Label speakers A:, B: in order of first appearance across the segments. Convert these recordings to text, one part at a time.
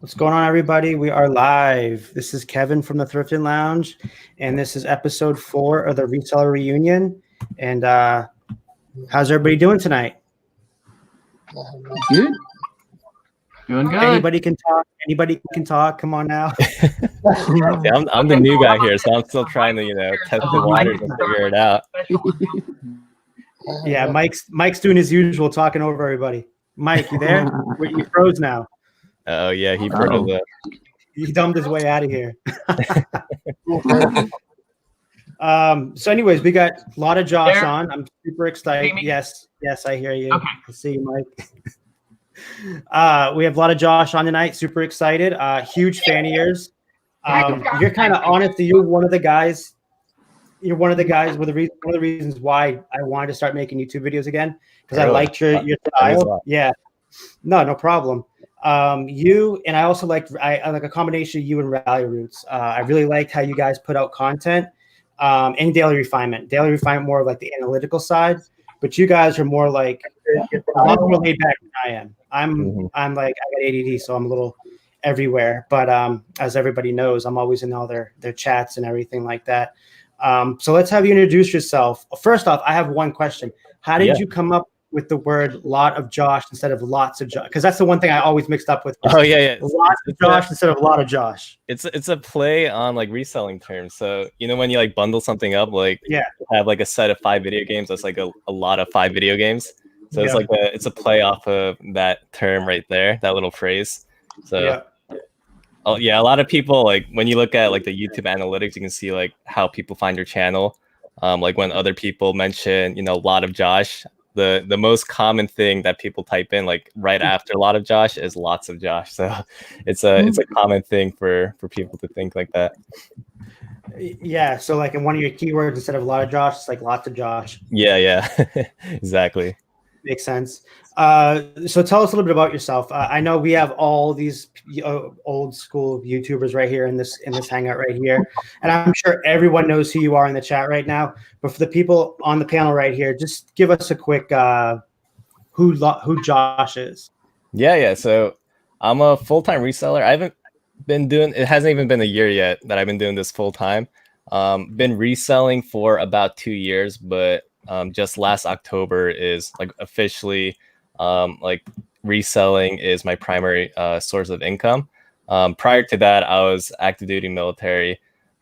A: What's going on, everybody? We are live. This is Kevin from the Thrifting Lounge, and this is episode 4 of the Reseller Reunion. And how's everybody doing tonight?
B: Good. Doing good.
A: Anybody can talk. Anybody can talk. Come on now.
C: Yeah, I'm the new guy here, so I'm still trying to, test the waters and figure it out.
A: Yeah, Mike's doing his usual, talking over everybody. Mike, you there? You froze now.
C: Oh yeah, he froze up.
A: He dumbed his way out of here. So anyways, we got a lot of Josh on. I'm super excited. Yes, I hear you.
B: Okay.
A: I see you, Mike. We have a lot of Josh on tonight. Super excited. Huge fan of yours. You're kind of honestly, you're one of the guys. You're one of the guys with one of the reasons why I wanted to start making YouTube videos again, because I liked your style. Yeah. No problem. You and I also I like a combination of you and Rally Roots. I really liked how you guys put out content and Daily Refinement. Daily Refinement more of like the analytical side, but you guys are more like a lot more laid back than I am. I'm like I got ADD, so I'm a little everywhere. But as everybody knows, I'm always in all their chats and everything like that. So let's have you introduce yourself. First off, I have one question. How did you come up with the word lot of Josh instead of lots of Josh? Because that's the one thing I always mixed up with.
C: Oh yeah.
A: Lots of Josh instead of a lot of Josh.
C: It's a play on like reselling terms. So when you like bundle something up, like have like a set of 5 video games, that's like a lot of 5 video games. So it's like it's a play off of that term right there, that little phrase. So a lot of people, like when you look at like the YouTube analytics, you can see like how people find your channel. Like when other people mention, lot of Josh, the most common thing that people type in like right after a lot of Josh is lots of Josh. So it's a common thing for people to think like that.
A: Yeah. So like in one of your keywords, instead of a lot of Josh, it's like lots of Josh.
C: Yeah. Exactly.
A: Makes sense. So tell us a little bit about yourself. I know we have all these old school YouTubers right here in this hangout right here, and I'm sure everyone knows who you are in the chat right now. But for the people on the panel right here, just give us a quick who Josh is.
C: Yeah. So I'm a full-time reseller. I haven't been doing it. Hasn't even been a year yet that I've been doing this full time. Been reselling for about 2 years, but just last October is like officially like reselling is my primary source of income. Prior to that, I was active duty military.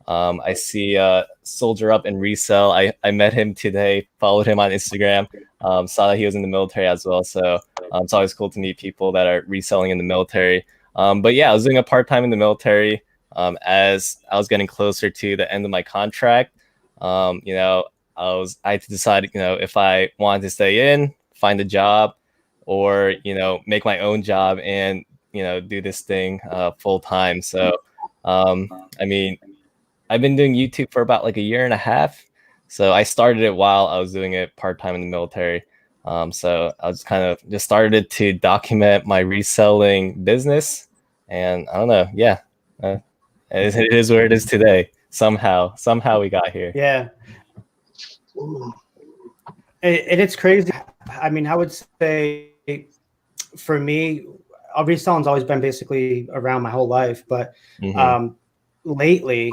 C: I see Soldier Up and Resell. I met him today, followed him on Instagram, saw that he was in the military as well. So it's always cool to meet people that are reselling in the military. But yeah, I was doing a part-time in the military. As I was getting closer to the end of my contract, I had to decide, if I wanted to stay in, find a job, or, make my own job and, do this thing full time. So, I've been doing YouTube for about like a year and a half. So I started it while I was doing it part-time in the military. So I was kind of just started to document my reselling business, and I don't know. Yeah, it is where it is today. Somehow we got here.
A: Yeah. And it's crazy. I mean, I would say for me, reselling's always been basically around my whole life, but lately,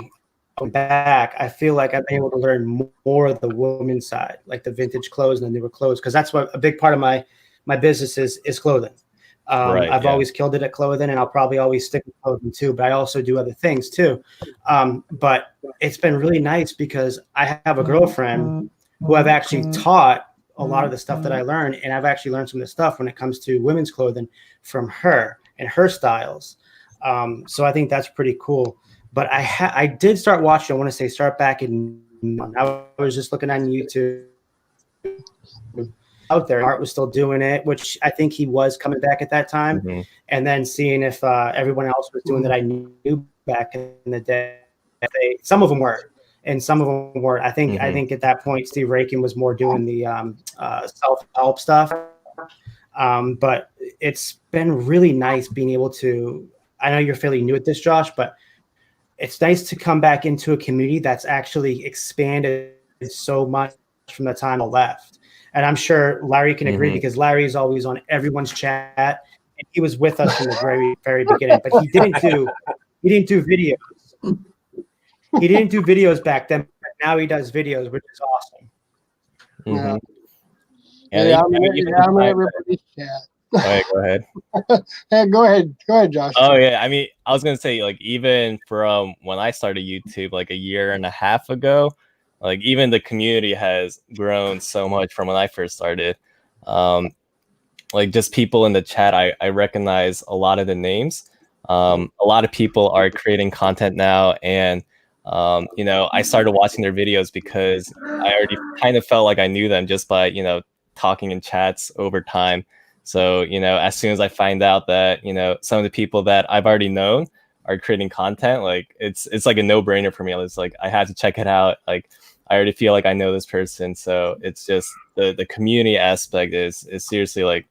A: back, I feel like I've been able to learn more of the women's side, like the vintage clothes and the newer clothes, because that's what a big part of my business is clothing. I've always killed it at clothing, and I'll probably always stick with clothing too, but I also do other things too. But it's been really nice because I have a girlfriend who I've actually taught a lot of the stuff that I learned, and I've actually learned some of the stuff when it comes to women's clothing from her and her styles. So I think that's pretty cool. But I did start watching, I want to say start back in, I was just looking on YouTube out there. Art was still doing it, which I think he was coming back at that time. And then seeing if everyone else was doing that I knew back in the day. Some of them were, and some of them weren't. I think at that point, Steve Rakin was more doing the self-help stuff. But it's been really nice being able to, I know you're fairly new at this, Josh, but it's nice to come back into a community that's actually expanded so much from the time I left. And I'm sure Larry can agree because Larry is always on everyone's chat. and he was with us from the very, very beginning. But he didn't do videos. He didn't do videos back then. But now he does videos, which is awesome.
C: Mhm.
D: I'm in everybody's chat.
C: All right, go ahead.
D: Hey, go ahead, Josh.
C: Oh yeah, I mean, I was gonna say, like, even from when I started YouTube like a year and a half ago, like even the community has grown so much from when I first started. Like just people in the chat, I recognize a lot of the names. A lot of people are creating content now, and I started watching their videos because I already kind of felt like I knew them just by talking in chats over time. So, as soon as I find out that, some of the people that I've already known are creating content, like it's like a no-brainer for me. It's like I had to check it out. Like I already feel like I know this person. So it's just the community aspect is seriously like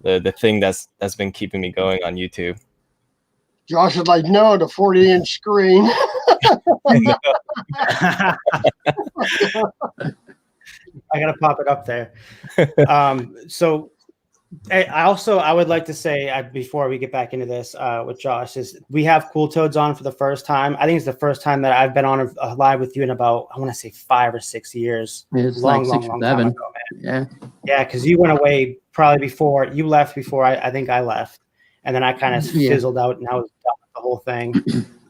C: the thing that's been keeping me going on YouTube.
D: Josh is like, no, the 40-inch screen.
A: I gotta pop it up there. So I would like to say before we get back into this with Josh is we have Cool Toads on for the first time. I think it's the first time that I've been on a live with you in about, I want to say 5 or 6 years.
E: It's
A: long,
E: like 6
A: long
E: or 7.
A: time ago, man. Yeah, because you went away probably before you left. Before I think I left, and then I kind of fizzled out, and I was done with the whole thing.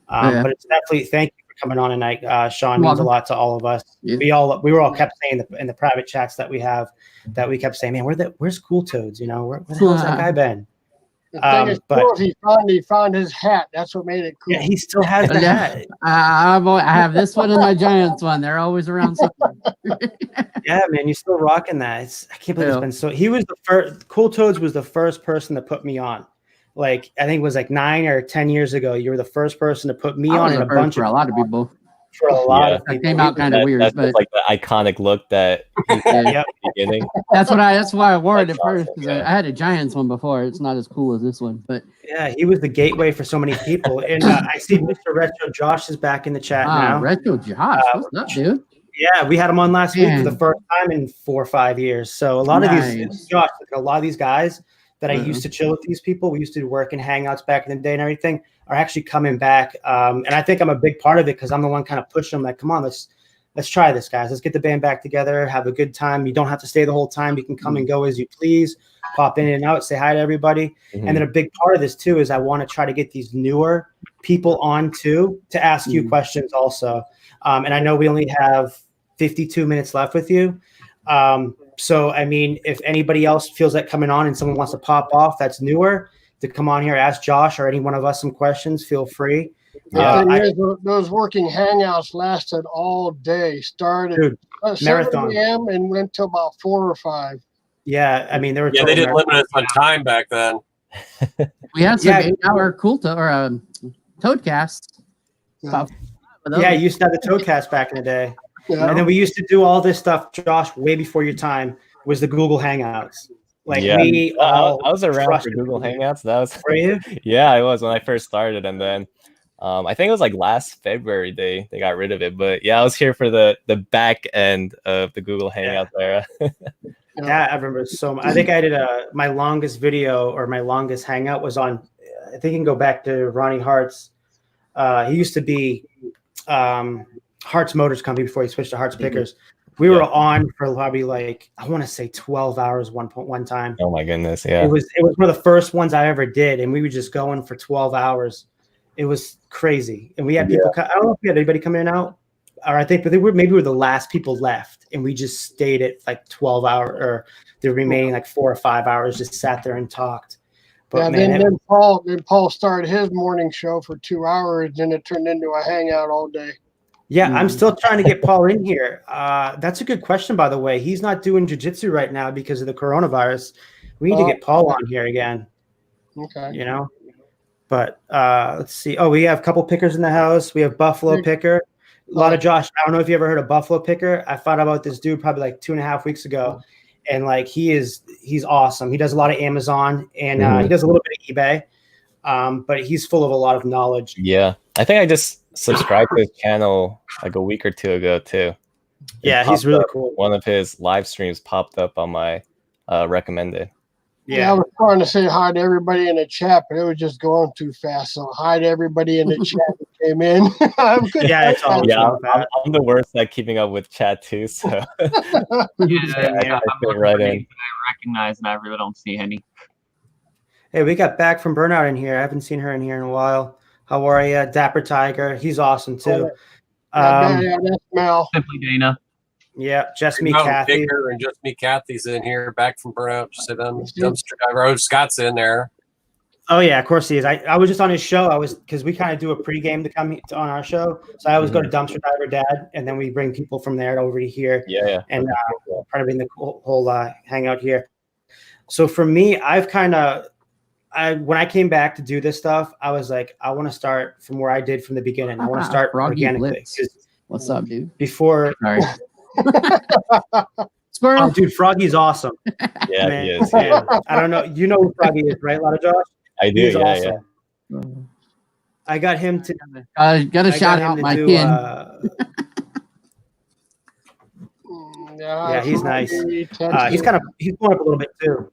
A: But it's definitely, thank you for coming on tonight, Sean. Means a lot to all of us.
E: Yeah.
A: We were all kept saying in the private chats that we have, that we kept saying, man, where's Cool Toads? Where the hell has that guy been?
D: The thing is cool is he found his hat. That's what made it cool.
A: Yeah, he still has the hat.
E: I have this one and my Giants one. They're always around something.
A: Yeah, man, you're still rocking that. I can't believe it's been so. He was the first. Cool Toads was the first person to put me on. Like I think it was like 9 or 10 years ago. You were the first person to put me on, and a bunch
E: for a lot of people.
A: For a lot of people,
E: it came out kind of weird,
C: that's
E: but
C: like the iconic look that he had at the beginning.
E: That's why I wore it at first, because I had a Giants one before. It's not as cool as this one, but
A: yeah, he was the gateway for so many people. And I see Mr. Retro Josh is back in the chat now.
E: Retro Josh, what's up, dude?
A: Yeah, we had him on last week for the first time in 4 or 5 years. So a lot of these, Josh, a lot of these guys that I used to chill with, these people we used to work in Hangouts back in the day and everything, are actually coming back. And I think I'm a big part of it because I'm the one kind of pushing them, like, come on, let's try this, guys. Let's get the band back together, have a good time. You don't have to stay the whole time. You can come and go as you please, pop in and out, say hi to everybody. And then a big part of this too is I want to try to get these newer people on too to ask you questions also. And I know we only have 52 minutes left with you. So, I mean, if anybody else feels like coming on and someone wants to pop off that's newer to come on here, ask Josh or any one of us some questions, feel free.
D: Those working hangouts lasted all day, started at 7 a.m. and went till about 4 or 5.
A: Yeah, I mean, they
F: didn't limit us on time back then.
E: We had some 8-hour Toadcasts.
A: Yeah, you used to have the Toadcast back in the day.
D: Yeah.
A: And then we used to do all this stuff, Josh, way before your time, was the Google Hangouts. Like we all
C: I was around for Google Hangouts. That was
A: were you?
C: Yeah, I was when I first started, and then I think it was like last February they got rid of it. But yeah, I was here for the back end of the Google Hangouts era.
A: Yeah, I remember so much. I think I did my longest video or my longest hangout was on, I think you can go back to Ronnie Hart's. He used to be Hart's Motors Company before he switched to Hart's Pickers. We were on for probably like, I want to say 12 hours one time.
C: Oh my goodness, yeah.
A: It was one of the first ones I ever did, and we were just going for 12 hours. It was crazy. And we had people, I don't know if we had anybody come in and out, or I think, but maybe we were the last people left, and we just stayed at like 12 hours, or the remaining like 4 or 5 hours, just sat there and talked. But
D: then Paul started his morning show for 2 hours, then it turned into a hangout all day.
A: Yeah, I'm still trying to get Paul in here. That's a good question, by the way. He's not doing jiu-jitsu right now because of the coronavirus. We need to get Paul on here again.
D: Okay.
A: But let's see. Oh, we have a couple pickers in the house. We have Buffalo Picker. A lot of Josh. I don't know if you ever heard of Buffalo Picker. I found out about this dude probably like 2.5 weeks ago. And like he's awesome. He does a lot of Amazon and he does a little bit of eBay. But he's full of a lot of knowledge.
C: Yeah. I think I just subscribed to his channel like a week or 2 ago too.
A: Yeah, he's really cool.
C: One of his live streams popped up on my recommended.
D: Yeah, I was trying to say hi to everybody in the chat, but it was just going too fast. So hi to everybody in the chat that came in. I'm good.
A: Yeah, it's all
C: I'm the worst at keeping up with chat too. So
G: Yeah,
C: I
G: I'm
C: fit
G: looking
C: right
G: for
C: in.
G: names that I recognize, and I really don't see any.
A: Hey, we got back from Burnout in here. I haven't seen her in here in a while. How are you, Dapper Tiger? He's awesome too.
D: Yeah, that's Mel.
G: Simply Dana.
A: Yeah, just me,
F: No,
A: Kathy.
F: Picker and just me, Kathy's in here, back from burnout. Just sit on the dumpster diver. Oh, Scott's in there.
A: Oh yeah, of course he is. I was just on his show. Because we kind of do a pregame to come on our show. So I always go to Dumpster Diver Dad, and then we bring people from there over to here.
C: Yeah.
A: And try to bring the whole hangout here. So for me, when I came back to do this stuff, I was like, I want to start from where I did from the beginning. I want to start organically.
E: What's up, dude?
A: Before,
E: sorry. Squirrel.
A: Oh, dude, Froggy's awesome.
C: Yeah,
A: man.
C: he is.
A: Yeah. I don't know. You know who Froggy is, right, Lot of Josh?
C: I do.
A: He's
C: Yeah,
A: awesome.
C: yeah.
A: I got him to.
E: Got to shout out my kid.
A: Yeah, he's nice. He's going up a little bit too.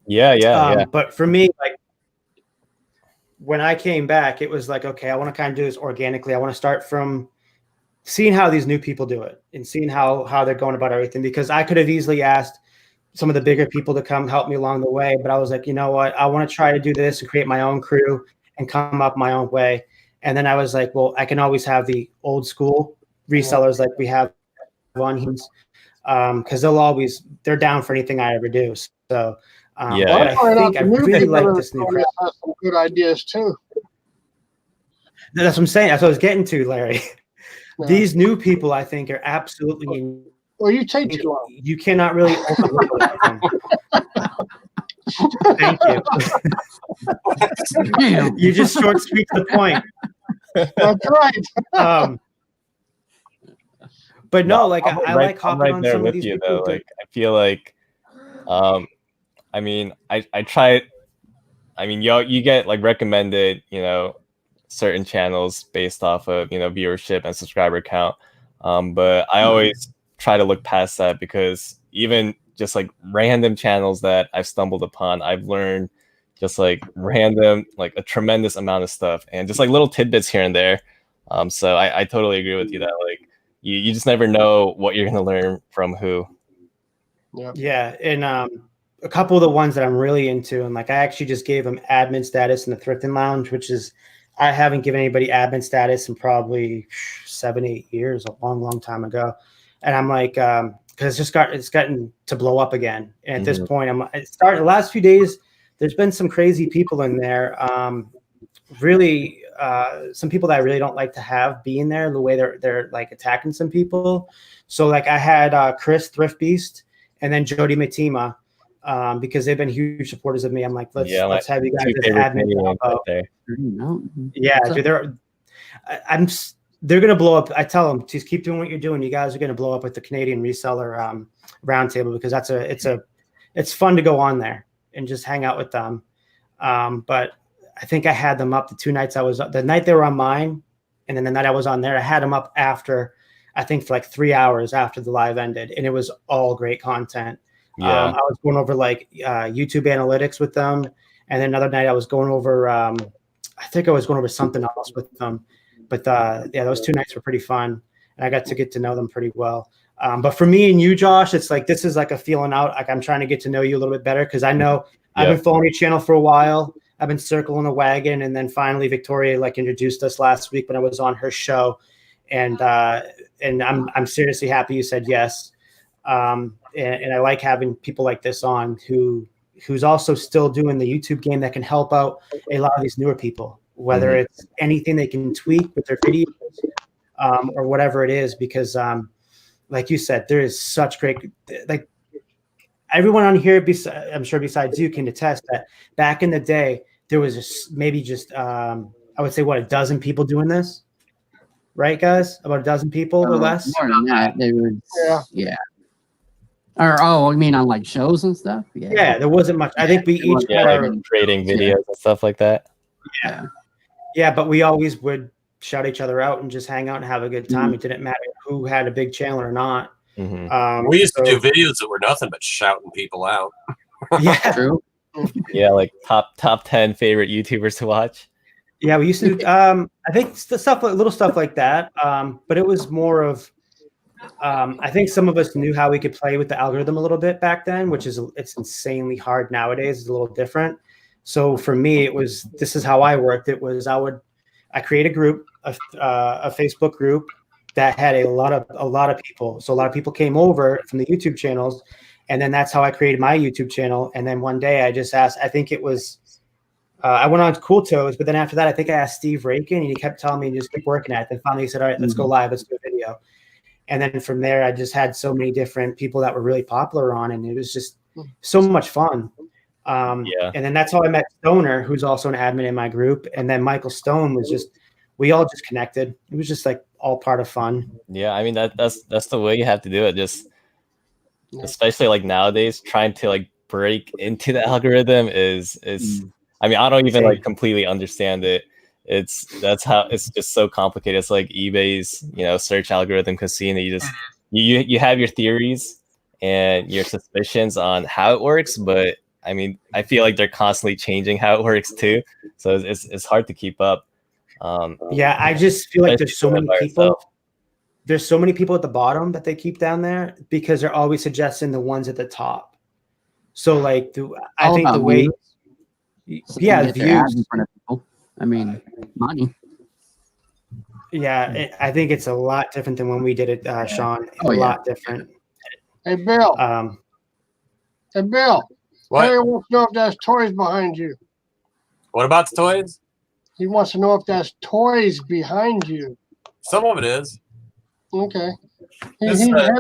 C: Yeah.
A: But for me, like when I came back, it was like, okay, I want to kind of do this organically. I want to start from seeing how these new people do it and seeing how they're going about everything, because I could have easily asked some of the bigger people to come help me along the way. But I was like, you know what? I want to try to do this and create my own crew and come up my own way. And then I was like, well, I can always have the old school resellers like we have on Heens, because they're down for anything I ever do. So but I think I really like this new crowd.
D: Has some good ideas too.
A: That's what I'm saying. That's what I was getting to, Larry. Yeah. These new people, I think, are absolutely.
D: Well, you take too long.
A: You cannot really open with them. Thank you. You just short, sweet to the point.
D: That's right.
A: But no, like I like hopping
C: right
A: on
C: there
A: some
C: with
A: of these
C: you
A: people.
C: though. Like I feel like, I mean, I try. I mean, you get like recommended, certain channels based off of viewership and subscriber count. But I always try to look past that, because even just like random channels that I've stumbled upon, I've learned just like a tremendous amount of stuff, and just like little tidbits here and there. So I totally agree with you that like you just never know what you're gonna learn from who.
A: Yeah, and a couple of the ones that I'm really into, and like I actually just gave them admin status in the Thrifting Lounge, which is I haven't given anybody admin status in probably 7-8 years, a long time ago. And I'm like, because it's gotten to blow up again. And at this point, the last few days, there's been some crazy people in there. Really, some people that I really don't like to have be in there, the way they're like attacking some people. So like I had Chris Thrift Beast and then Jody Matima, because they've been huge supporters of me. I'm like, let's have you guys as admin. Yeah, dude, they're gonna blow up. I tell them, just keep doing what you're doing. You guys are gonna blow up with the Canadian reseller roundtable, because it's fun to go on there and just hang out with them. But I think I had them up the 2 nights the night they were on mine, and then the night I was on there, I had them up after, I think for like 3 hours after the live ended, and it was all great content. I was going over like YouTube analytics with them, and then another night I was going over I think I was going over something else with them. But those 2 nights were pretty fun, and I got to get to know them pretty well. But for me and you, Josh, it's like this is like a feeling out. Like I'm trying to get to know you a little bit better, because I know I've been following your channel for a while. I've been circling the wagon, and then finally Victoria like introduced us last week when I was on her show, and I'm seriously happy you said yes. And I like having people like this on who's also still doing the YouTube game that can help out a lot of these newer people, whether it's anything they can tweak with their videos or whatever it is, because like you said, there is such great, like everyone on here, I'm sure besides you, can attest that back in the day, there was maybe I would say, a dozen people doing this, right, guys? About a dozen people or less?
E: More than that. They would, yeah. Or I mean on like shows and stuff.
A: Yeah, there wasn't much. I think we each had our
C: trading videos and stuff like that.
A: Yeah, but we always would shout each other out and just hang out and have a good time. It didn't matter who had a big channel or not.
F: We used to do videos that were nothing but shouting people out.
A: Yeah.
E: True.
C: Yeah, like top 10 favorite YouTubers to watch.
A: Yeah, we used to. I think little stuff like that. But it was more of. I think some of us knew how we could play with the algorithm a little bit back then, it's insanely hard nowadays. It's a little different. So for me, this is how I worked. I create a group, a Facebook group that had a lot of people. So a lot of people came over from the YouTube channels, and then that's how I created my YouTube channel. And then one day I just asked, I think it was, I went on Cool Toes, but then after that, I think I asked Steve Rakin, and he kept telling me to just keep working at it. Then finally he said, all right, let's go live. Let's do a video. And then from there, I just had so many different people that were really popular on, and it was just so much fun. And then that's how I met Stoner, who's also an admin in my group. And then Michael Stone we all just connected. It was just like all part of fun.
C: Yeah, I mean that's the way you have to do it. Just especially like nowadays, trying to like break into the algorithm is I mean, I don't even like completely understand it. It's just so complicated. It's like eBay's, search algorithm casino. You have your theories and your suspicions on how it works, but I mean, I feel like they're constantly changing how it works too. So it's hard to keep up.
A: I just feel like there's so many people. There's so many people at the bottom that they keep down there because they're always suggesting the ones at the top. So like, I think the way, views.
E: I mean, money.
A: Yeah, I think it's a lot different than when we did it, Sean. A lot different.
D: Hey, Bill. Hey, Bill.
F: What?
D: Harry wants to know if there's toys behind you.
F: What about the toys?
D: He wants to know if there's toys behind you.
F: Some of it is.
D: Okay.
F: This is a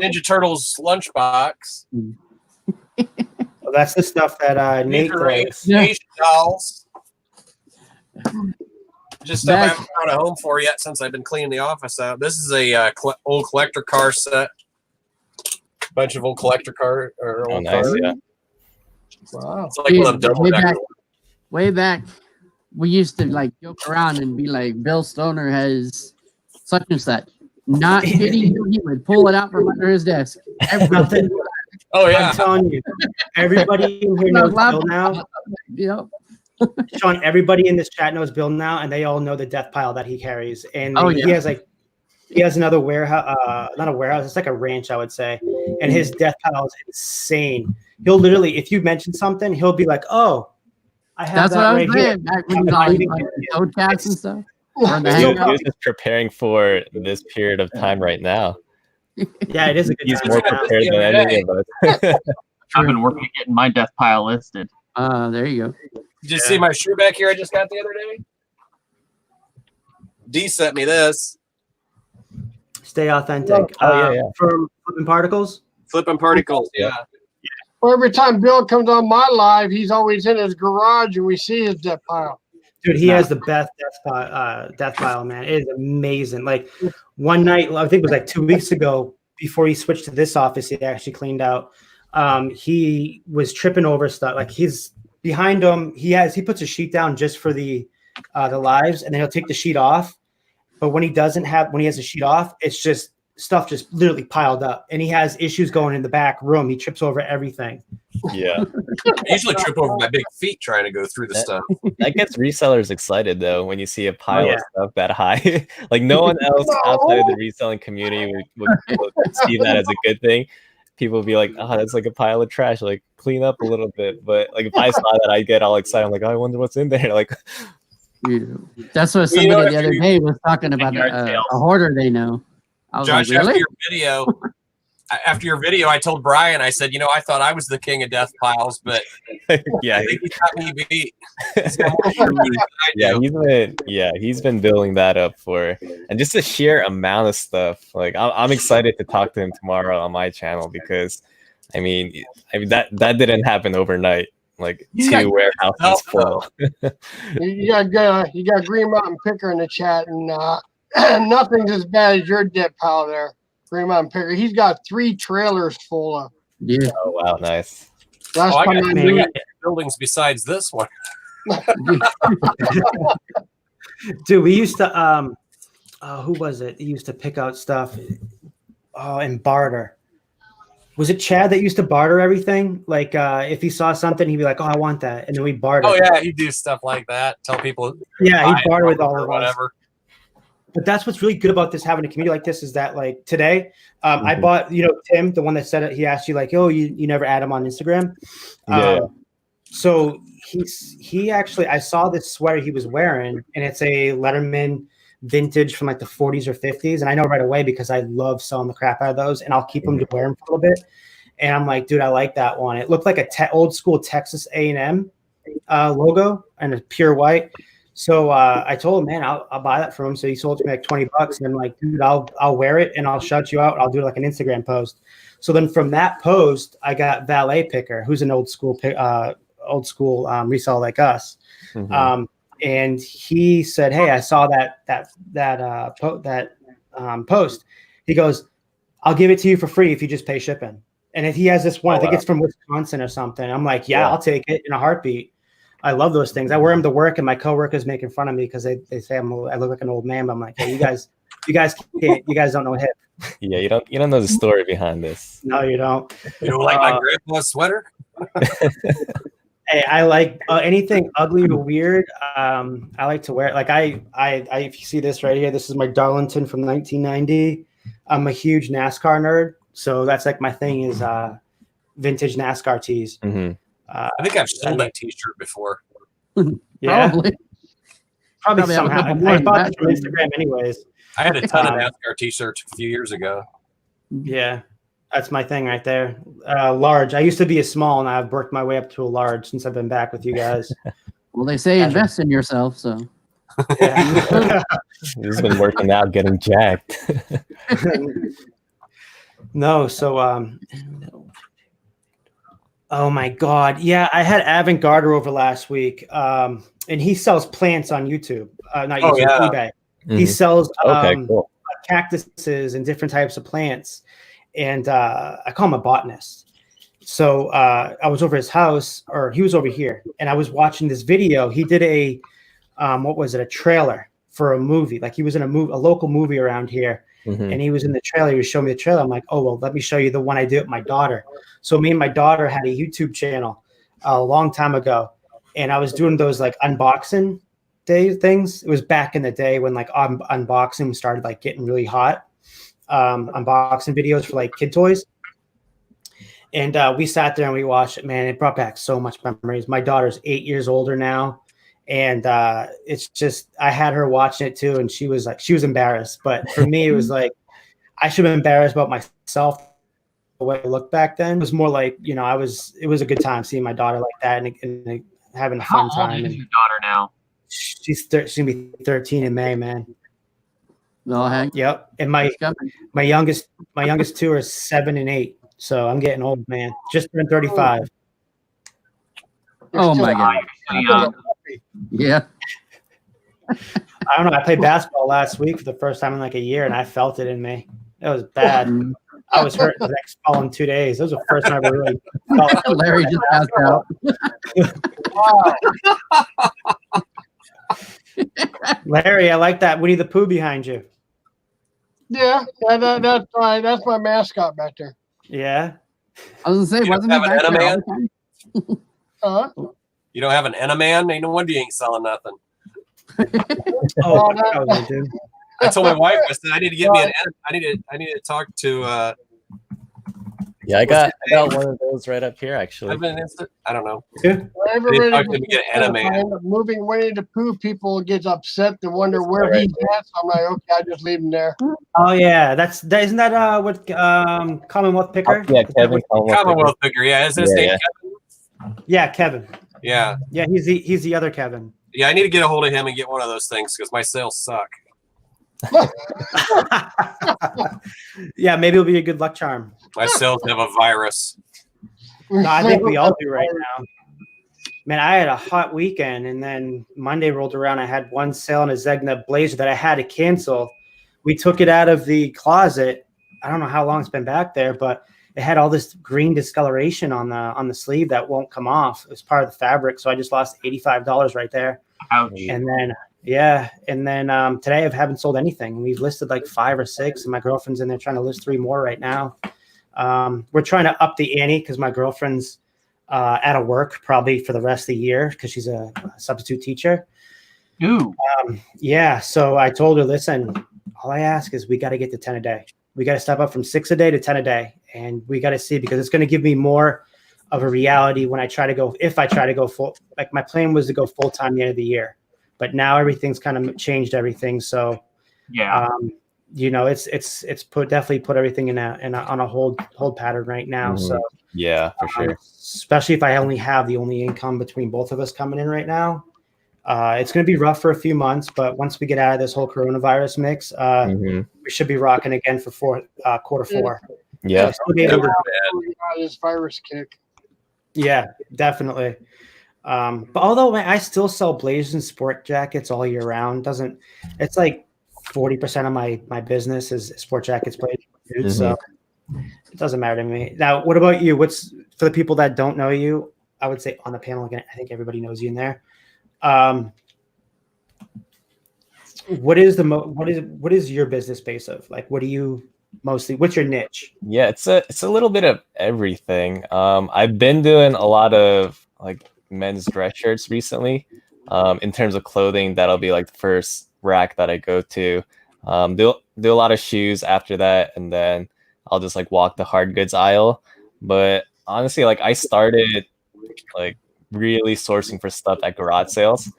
F: Ninja Turtles lunchbox.
A: Well, that's the stuff that Nate likes.
F: Asian dolls. Just stuff I haven't found a home for yet since I've been cleaning the office out. This is a old collector car set. Bunch of old collector car or old cars. Yeah.
D: Wow.
F: It's like one of them
E: way back, we used to like joke around and be like, Bill Stoner has such and such. Not kidding you, he would pull it out from under his desk. Everything.
F: Oh yeah.
A: I'm telling you, everybody in here knows Bill now.
E: Yep.
A: Sean, everybody in this chat knows Bill now, and they all know the death pile that he carries. And he has another warehouse, not a warehouse, it's like a ranch, I would say. And his death pile is insane. He'll literally, if you mention something, he'll be like, "Oh, I have
E: That's
A: that
E: what I was
A: right
E: saying.
A: here."
E: Back when podcasts and stuff.
C: He was just preparing for this period of time right now.
A: Yeah, it is a good
C: He's
A: time
C: more
A: right now.
C: prepared than any of us.
G: I've been working getting my death pile listed.
E: There you go.
F: Did you see my shoe back here I just got the other day? D sent me this.
A: Stay authentic. From Flipping Particles?
F: Flipping Particles, yeah.
D: Well, every time Bill comes on my live, he's always in his garage and we see his death pile.
A: Dude, he has the best death pile, man. It is amazing. Like one night, I think it was like 2 weeks ago, before he switched to this office, he actually cleaned out. He was tripping over stuff. Like he's behind him. He puts a sheet down just for the lives, and then he'll take the sheet off. But when he has the sheet off, it's just stuff just literally piled up, and he has issues going in the back room. He trips over everything.
C: Yeah.
F: I usually trip over my big feet trying to go through the stuff.
C: That gets resellers excited though when you see a pile of stuff that high. Like no one else outside of the reselling community would see that as a good thing. People would be like, "Oh, that's like a pile of trash. Like clean up a little bit." But like if I saw that, I'd get all excited. I'm like, "Oh, I wonder what's in there." Like
E: that's what somebody the other day was talking about a hoarder they know. I was
F: Josh,
E: like, really?
F: after your video, I told Brian, I said, I thought I was the king of death piles, but
C: yeah,
F: I think he got me beat.
C: He's been building that up and just the sheer amount of stuff. Like I'm excited to talk to him tomorrow on my channel because I mean that didn't happen overnight. Like two warehouses full.
D: You got Green Mountain Picker in the chat, and nothing's as bad as your death pile there. Green Mountain Picker. He's got 3 trailers full of.
E: Yeah.
C: Oh wow, nice.
F: I got buildings besides this one.
A: Dude, we used to who was it? He used to pick out stuff and barter. Was it Chad that used to barter everything? Like if he saw something, he'd be like, "Oh, I want that," and then we barter.
F: Oh yeah, he'd do stuff like that. Tell people.
A: Yeah, he'd barter with all
F: or
A: of us.
F: whatever.
A: But that's what's really good about this, having a community like this, is that like today, I bought, Tim, the one that said it, he asked you like, oh, you never add him on Instagram.
C: Yeah.
A: So he actually, I saw this sweater he was wearing, and it's a Letterman vintage from like the 40s or 50s. And I know right away because I love selling the crap out of those, and I'll keep them to wear them for a little bit. And I'm like, dude, I like that one. It looked like a old school Texas A&M logo, and a pure white. So I told him, man, I'll buy that from him. So he sold it to me like $20, and I'm like, dude, I'll wear it and I'll shout you out. I'll do like an Instagram post. So then from that post, I got LAFerty, who's an old school reseller like us, and he said, hey, I saw that post. He goes, I'll give it to you for free if you just pay shipping. And if he has this one, I think it's from Wisconsin or something. I'm like, yeah, I'll take it in a heartbeat. I love those things. I wear them to work, and my coworkers making fun of me because they say I look like an old man. But I'm like, hey, you guys don't know hip.
C: Yeah, you don't know the story behind this.
A: No, you don't.
F: You don't like my grandpa's sweater?
A: Hey, I like anything ugly or weird. I like to wear it. Like I if you see this right here, this is my Darlington from 1990. I'm a huge NASCAR nerd, so that's like my thing is vintage NASCAR tees.
F: I think I've sold that T-shirt before.
A: Yeah, probably
E: have a
A: somehow.
E: couple
A: I
E: more
A: bought
E: than
A: it from Instagram anyways.
F: I had a ton of NASCAR T-shirts a few years ago.
A: Yeah, that's my thing right there. Large. I used to be a small, and I've worked my way up to a large since I've been back with you guys.
E: Well, they say invest in yourself, so.
A: Yeah.
C: He's been working out, getting jacked.
A: No, so oh my God. Yeah, I had Avin Garter over last week. And he sells plants on YouTube. Not YouTube, eBay. He sells
C: Cool.
A: cactuses and different types of plants. And I call him a botanist. So I was over his house, or he was over here, and I was watching this video. He did a a trailer for a movie. Like he was in a local movie around here. And he was in the trailer. He was showing me the trailer. I'm like, oh, well, let me show you the one I did with my daughter. So me and my daughter had a YouTube channel a long time ago. And I was doing those like unboxing day things. It was back in the day when like unboxing started like getting really hot. Unboxing videos for like kid toys. And we sat there and we watched it. Man, it brought back so much memories. My daughter's 8 years older now. And it's just, I had her watching it too, and she was embarrassed. But for me, it was like, I should have been embarrassed about myself. The way I looked back then, it was more like, it was a good time seeing my daughter like that and having a fun time.
G: How old is your daughter now?
A: She's gonna be 13 in May, man.
E: No, Hank.
A: Yep. And my youngest two are 7 and 8. So I'm getting old, man. Just turned 35.
E: Oh my God. Yeah.
A: I don't know. I played basketball last week for the first time in like a year, and I felt it in me. It was bad. I was hurt the next following 2 days. That was the first time I ever really felt.
E: Larry just passed out.
A: Larry, I like that Winnie the Pooh behind you.
D: Yeah, that's my mascot back there.
A: Yeah.
E: I was gonna say, wasn't he back there all the time?
F: You don't have an Enaman? No wonder you ain't selling nothing. I told my wife, I said, I need to get me an Enaman. I need to talk to
C: Yeah, I got one of those right up here actually.
F: I don't know.
D: Moving Winnie the Pooh, people get upset to wonder where he's at. So I'm like, okay, I just leave him there.
A: Oh yeah, isn't that what Commonwealth Picker?
C: Yeah, Kevin.
F: Commonwealth Picker. Yeah, is his name Kevin?
A: Yeah, Kevin.
F: Yeah.
A: Yeah, he's the other Kevin.
F: Yeah, I need to get a hold of him and get one of those things because my sales suck.
A: Yeah, maybe it'll be a good luck charm.
F: My sales have a virus.
A: No, I think we all do right now. Man, I had a hot weekend, and then Monday rolled around. I had one sale on a Zegna blazer that I had to cancel. We took it out of the closet. I don't know how long it's been back there, but it had all this green discoloration on the sleeve that won't come off. It was part of the fabric, so I just lost $85 right there.
G: Ouch.
A: And then today I haven't sold anything. We've listed like 5 or 6, and my girlfriend's in there trying to list 3 more right now. We're trying to up the ante because my girlfriend's out of work probably for the rest of the year because she's a substitute teacher.
G: Ooh.
A: Yeah. So I told her, listen, all I ask is we got to get to 10 a day. We got to step up from 6 a day to 10 a day. And we got to see, because it's going to give me more of a reality when I try to go, if I try to go full, like my plan was to go full time the end of the year, but now everything's kind of changed everything. So,
G: Yeah.
A: you know, it's definitely put everything on a hold pattern right now. So
C: yeah, for sure.
A: Especially if I only have the only income between both of us coming in right now. It's going to be rough for a few months, but once we get out of this whole coronavirus mix, we should be rocking again for quarter four.
C: Yeah.
D: This virus kick.
A: Yeah, definitely. But although I still sell blazers and sport jackets all year round, it's like 40% of my business is sport jackets, blazers, so it doesn't matter to me. Now, what about you? What's for the people that don't know you? I would say on the panel again, I think everybody knows you in there. What is your business base of? Like, what do you mostly? What's your niche?
C: Yeah, it's a little bit of everything. I've been doing a lot of like men's dress shirts recently. In terms of clothing, that'll be like the first rack that I go to. Do a lot of shoes after that, and then I'll just like walk the hard goods aisle. But honestly, like I started like really sourcing for stuff at garage sales.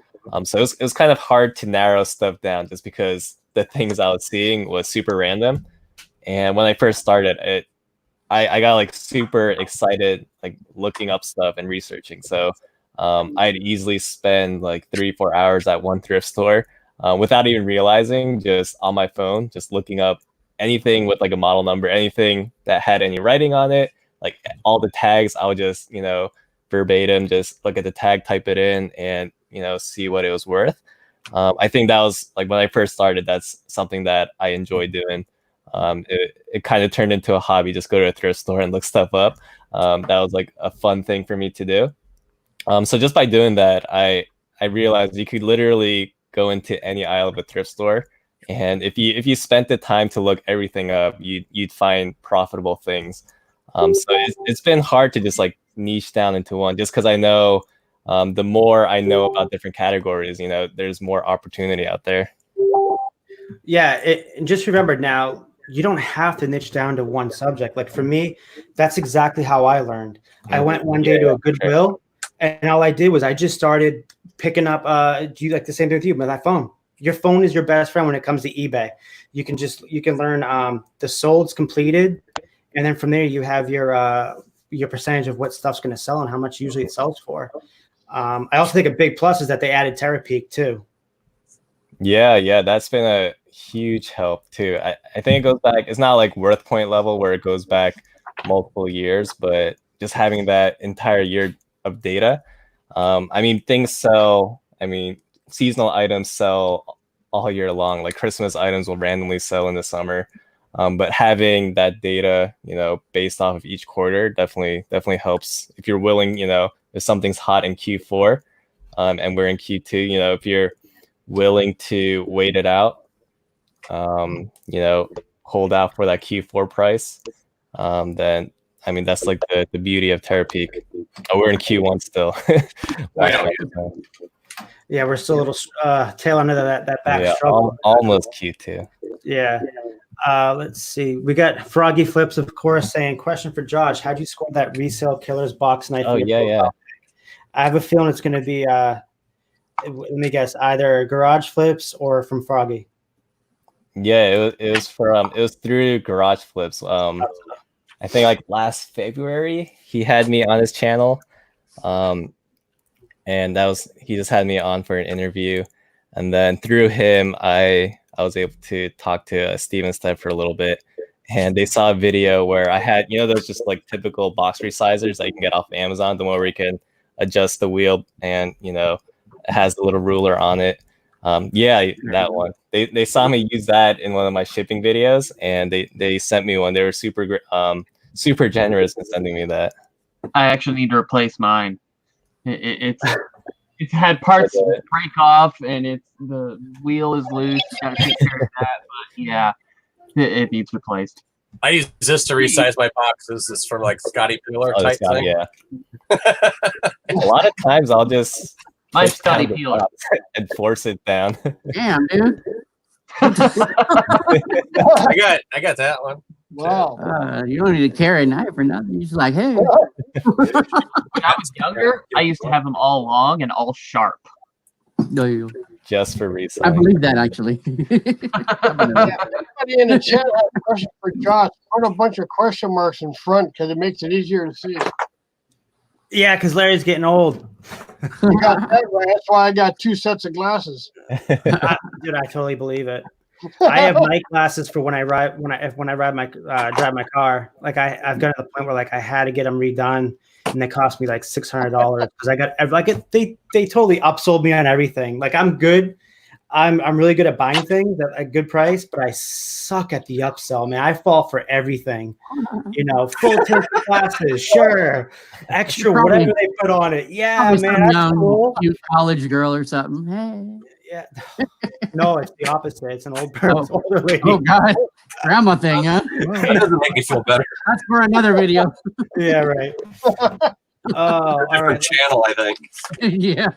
C: So it was kind of hard to narrow stuff down just because the things I was seeing was super random. And when I first started, I got like super excited, like looking up stuff and researching. So I'd easily spend like 3-4 hours at one thrift store without even realizing, just on my phone, just looking up anything with like a model number, anything that had any writing on it, like all the tags. I would just, verbatim, just look at the tag, type it in, and see what it was worth. I think that was like when I first started, that's something that I enjoyed doing. It kind of turned into a hobby, just go to a thrift store and look stuff up. That was like a fun thing for me to do. So just by doing that, I realized you could literally go into any aisle of a thrift store, and if you spent the time to look everything up, you'd find profitable things. So it's been hard to just like niche down into one, just because I know the more I know about different categories, there's more opportunity out there.
A: Yeah, and just remember now, you don't have to niche down to one subject. Like for me, that's exactly how I learned. I went one day to a Goodwill, and all I did was I just started picking up. Do you like the same thing with you? With that phone, your phone is your best friend when it comes to eBay. You can learn the solds completed, and then from there you have your percentage of what stuff's going to sell and how much usually it sells for. I also think a big plus is that they added TerraPeak too.
C: Yeah, that's been a huge help too. I think it goes back, it's not like worth point level where it goes back multiple years, but just having that entire year of data. Things sell, seasonal items sell all year long. Like Christmas items will randomly sell in the summer. But having that data, based off of each quarter definitely helps if you're willing, if something's hot in Q4 and we're in Q2, if you're willing to wait it out, hold out for that Q4 price, then that's like the beauty of TerraPeak. Oh, we're in Q1 still.
A: Yeah, we're still a little tail under that back struggle.
C: Almost Q2.
A: Yeah. Let's see. We got Froggy Flips, of course, saying, question for Josh, how'd you score that resale killer's box knife?
C: Oh, yeah.
A: I have a feeling it's going to be, let me guess, either Garage Flips or from Froggy.
C: Yeah, it was through Garage Flips. I think like last February he had me on his channel, and he just had me on for an interview, and then through him I was able to talk to Steven Stead for a little bit, and they saw a video where I had those just like typical box resizers that you can get off Amazon, the one where you can adjust the wheel and it has the little ruler on it. That one. They saw me use that in one of my shipping videos, and they sent me one. They were super generous in sending me that.
G: I actually need to replace mine. It's had parts break off, and the wheel is loose. You gotta take care of that. But yeah, it needs replaced.
F: I use this to resize my boxes. This is from like Scotty Peeler type thing.
C: Yeah. A lot of times I'll just
G: My
C: push
G: Scotty
C: down the
G: Peeler.
C: box and force it down.
E: Damn, dude.
F: I got that one.
D: Wow.
E: You don't need to carry a knife or nothing. You're just like, hey.
G: When I was younger, I used to have them all long and all sharp.
E: No, you.
C: Just for
E: I
C: reselling.
E: believe that actually.
D: Everybody in the chat has a question for Josh. Put a bunch of question marks in front because it makes it easier to see.
A: Yeah, because Larry's getting old.
D: You got that right. That's why I got 2 sets of glasses.
A: Dude, I totally believe it. I have night glasses for when I drive my car. Like I've got to the point where like I had to get them redone, and they cost me like $600 because I got like it. They totally upsold me on everything. Like I'm good. I'm really good at buying things at a good price, but I suck at the upsell, man. I fall for everything. You know, full tint glasses, sure, extra whatever they put on it. Yeah, man, that's cool.
E: Cute college girl or something. Hey.
A: Yeah. No, it's the opposite. It's an old person. Older lady.
E: Oh God, grandma thing, huh?
F: That doesn't make me feel better.
E: That's for another video.
A: Yeah, right. Oh, all
F: Different
A: right.
F: channel, I think.
E: Yeah.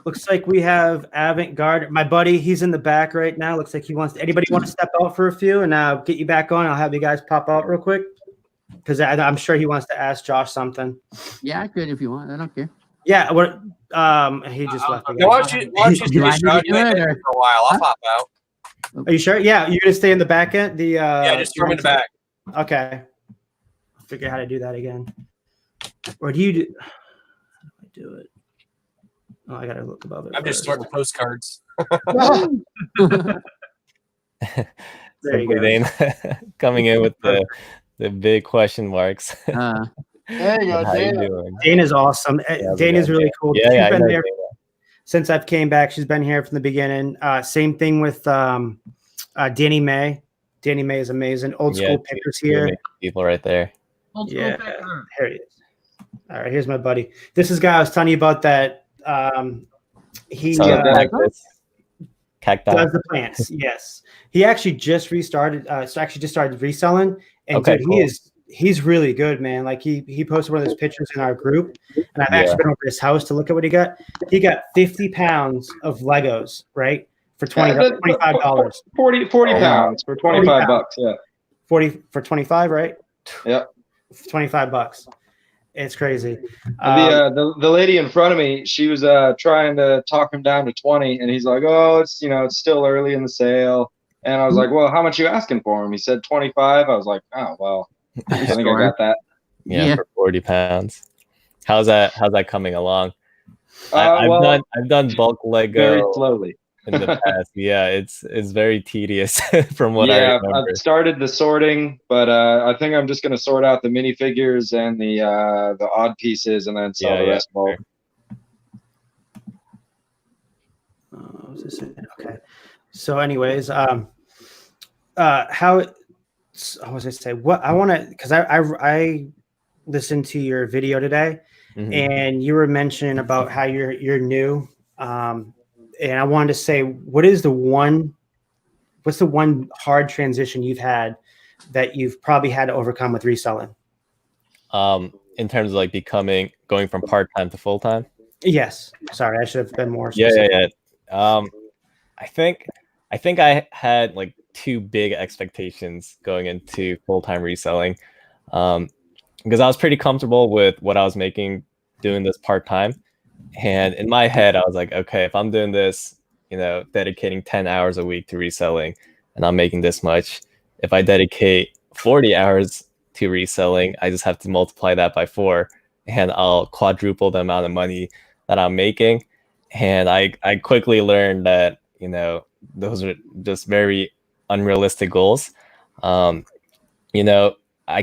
A: Looks like we have Avant-Garde. My buddy, he's in the back right now. Looks like he wants. Anybody want to step out for a few and get you back on? I'll have you guys pop out real quick because I'm sure he wants to ask Josh something.
E: Yeah, I could if you want. I don't care.
A: Yeah, what? He just left.
F: Why don't you
E: Do I
F: finish
E: need to do it, or-
F: for a while? I'll pop out.
A: Are you sure? Yeah, you're gonna stay in the back end.
F: Yeah, just throw me in the back.
A: Okay. I'll figure out how to do that again. Or do you do? How do I do it? Oh, I gotta look above it.
F: I'm just sorting postcards.
A: There you go.
C: Dane coming in with the big question marks.
D: There you go,
C: How you
D: Dana.
C: doing?
A: Dana's awesome. Dana's really cool.
C: Yeah,
A: She's
C: I
A: been
C: know
A: there
C: Dana.
A: since I've came back. She's been here from the beginning. Same thing with Danny May. Danny May is amazing. Old school pickers here.
C: People right there.
G: Old school
A: Yeah,
G: picker.
A: here he is. All right, here's my buddy. This is guy I was telling you about that. He
C: So like this. Cacti.
A: does the plants. Yes, he actually just restarted. Just started reselling, and
C: Okay,
A: dude,
C: cool.
A: he's really good, man. Like he posted one of those pictures in our group, and I've actually been over to his house to look at what he got. He got 50 pounds of Legos, right, for $25.
H: 40 pounds for 25 bucks. Yeah.
A: 40 for 25, right?
H: Yeah.
A: $25. It's crazy.
H: The lady in front of me, she was trying to talk him down to 20, and he's like, "Oh, it's still early in the sale." And I was like, "Well, how much you asking for him?" He said 25. I was like, "Oh, well, I think I got that."
C: Yeah, for 40 pounds. How's that coming along?
H: Well,
C: I've done bulk Lego
H: very slowly
C: in the past. Yeah, it's very tedious from what I remember.
H: I've started the sorting, but I think I'm just gonna sort out the minifigures and the odd pieces, and then sell the rest bulk.
A: What was this? Okay. So, anyways, how? What was I say? What I want to, because I listened to your video today, and you were mentioning about how you're new, and I wanted to say, what's the one hard transition you've had that you've probably had to overcome with reselling?
C: In terms of like going from part-time to full-time?
A: Yes. Sorry, I should have been more specific.
C: Yeah. I think I had like 2 big expectations going into full-time reselling, because I was pretty comfortable with what I was making doing this part-time. And in my head, I was like, okay, if I'm doing this, dedicating 10 hours a week to reselling, and I'm making this much, if I dedicate 40 hours to reselling, I just have to multiply that by 4, and I'll quadruple the amount of money that I'm making. And I quickly learned that, those are just very unrealistic goals. I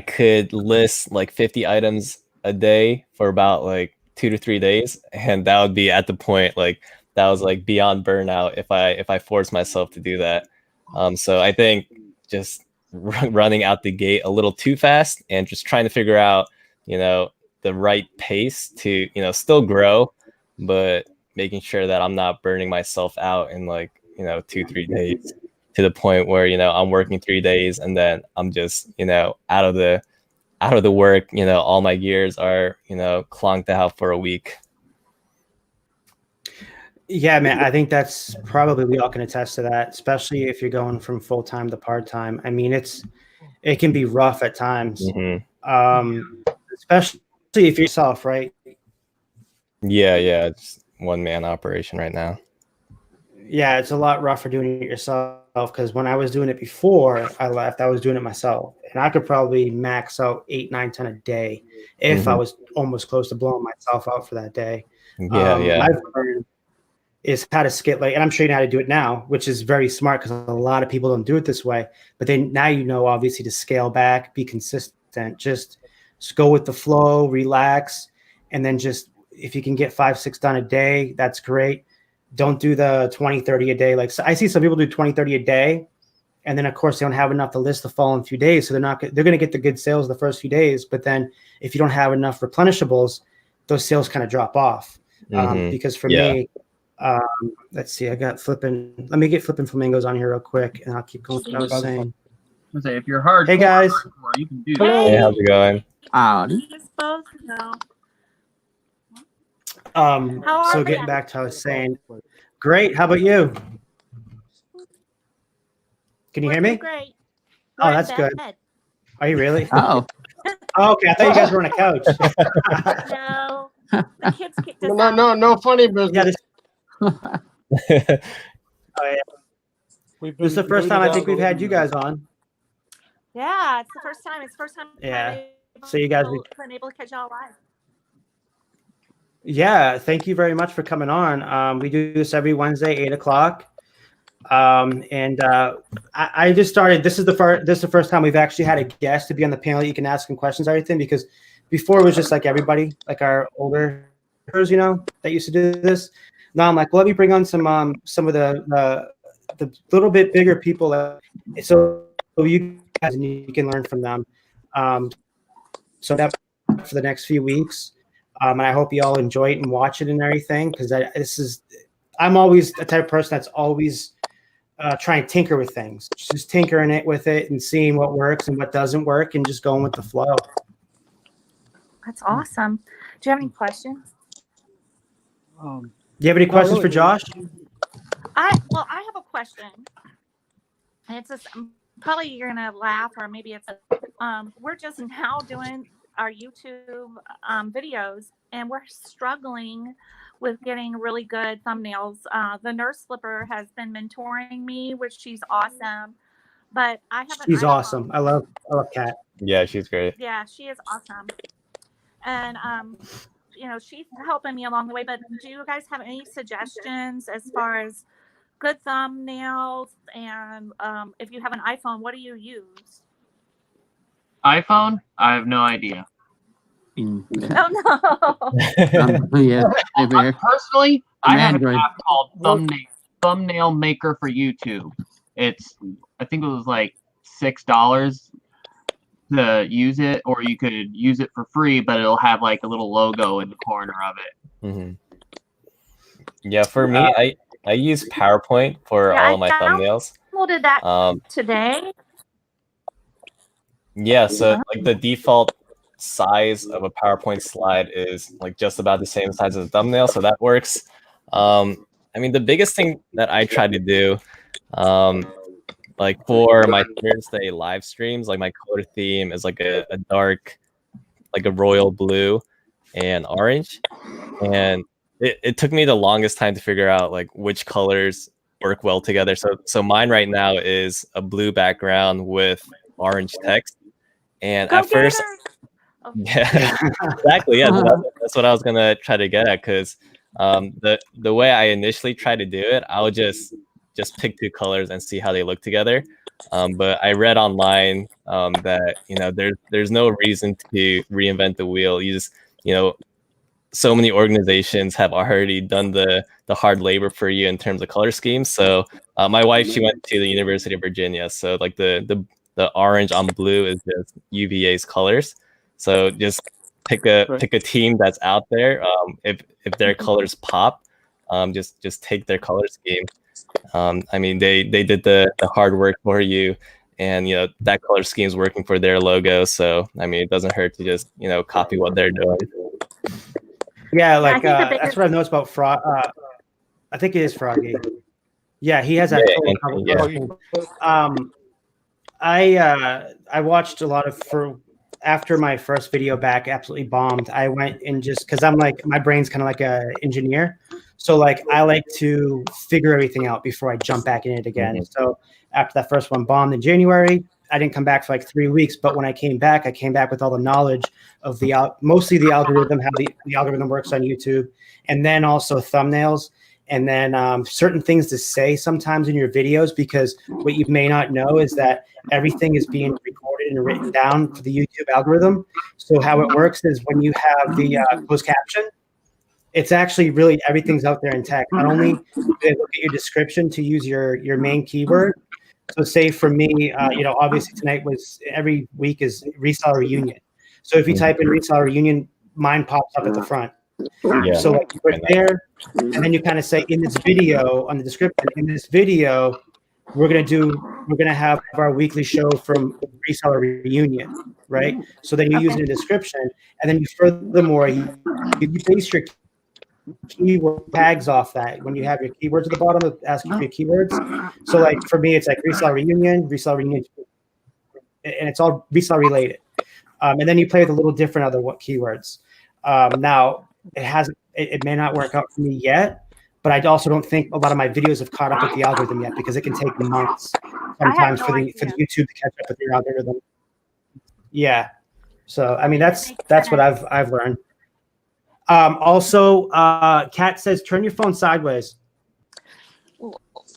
C: could list like 50 items a day for about like 2 to 3 days, and that would be at the point like that was like beyond burnout if I forced myself to do that. So I think just running out the gate a little too fast and just trying to figure out the right pace to still grow, but making sure that I'm not burning myself out in like 2-3 days. to the point where, you know, I'm working 3 days and then I'm just, you know, out of the work, you know, all my gears are, you know, clonked out for a week.
A: Yeah, man, I think that's probably, we all can attest to that, especially if you're going from full-time to part-time. I mean, it can be rough at times. Especially if you're yourself, right?
C: Yeah, it's one-man operation right now.
A: Yeah, it's a lot rougher doing it yourself, because when I was doing it before I left, I was doing it myself, and I could probably max out 8, 9, 10 a day if I was almost close to blowing myself out for that day. I've learned is how to scale, like, and I'm sure you know how to do it now, which is very smart because a lot of people don't do it this way. But then now you know, obviously, to scale back, be consistent, just go with the flow, relax, and then just if you can get 5, 6 done a day, that's great. Don't do the 20, 30 a day. Like, so I see some people do 20, 30 a day, and then of course they don't have enough to list the following few days, so they're going to get the good sales the first few days. But then if you don't have enough replenishables, those sales kind of drop off. Because for me, let's see, let me get Flippin' Flamingos on here real quick, and I'll keep going with what I was saying.
G: Say, if you're hard,
A: hey guys,
G: you can do
C: that. Hey, how's it going?
A: So getting back to what I was saying, great. How about you? Can you hear me?
I: Great.
A: Oh, that's good. Are you really?
E: Oh,
A: okay. I thought you guys were on a couch.
I: No, the kids kicked us out.
D: No funny business.
A: Oh, yeah. This is the first time I think we've had you guys on.
I: Yeah, it's the first time. It's the first time.
A: Yeah. So you guys
I: been able to catch y'all live.
A: Yeah, thank you very much for coming on. We do this every Wednesday, 8 o'clock. I just started. This is the first time we've actually had a guest to be on the panel. You can ask them questions, everything, because before it was just like everybody, like our older, you know, that used to do this. Now I'm like, well, let me bring on some of the little bit bigger people, so you guys, and you can learn from them. So that for the next few weeks. And I hope you all enjoy it and watch it and everything, because I'm always the type of person that's always trying to tinker with things, just tinkering with it and seeing what works and what doesn't work and just going with the flow.
I: That's awesome. Do you have any questions?
A: Do you have any questions for Josh?
I: I have a question. And it's just, probably you're gonna laugh, or maybe it's we're just now doing our YouTube videos, and we're struggling with getting really good thumbnails. The nurse Slipper has been mentoring me, which she's awesome. But I have
A: She's awesome. I love Kat.
C: Yeah, she's great.
I: Yeah, she is awesome. And you know, she's helping me along the way. But do you guys have any suggestions as far as good thumbnails? And if you have an iPhone, what do you use?
G: iPhone? I have no idea.
I: Oh no.
E: Yeah.
G: Personally, I have an
E: Android.
G: app called Thumbnail Maker for YouTube. I think it was like $6 to use it, or you could use it for free, but it'll have like a little logo in the corner of it.
C: Yeah, for me, I use PowerPoint for all of my thumbnails.
I: Downloaded that today.
C: Yeah, so like the default size of a PowerPoint slide is like just about the same size as a thumbnail, so that works. I mean, the biggest thing that I try to do, like for my Thursday live streams, like my color theme is like a dark, like a royal blue and orange, and it took me the longest time to figure out like which colors work well together. So mine right now is a blue background with orange text, and at first. Yeah, exactly. Yeah, that's what I was gonna try to get at, because the way I initially tried to do it, I would just pick 2 colors and see how they look together. But I read online that, you know, there's no reason to reinvent the wheel. You just, you know, so many organizations have already done the hard labor for you in terms of color schemes. So my wife, she went to the University of Virginia, so like the orange on blue is just UVA's colors. So just pick a team that's out there. If their colors pop, just take their color scheme. I mean, they did the hard work for you, and that color scheme is working for their logo. So I mean, it doesn't hurt to just copy what they're doing.
A: Yeah, like
I: I think the
A: that's what I've noticed about Frog. I think it is Froggy. Yeah, he has that total cover. I watched a lot of after my first video back absolutely bombed. I went and just because I'm like my brain's kind of like a engineer, so like I like to figure everything out before I jump back in it again.
C: Mm-hmm.
A: So after that first one bombed in January, I didn't come back for like 3 weeks. But when I came back with all the knowledge of mostly the algorithm, how the algorithm works on YouTube, and then also thumbnails. And then certain things to say sometimes in your videos, because what you may not know is that everything is being recorded and written down for the YouTube algorithm. So how it works is when you have the closed caption, it's actually really everything's out there in text. Not only do they look at your description to use your main keyword. So say for me, obviously tonight every week is Reseller Reunion. So if you type in Reseller Reunion, mine pops up at the front.
C: Yeah.
A: So like you put there, and then you kind of say in this video on the description, in this video, we're gonna have our weekly show from Reseller Reunion, right? So then you use it in the description, and then you furthermore you base your keyword tags off that when you have your keywords at the bottom of asking for your keywords. So like for me, it's like Reseller Reunion, and it's all Reseller related. And then you play with a little different other keywords. Now it may not work out for me yet, but I also don't think a lot of my videos have caught up with the algorithm yet, because it can take months sometimes for the YouTube to catch up with your algorithm. Yeah. So I mean that's what I've learned. Also, Kat says turn your phone sideways.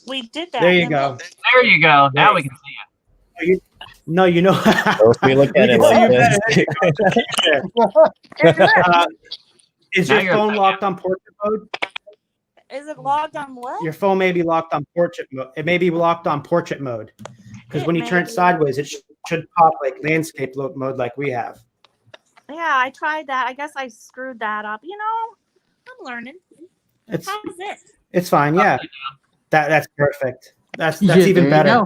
I: We did that.
A: There you go.
G: There you go. Now we can see you.
A: No, you know.
C: If we look at it like this.
A: Is your phone locked on portrait mode?
I: Is it logged on what?
A: Your phone may be locked on portrait mode. It may be locked on portrait mode, because when you turn it sideways, it should pop like landscape mode like we have.
I: Yeah, I tried that. I guess I screwed that up. I'm learning. How's it?
A: It's fine. Yeah, that's perfect. That's even better.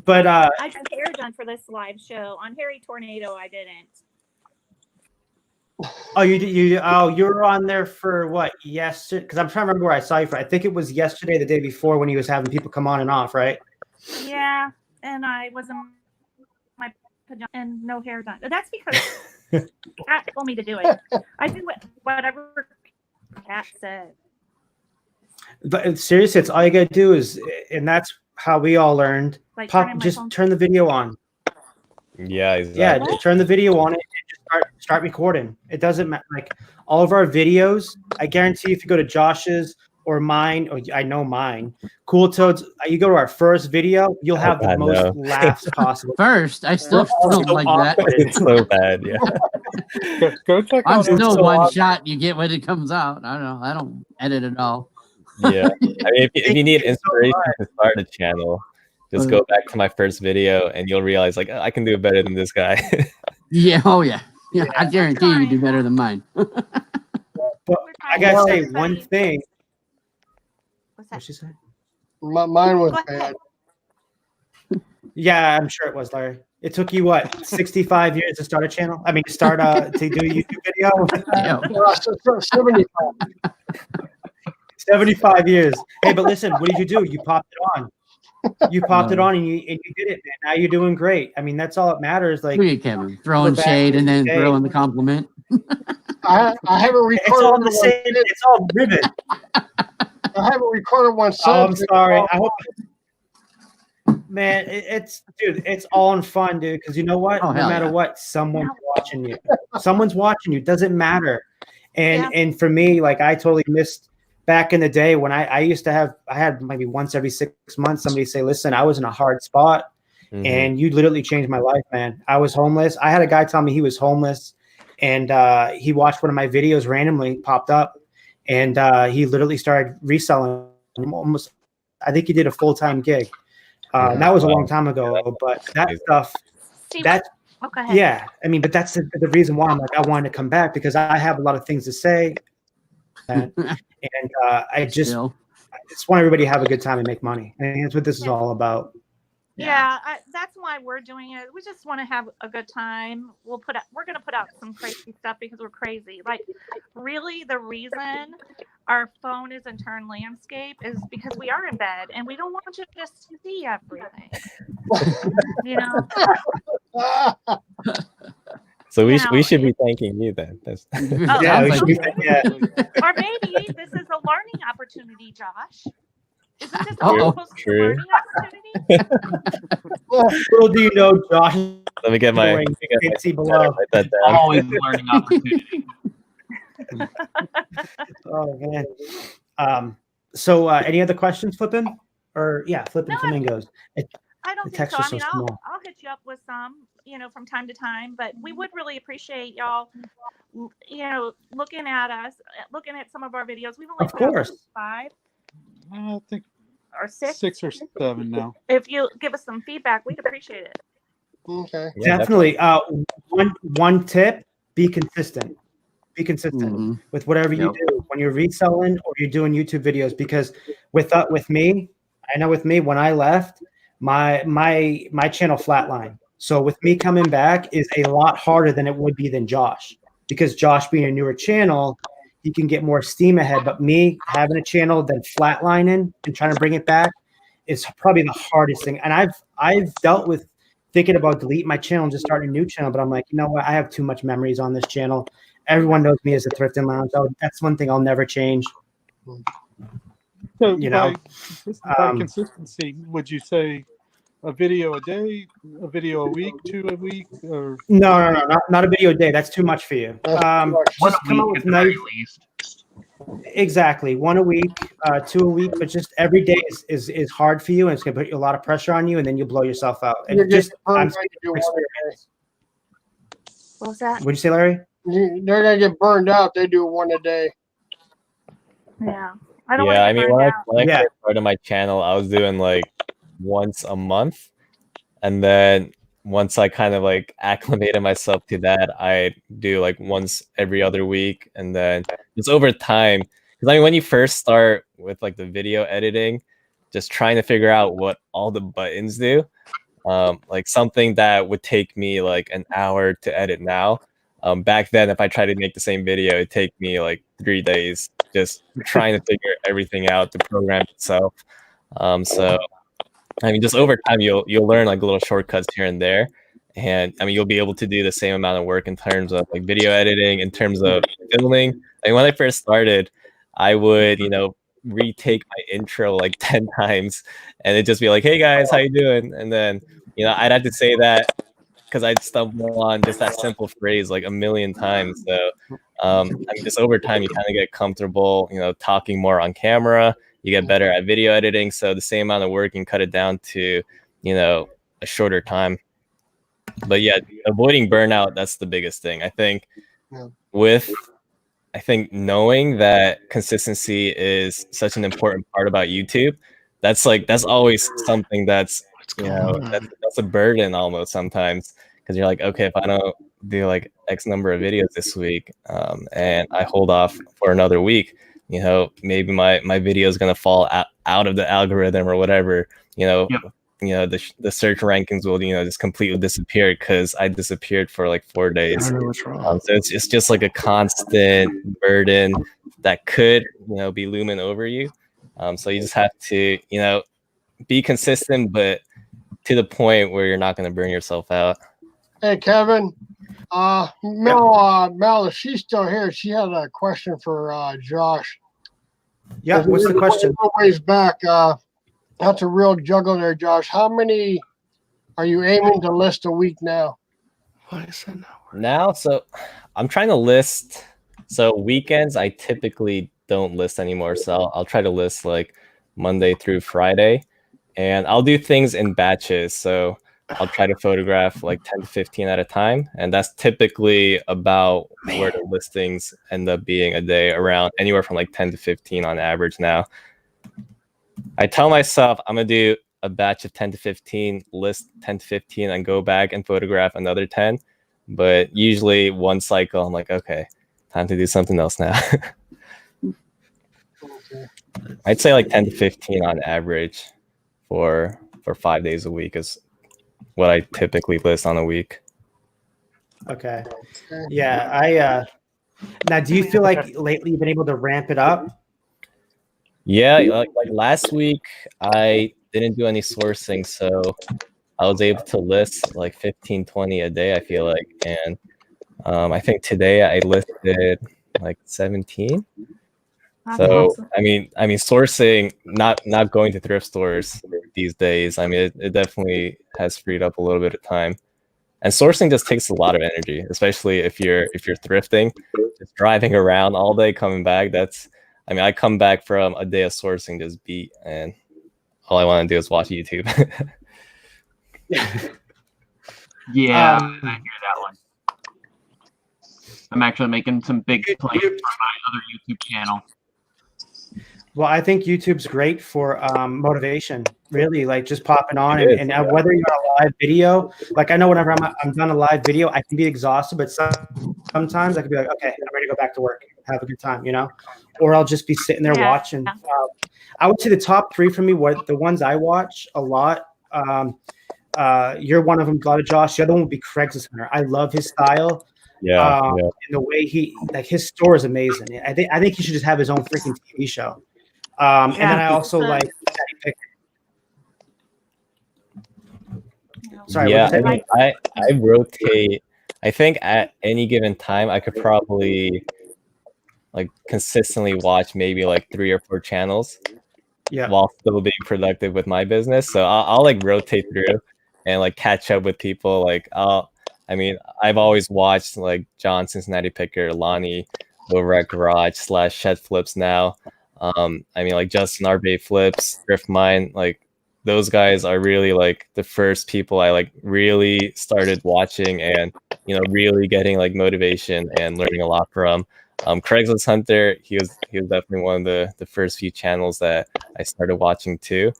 A: But
I: I got hair done for this live show. On Harry Tornado, I didn't.
A: Oh, you were on there for what? Yesterday? Because I'm trying to remember where I saw you for. I think it was yesterday, the day before, when he was having people come on and off, right?
I: Yeah, and I was in my pajamas and no hair done. That's because Kat told me to do it. I do whatever Kat said.
A: But seriously, it's all you gotta do is, and that's how we all learned.
I: Like
A: turn the video on.
C: Yeah, exactly.
A: Yeah, just turn the video on it and just start recording. It doesn't matter. Like all of our videos, I guarantee if you go to Josh's or mine, or I know mine, Cool Toads, you go to our first video, you'll have the most laughs possible.
E: First, I still don't like that.
C: It's so bad, yeah.
B: Go check
E: I'm
B: out
E: still one shot. You get when it comes out. I don't know. I don't edit at all.
C: Yeah. I mean, if you need inspiration to start a channel, just go back to my first video and you'll realize, like, I can do it better than this guy.
E: Yeah. Oh, yeah. Yeah. I guarantee you do better than mine.
A: But I gotta say one thing. What'd she say?
D: Mine was bad.
A: Yeah, I'm sure it was, Larry. It took you what, 65 years to start a channel? I mean, to start to do a YouTube video?
E: Yeah.
D: 75.
A: 75 years. Hey, but listen, what did you do? You popped it on. You popped it on and you did it, man. Now you're doing great. I mean, that's all that matters. Like,
E: Look at Kevin throwing shade and then throwing the compliment.
D: I haven't recorded.
A: It's all the same. It's all ribbon.
D: I haven't recorded one.
A: Oh, I'm sorry. I hope. Man, it's all in fun, dude. Because you know what? No matter what, someone's watching you. Someone's watching you. It doesn't matter. And for me, like, I totally missed back in the day when I used to I had maybe once every 6 months somebody say, listen, I was in a hard spot and you literally changed my life, man. I was homeless. I had a guy tell me he was homeless and he watched one of my videos randomly popped up and he literally started reselling almost. I think he did a full-time gig. That was a long time ago, but that stuff, yeah. I mean, but that's the reason why I'm like, I wanted to come back because I have a lot of things to say. content. And I just
E: Still.
A: want everybody to have a good time and make money. And that's what this is all about.
I: Yeah, that's why we're doing it. We just want to have a good time. We're going to put out some crazy stuff because we're crazy. Like, really, the reason our phone isn't turned landscape is because we are in bed and we don't want you to just see everything. You know.
C: So we should be thanking you then. That's...
A: Yeah, we should be, yeah.
I: Or maybe this is a learning opportunity, Josh. Isn't this supposed to be a learning opportunity?
A: Little do you know, Josh.
C: Let me get my.
A: See below.
C: Write that down.
G: Always a learning opportunity.
A: Oh man. So any other questions, Flippin'? Or Flippin' Flamingos.
I: I don't think
A: text
I: so.
A: is
I: I mean,
A: so
I: I'll
A: small.
I: hit you up with some, from time to time, but we would really appreciate y'all, looking at us, looking at some of our videos. We've only put out 5.
J: I think
I: or 6.
J: 6 or 7 now.
I: If you give us some feedback, we'd appreciate it.
D: Okay.
C: Yeah,
A: Definitely. One tip: be consistent. Be consistent with whatever you do when you're reselling or you're doing YouTube videos. Because with me, I know with me, when I left, my channel flatlined. So with me coming back is a lot harder than it would be than Josh, because Josh being a newer channel, he can get more steam ahead. But me having a channel then flatlining and trying to bring it back is probably the hardest thing. And I've dealt with thinking about deleting my channel and just starting a new channel, but I'm like, you know what? I have too much memories on this channel. Everyone knows me as the Thrifting Lounge. That's one thing I'll never change.
J: So
A: by
J: consistency, would you say a video a day, a video a week, 2 a week, or
A: no, not a video a day. That's too much for you. Just come up with nice. Exactly, 1 a week, 2 a week, but just every day is hard for you, and it's gonna put a lot of pressure on you, and then you blow yourself out. And I'm experience.
I: What was that?
A: What'd you say, Larry?
D: They're gonna get burned out. They do 1 a day.
I: Yeah.
C: I mean, when I first started my channel, I was doing like once a month, and then once I kind of like acclimated myself to that, I do like once every other week, and then it's over time. Because I mean, when you first start with like the video editing, just trying to figure out what all the buttons do, like something that would take me like an hour to edit now. Back then, if I tried to make the same video, it'd take me like 3 days just trying to figure everything out, the program itself. So, I mean, just over time, you'll learn like little shortcuts here and there. And I mean, you'll be able to do the same amount of work in terms of like video editing, in terms of filming. I mean, when I first started, I would, retake my intro like 10 times, and it'd just be like, "Hey guys, how you doing?" And then, I'd have to say that because I'd stumble on just that simple phrase like a million times. So, I mean, just over time, you kind of get comfortable, talking more on camera. You get better at video editing. So the same amount of work, you can cut it down to, a shorter time. But yeah, avoiding burnout, that's the biggest thing. I think knowing that consistency is such an important part about YouTube, that's always something that's a burden almost sometimes, because you're like, okay, if I don't do like X number of videos this week, and I hold off for another week, maybe my video is gonna fall out of the algorithm or whatever. The search rankings will just completely disappear because I disappeared for like 4 days.
B: I know what's wrong.
C: So it's just like a constant burden that could be looming over you. So you just have to be consistent, but to the point where you're not going to burn yourself out.
D: Hey Kevin, Mel, if she's still here, she had a question for Josh.
A: Yeah, what's the question?
D: Ways back, that's a real juggle there, Josh. How many are you aiming to list a week now?
B: Why is that not working?
C: Now, so I'm trying to list. So weekends, I typically don't list anymore. So I'll try to list like Monday through Friday, and I'll do things in batches. So I'll try to photograph like 10 to 15 at a time. And that's typically about where the listings end up being a day, around anywhere from like 10 to 15 on average now. I tell myself I'm going to do a batch of 10 to 15, list 10 to 15, and go back and photograph another 10. But usually one cycle, I'm like, okay, time to do something else now. I'd say like 10 to 15 on average for 5 days a week is what I typically list on a week.
A: Okay. Yeah. Now, do you feel like lately you've been able to ramp it up?
C: Yeah, like last week I didn't do any sourcing, so I was able to list like 15, 20 a day, I feel like. And I think today I listed like 17. So I mean sourcing, not going to thrift stores these days. I mean it definitely has freed up a little bit of time. And sourcing just takes a lot of energy, especially if you're thrifting, just driving around all day, coming back. I come back from a day of sourcing just beat, and all I want to do is watch YouTube.
G: Yeah, I hear that one. I'm actually making some big plans for my other YouTube channel.
A: Well, I think YouTube's great for motivation, really, like just popping on and whether you're on a live video, like I know whenever I'm done a live video, I can be exhausted, but sometimes I can be like, okay, I'm ready to go back to work, have a good time, or I'll just be sitting there watching. I would say the top 3 for me, the ones I watch a lot, you're one of them, a lot of Josh. The other one would be Craigslist Hunter. I love his style. And the way his store is amazing. I think he should just have his own freaking TV show. And then I also like Cali Picker. Sorry,
C: I rotate. I think at any given time I could probably like consistently watch maybe like 3 or 4 channels while still being productive with my business. So I'll like rotate through and like catch up with people. Like I've always watched like John Cincinnati Picker, Lonnie over at Garage / Shed Flips now. Like Justin Arbay Flips, Thrift Mine, like those guys are really like the first people I like really started watching and really getting like motivation and learning a lot from. Craigslist Hunter, he was definitely one of the first few channels that I started watching too.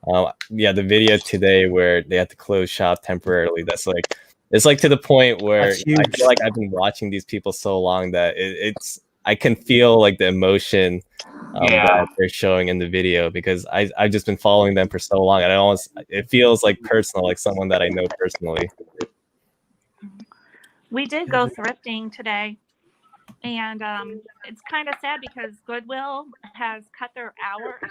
C: The video today where they had to close shop temporarily, that's like it's like to the point where I feel like I've been watching these people so long that I can feel like the emotion that they're showing in the video because I've just been following them for so long, and it feels like personal, like someone that I know personally.
I: We did go thrifting today, and it's kind of sad because Goodwill has cut their hours.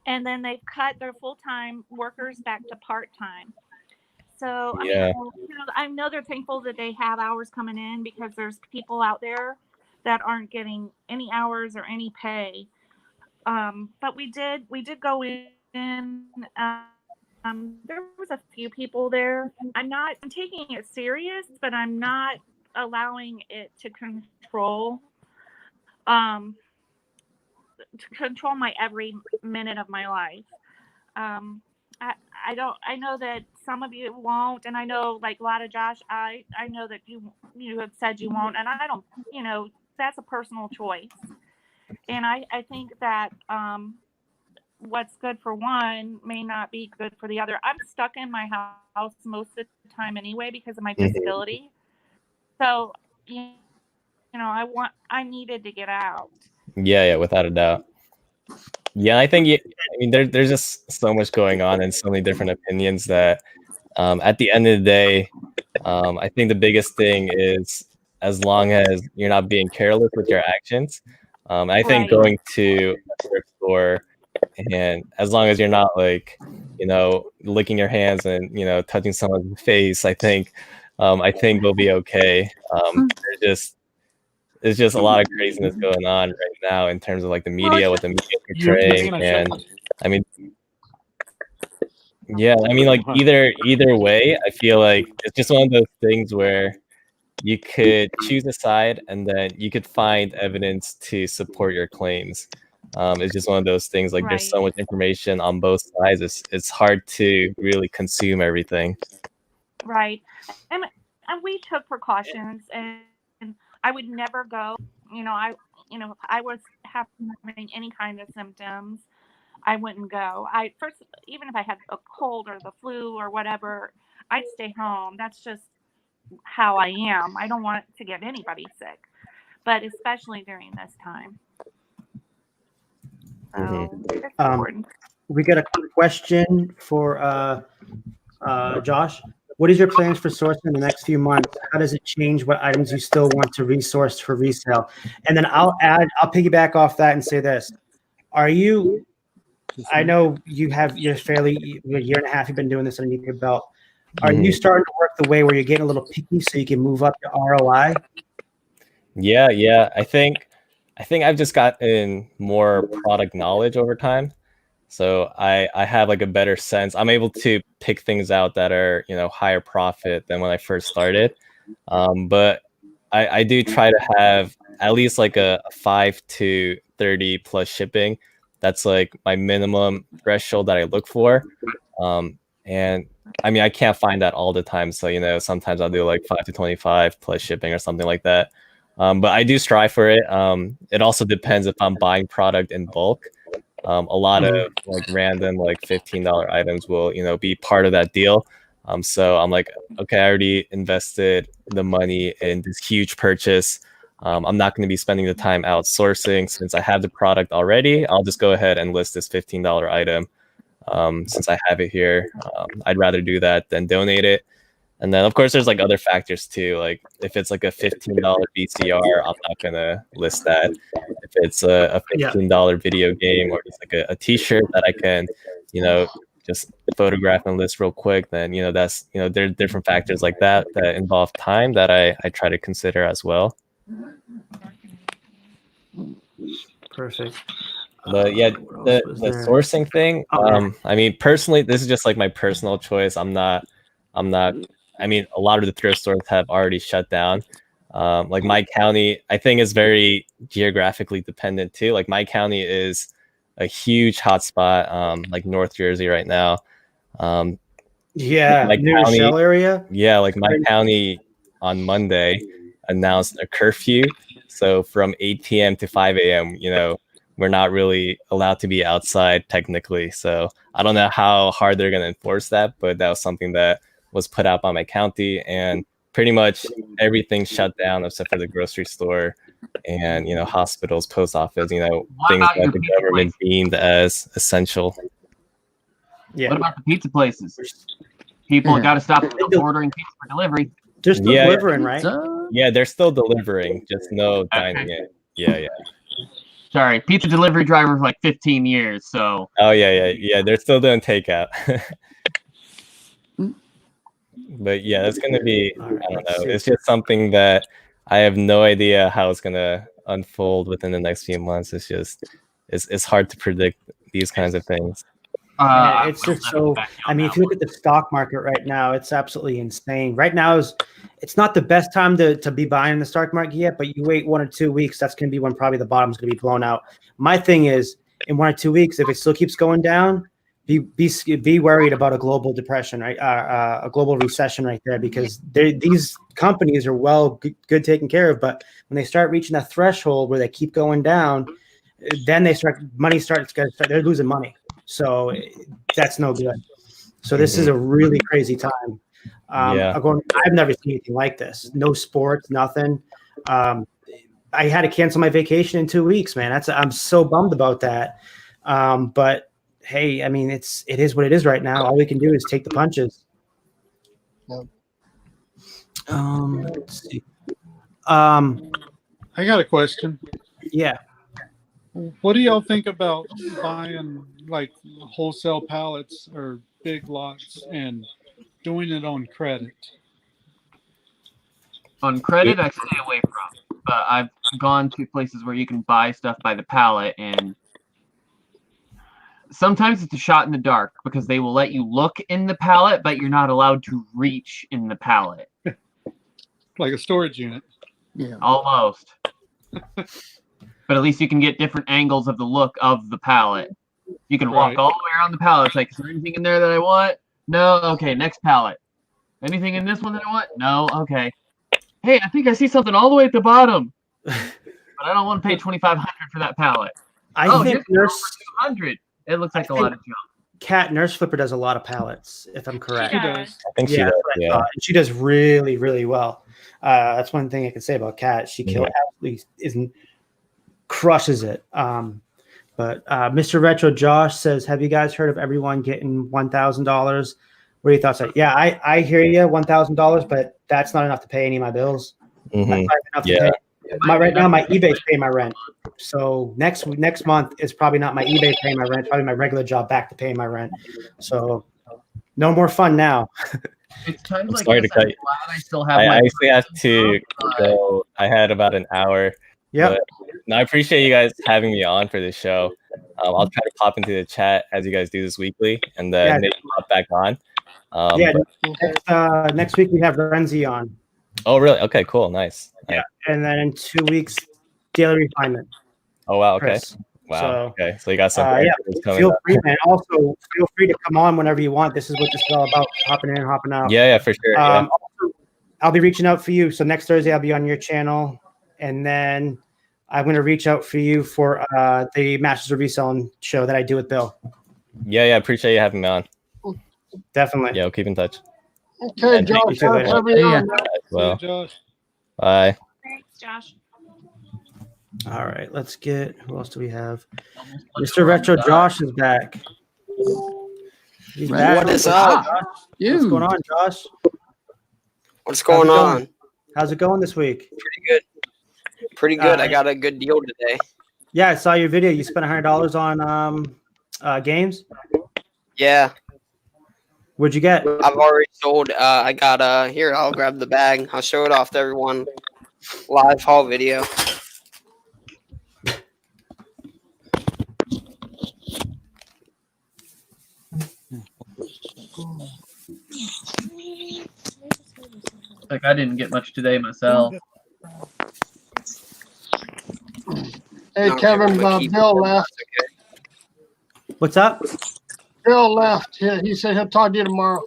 I: And then they've cut their full-time workers back to part-time. So I know they're thankful that they have hours coming in because there's people out there that aren't getting any hours or any pay. But we did go in. There was a few people there. I'm taking it serious, but I'm not allowing it to control my every minute of my life. I know that some of you won't, and I know like a lot of Josh, I know that you have said you won't, and I don't, that's a personal choice. And I think that what's good for one may not be good for the other. I'm stuck in my house most of the time anyway because of my disability. So, I needed to get out.
C: Yeah, without a doubt. Yeah, I think there's just so much going on and so many different opinions that at the end of the day, I think the biggest thing is as long as you're not being careless with your actions. I think going to a thrift store and as long as you're not like, licking your hands and, touching someone's face, I think we'll be okay. There's just a lot of craziness going on right now in terms of like the media, what the media is portraying, and like either way, I feel like it's just one of those things where you could choose a side and then you could find evidence to support your claims. It's just one of those things like there's so much information on both sides. It's hard to really consume everything.
I: Right, and we took precautions and. I would never go, if I was having any kind of symptoms, I wouldn't go. Even if I had a cold or the flu or whatever, I'd stay home. That's just how I am. I don't want to get anybody sick, but especially during this time. So that's
A: Um,
I: important.
A: We got a question for Josh. What is your plans for sourcing in the next few months? How does it change what items you still want to resource for resale? And then I'll piggyback off that and say this. Are you, I know you're fairly, a year and a half, you've been doing this underneath your belt. Are you starting to work the way where you're getting a little picky so you can move up your ROI?
C: Yeah. I think I've just gotten more product knowledge over time. So I have like a better sense. I'm able to pick things out that are, higher profit than when I first started. But I do try to have at least like a 5 to 30 plus shipping. That's like my minimum threshold that I look for. And I mean, I can't find that all the time. So, sometimes I'll do like 5 to 25 plus shipping or something like that. But I do strive for it. It also depends if I'm buying product in bulk. A lot of like random like $15 items will be part of that deal. So I'm like, okay, I already invested the money in this huge purchase. I'm not going to be spending the time outsourcing since I have the product already. I'll just go ahead and list this $15 item since I have it here. I'd rather do that than donate it. And then, of course, there's like other factors too. Like if it's like a $15 VCR, I'm not gonna list that. If it's a $15 video game or just like a T-shirt that I can, just photograph and list real quick, then that's there are different factors like that involve time that I try to consider as well.
A: Perfect.
C: But yeah, the sourcing thing. I mean, personally, this is just like my personal choice. I'm not. I mean, a lot of the thrift stores have already shut down. Like my county, I think is very geographically dependent too. Like my county is a huge hotspot, like North Jersey right now.
A: Yeah,
C: my
A: near
C: county,
A: Shell area.
C: Yeah, like my county on Monday announced a curfew. So from 8 p.m. to 5 a.m., we're not really allowed to be outside technically. So I don't know how hard they're going to enforce that, but that was something that was put out by my county, and pretty much everything shut down except for the grocery store and hospitals, post office, things that the government deemed as essential.
A: Yeah.
G: What about the pizza places? People got to stop ordering pizza for delivery.
A: They're still delivering, right?
C: Yeah, they're still delivering, just no dining in. Yeah.
G: Sorry, pizza delivery driver for like 15 years. So.
C: Oh yeah. They're still doing takeout. But yeah, it's gonna be, I don't know. It's just something that I have no idea how it's gonna unfold within the next few months. It's just, it's hard to predict these kinds of things.
A: It's just so. I mean, if you look at the stock market right now, it's absolutely insane. Right now it's not the best time to be buying in the stock market yet. But you wait 1 or 2 weeks, that's going to be when probably the bottom's going to be blown out. My thing is, in 1 or 2 weeks, if it still keeps going down, be worried about a global depression, right? A global recession right there, because these companies are good taken care of, but when they start reaching that threshold where they keep going down, then they're losing money. So that's no good. So this is a really crazy time. I've never seen anything like this. No sports, nothing. I had to cancel my vacation in 2 weeks, man. I'm so bummed about that. But hey, I mean, it is what it is right now. All we can do is take the punches. Let's see.
J: I got a question.
A: Yeah.
J: What do y'all think about buying like wholesale pallets or big lots and doing it on credit?
G: On credit, I stay away from. But I've gone to places where you can buy stuff by the pallet, and sometimes it's a shot in the dark because they will let you look in the pallet, but you're not allowed to reach in the pallet.
J: Like a storage unit.
E: Yeah.
G: Almost. But at least you can get different angles of the look of the pallet. You can walk all the way around the pallet. It's like, is there anything in there that I want? No? Okay, next pallet. Anything in this one that I want? No? Okay. Hey, I think I see something all the way at the bottom. But I don't want to pay $2,500 for that pallet.
A: I think
G: Nurse $200. It looks like a lot of junk.
A: Nurse Flipper does a lot of pallets, if I'm correct.
J: She does.
C: I think she does. Yeah.
A: And she does really, really well. That's one thing I can say about Kat. She absolutely crushes it. But But Mr. Retro Josh says, have you guys heard of everyone getting $1,000? What are your thoughts? Yeah, I hear you, $1,000, but that's not enough to pay any of my bills. That's not enough to pay. Right now, my eBay's paying my rent. So next month is probably not my eBay paying my rent, probably my regular job back to paying my rent. So no more fun now.
G: It's times
C: I'm
G: like
C: sorry
G: this,
C: to cut
G: I'm
C: you.
G: glad I still have
C: I
G: my
C: actually have to go. I had about an hour.
A: Yeah.
C: No, I appreciate you guys having me on for this show. I'll try to pop into the chat as you guys do this weekly, and then maybe pop back on.
A: Next week we have Renzi on.
C: Oh, really? Okay, cool, nice.
A: Yeah, and then in 2 weeks, Daily Refinement.
C: Oh wow, okay.
A: Chris.
C: Wow.
A: So,
C: okay, so you got some. Coming
A: feel
C: up.
A: free, man. Also, feel free to come on whenever you want. This is what this is all about: hopping in, hopping out.
C: Yeah, for sure.
A: Also, I'll be reaching out for you. So next Thursday, I'll be on your channel, and then I'm going to reach out for you for the Masters of Reselling show that I do with Bill.
C: Yeah, appreciate you having me on.
A: Definitely.
C: Yeah, we'll keep in touch.
D: Okay,
C: And
D: Josh.
C: thank you later. Well, bye.
I: Thanks, Josh.
A: All right, let's get. Who else do we have? Mr. Retro Josh is back. He's back.
K: What is up?
A: What's going on, Josh?
K: What's going on?
A: How's it going this week?
K: Pretty good. Pretty good. I got a good deal today.
A: Yeah, I saw your video. You spent $100 on games.
K: Yeah.
A: What'd you get?
K: I've already sold. I got here. I'll grab the bag. I'll show it off to everyone. Live haul video.
G: Like I didn't get much today myself.
D: Hey, Kevin, Bill left.
A: What's up?
D: Bill left. He said he'll talk to you tomorrow.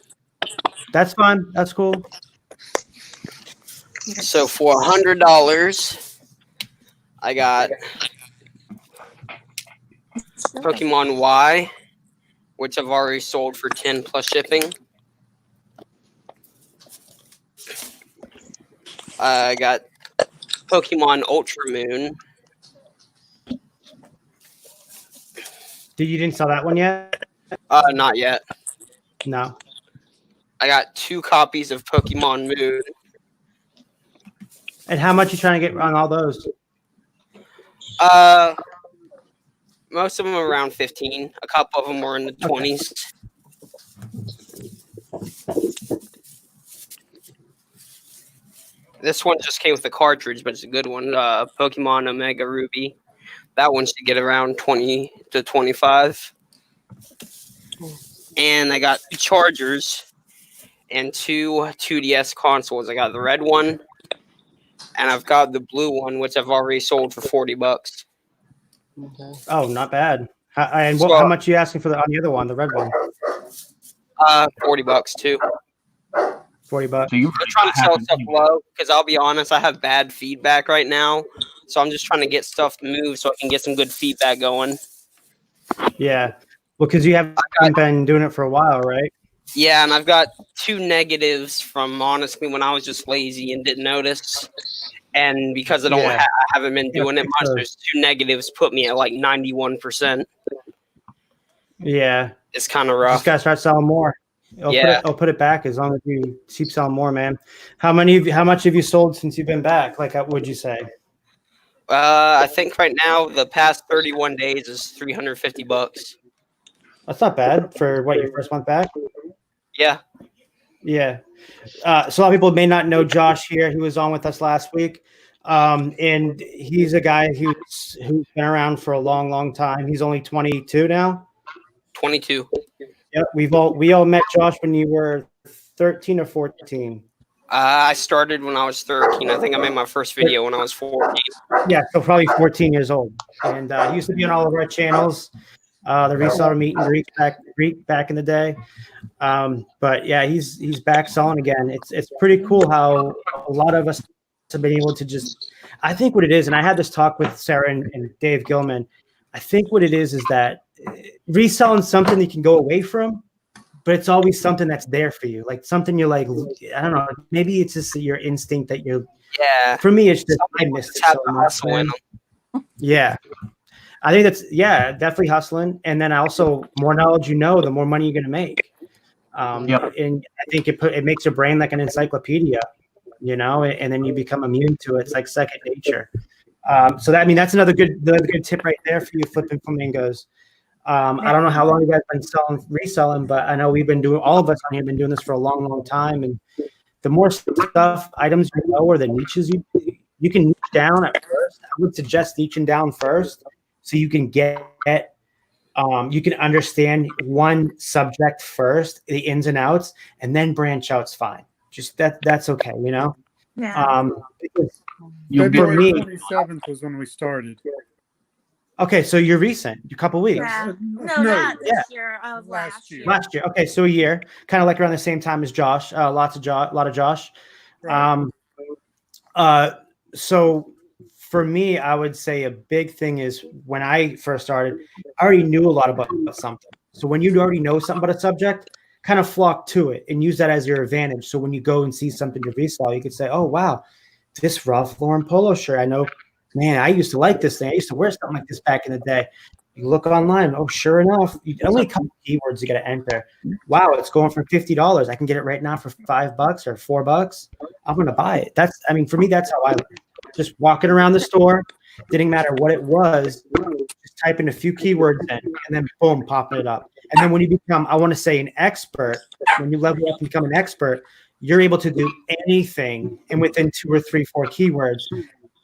A: That's fine. That's cool.
K: So for $100, I got Pokemon Y, which I've already sold for 10 plus shipping. I got Pokemon Ultra Moon.
A: You didn't sell that one yet?
K: Not yet.
A: No.
K: I got 2 copies of Pokemon Moon.
A: And how much you trying to get on all those?
K: Most of them are around 15. A couple of them were in the 20s. This one just came with a cartridge, but it's a good one. Pokemon Omega Ruby. That one should get around 20 to 25. And I got 2 chargers and 2 2DS consoles. I got the red one, and I've got the blue one, which I've already sold for $40.
D: Okay.
A: Oh, not bad. How much are you asking for on the other one, the red one?
K: $40 too.
A: $40.
G: So
K: I'm trying to sell stuff low because I'll be honest, I have bad feedback right now. So I'm just trying to get stuff to move so I can get some good feedback going.
A: Yeah. Well, because you haven't been doing it for a while, right?
K: Yeah, and I've got 2 negatives from honestly when I was just lazy and didn't notice. And because I haven't been doing it much, those 2 negatives put me at like 91%.
A: Yeah.
K: It's kind of rough.
A: Just gotta start selling more. I'll put it back as long as you keep selling more, man. How much have you sold since you've been back? Like, what would you say?
K: I think right now the past 31 days is $350.
A: That's not bad for what, your first month back?
K: Yeah.
A: Yeah. So a lot of people may not know Josh here. He was on with us last week. And he's a guy who's been around for a long, long time. He's only 22 now.
K: 22.
A: Yep. We all met Josh when you were 13 or 14.
K: I started when I was 13. I think I made my first video when I was 14.
A: Yeah, so probably 14 years old. And he used to be on all of our channels, the reseller meet and greet back in the day. But yeah, he's back selling again. It's pretty cool how a lot of us have been able to just. I think what it is, and I had this talk with Sarah and Dave Gilman. I think what it is that reselling something you can go away from, but it's always something that's there for you. Like something you're like, I don't know, maybe it's just your instinct that you're.
K: Yeah.
A: For me, it's just I missed it so much. Yeah. I think that's definitely hustling. And then also more knowledge, the more money you're going to make. And I think it makes your brain like an encyclopedia, and then you become immune to it. It's like second nature. So that's another good tip right there for you flipping flamingos. I don't know how long you guys been reselling, but I know all of us on here have been doing this for a long, long time. And the more items or the niches you can niche down at first. I would suggest niching down first so you can you can understand one subject first, the ins and outs, and then branch out's fine. Just that's okay,
I: Yeah.
J: February 27th was when we started.
A: Okay, so you're recent, a couple weeks.
I: Yeah. No, not this year. Last year.
A: Last year. Okay, so a year, kind of like around the same time as Josh. A lot of Josh.
J: Right.
A: So for me, I would say a big thing is when I first started, I already knew a lot about something. So when you already know something about a subject, kind of flock to it and use that as your advantage. So when you go and see something to resell, you could say, oh, wow, this Ralph Lauren polo shirt. I know, man, I used to like this thing. I used to wear something like this back in the day. You look online. Oh, sure enough, only a couple keywords you got to enter. Wow, it's going for $50. I can get it right now for $5 or $4. I'm going to buy it. For me, that's how I learn. Just walking around the store, didn't matter what it was, just typing a few keywords in, and then boom, popping it up. And then when you become, I want to say, an expert, when you level up and become an expert, you're able to do anything, and within 2 or 3, 4 keywords,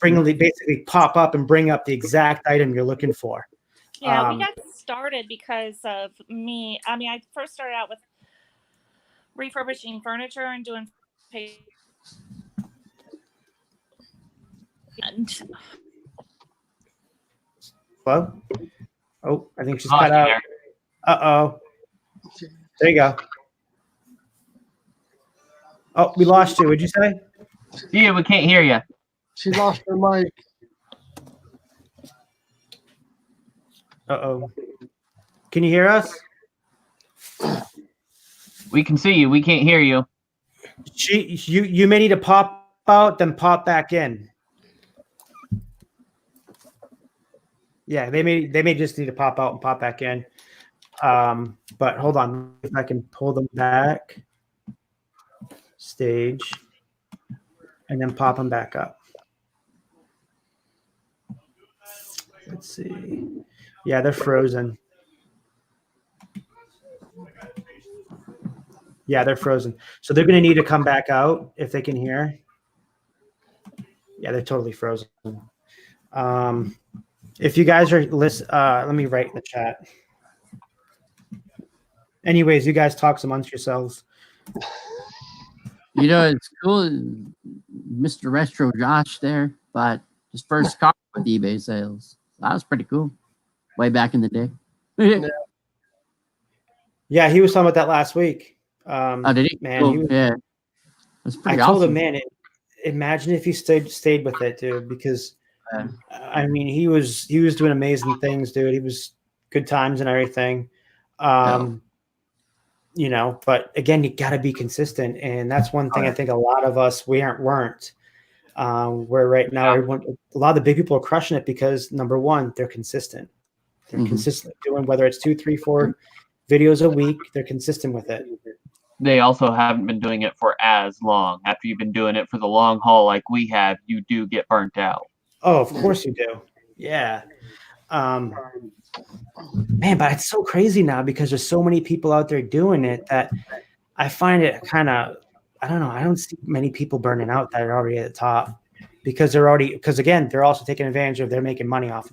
A: basically pop up and bring up the exact item you're looking for.
I: Yeah, we got started because of me. I first started out with refurbishing furniture and doing
A: Hello? Oh, I think she's cut out. Uh-oh. There you go. Oh, we lost you. What'd you say?
G: Yeah, we can't hear you.
D: She lost her mic.
A: Uh-oh. Can you hear us?
G: We can see you. We can't hear you.
A: You may need to pop out, then pop back in. Yeah, they may just need to pop out and pop back in. But hold on, if I can pull them back, stage, and then pop them back up. Let's see. Yeah, they're frozen. Yeah, they're frozen. So they're going to need to come back out if they can hear. Yeah, they're totally frozen. If you guys are listening, let me write in the chat. Anyways, you guys talk amongst yourselves.
E: It's cool, Mr. Retro Josh there, but his first car with eBay sales. That was pretty cool. Way back in the day.
A: Yeah, he was talking about that last week.
E: Oh, did he?
A: Man,
E: cool. Yeah. That's pretty
A: I told
E: awesome.
A: him, man, imagine if he stayed with it, dude, because he was doing amazing things, dude. He was good times and everything. But again, you got to be consistent, and that's one thing I think a lot of us weren't. Where right now, a lot of the big people are crushing it because number one, they're consistent. They're consistent doing whether it's 2, 3, 4 videos a week. They're consistent with it.
G: They also haven't been doing it for as long. After you've been doing it for the long haul like we have, you do get burnt out.
A: Oh, of course you do. Yeah. Man, but it's so crazy now because there's so many people out there doing it that I find it kind of, I don't know. I don't see many people burning out that are already at the top because again, they're also taking advantage of, they're making money off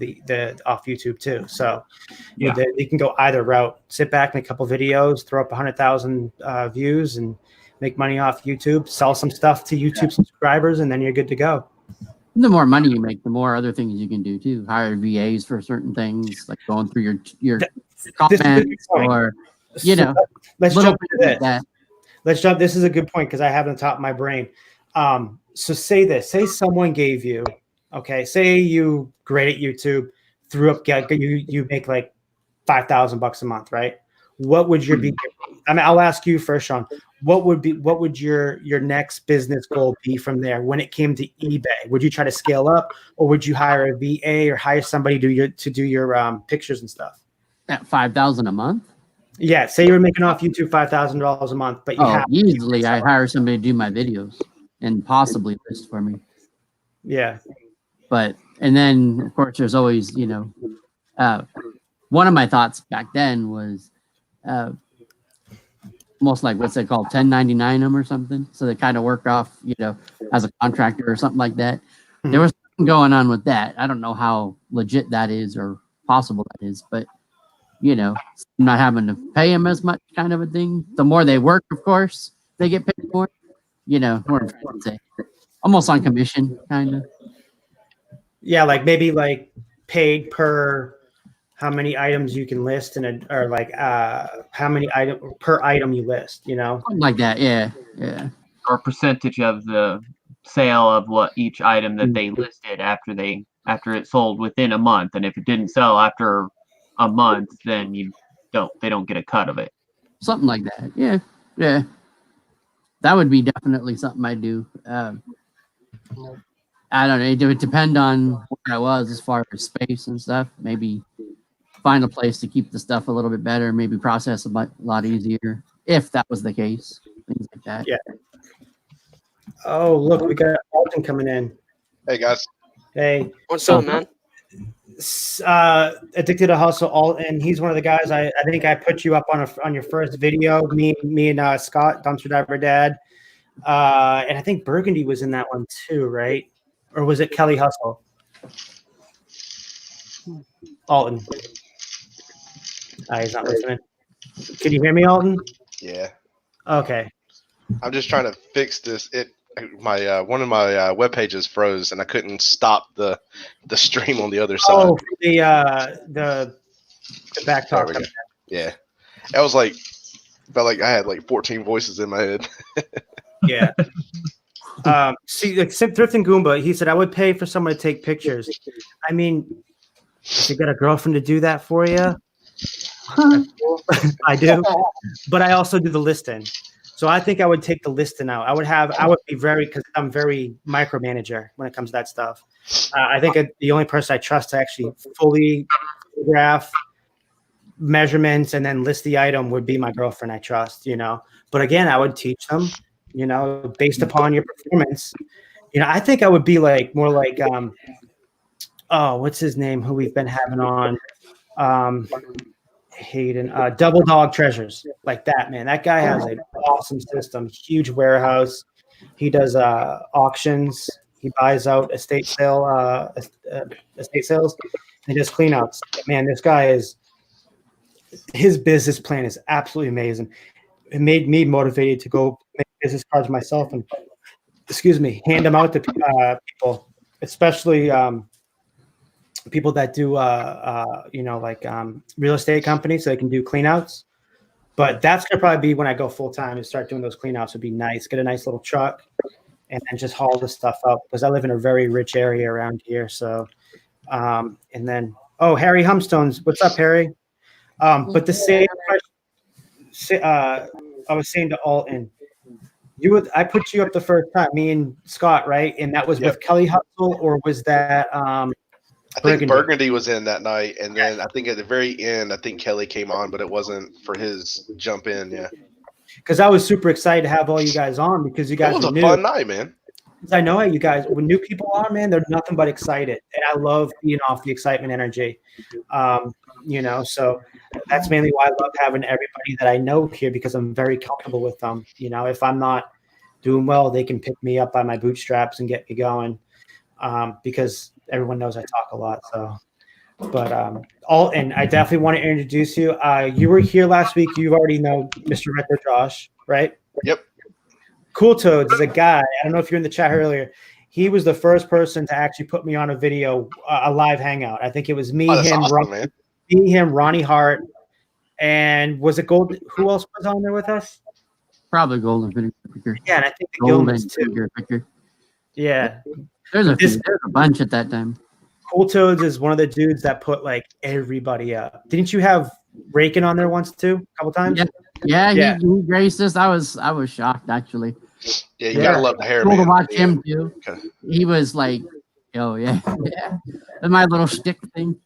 A: off YouTube too. So they can go either route, sit back, make a couple videos, throw up 100,000 views and make money off YouTube, sell some stuff to YouTube subscribers, and then you're good to go.
E: The more money you make, the more other things you can do too. Hire VAs for certain things, like going through your comments, or
A: let's jump into this. Let's jump. This is a good point because I have it on top of my brain. So say this. Say someone gave you, say you great at YouTube, you make like $5,000 a month, right? What would your be? I'll ask you first, Sean. what would your next business goal be from there when it came to eBay? Would you try to scale up, or would you hire a VA or hire somebody to do your pictures and stuff?
E: At $5,000 a month?
A: Yeah, say you were making off YouTube $5,000 a month, but you have
E: easily I hire somebody to do my videos and possibly list for me.
A: Yeah.
E: But and then of course there's always, one of my thoughts back then was almost like what's it called, 1099 them or something, so they kind of work off, as a contractor or something like that. Mm-hmm. There was something going on with that. I don't know how legit that is or possible that is, but not having to pay them as much, kind of a thing. The more they work, of course, they get paid more. What I'm trying to say, almost on commission, kind of.
A: Yeah, like maybe like paid per how many items you can list or like how many per item you list,
E: Something like that. Yeah.
G: Or a percentage of the sale of what each item that they listed after it sold within a month, and if it didn't sell after a month, then they don't get a cut of it.
E: Something like that. Yeah. That would be definitely something I do. I don't know. It would depend on where I was as far as space and stuff. Maybe find a place to keep the stuff a little bit better, maybe process a lot easier, if that was the case. Things like that.
A: Yeah. Oh, look, we got Alton coming in.
L: Hey, guys.
A: Hey.
K: What's up, man?
A: Addicted to Hustle, and he's one of the guys. I think I put you up on your first video. Me and Scott, Dumpster Diver Dad, and I think Burgundy was in that one too, right? Or was it Kelly Hustle? Alton. He's not listening. Can you hear me, Alton?
L: Yeah.
A: Okay.
L: I'm just trying to fix this. My one of my web pages froze, and I couldn't stop the stream on the other side.
A: Oh, the back talk.
L: Yeah, I was like, felt like I had like 14 voices in my head.
A: Yeah. See, except Thrifting Goomba, he said I would pay for someone to take pictures. I mean, if you got a girlfriend to do that for you, I do, but I also do the listing. So I think I would take the listing out. I would be because I'm very micromanager when it comes to that stuff. I think the only person I trust to actually fully photograph measurements and then list the item would be my girlfriend. I trust, But again, I would teach them, based upon your performance. I think I would be more like, what's his name? Who we've been having on. Hayden, Double Dog Treasures, like that, man. That guy has an awesome system, huge warehouse. He does auctions. He buys out estate sales. He does cleanouts. Man, this guy his business plan is absolutely amazing. It made me motivated to go make business cards myself and, hand them out to people, especially people that do real estate companies, so they can do cleanouts. But that's gonna probably be when I go full time and start doing those cleanouts. Would be nice. Get a nice little truck and then just haul the stuff up, because I live in a very rich area around here. So and then Harry Humstones, what's up, Harry? But the same question, I was saying to Alton, I put you up the first time, me and Scott, right? And that was with Kelly Hustle, or was that
L: I think Burgundy was in that night, and then I think at the very end, I think Kelly came on, but it wasn't for his jump in. Yeah,
A: because I was super excited to have all you guys on, because you guys
L: it was a fun night, man.
A: I know how you guys, when new people are, man, they're nothing but excited, and I love being off the excitement energy. So that's mainly why I love having everybody that I know here, because I'm very comfortable with them. If I'm not doing well, they can pick me up by my bootstraps and get me going, because everyone knows I talk a lot. So, but and I definitely want to introduce you. You were here last week. You already know Mr. Record Josh, right?
L: Yep.
A: Cool Toads is a guy. I don't know if you're in the chat earlier. He was the first person to actually put me on a video, a live hangout. I think it was me, him, Ronnie Hart, and was it Gold? Who else was on there with us?
E: Probably Golden Picker.
A: Yeah, and I think the Gilmans too. Picker. Yeah.
E: There's a bunch at that time.
A: Cool Toads is one of the dudes that put everybody up. Didn't you have Rakin on there once too, a couple times?
E: Yeah,
A: Yeah.
E: he graced us. I was shocked actually.
L: Yeah, you gotta love the hair,
E: Cool to
L: man.
E: watch
L: Yeah.
E: him too.
L: Okay.
E: He was like, oh yeah, yeah. And my little shtick thing.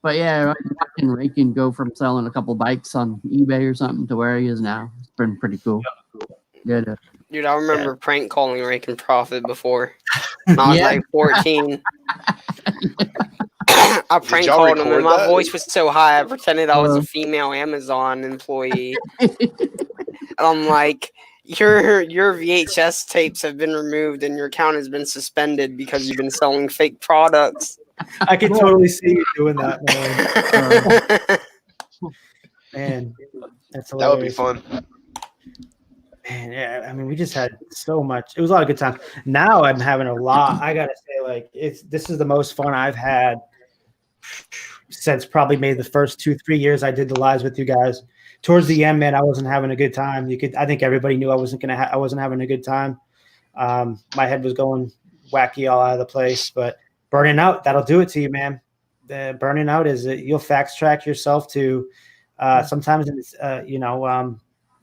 E: But yeah, watching Rakin go from selling a couple bikes on eBay or something to where he is now. It's been pretty cool. Good.
K: Dude, I remember prank calling Raking Profit before. When I was like 14. I prank
L: y'all
K: called him, and
L: record
K: my
L: that?
K: voice was so high, I pretended I was a female Amazon employee. And I'm like, your VHS tapes have been removed and your account has been suspended because you've been selling fake products.
A: I can totally see you doing that, man. Man, that's hilarious.
L: That would be fun.
A: Man, yeah, I mean, we just had so much. It was a lot of good times. Now I'm having a lot. I gotta say, like, this is the most fun I've had since probably maybe the first 2-3 years I did the lives with you guys. Towards the end, man, I wasn't having a good time. I think everybody knew I wasn't having a good time. My head was going wacky all out of the place, but burning out, that'll do it to you, man. The burning out is you'll fact track yourself to sometimes it's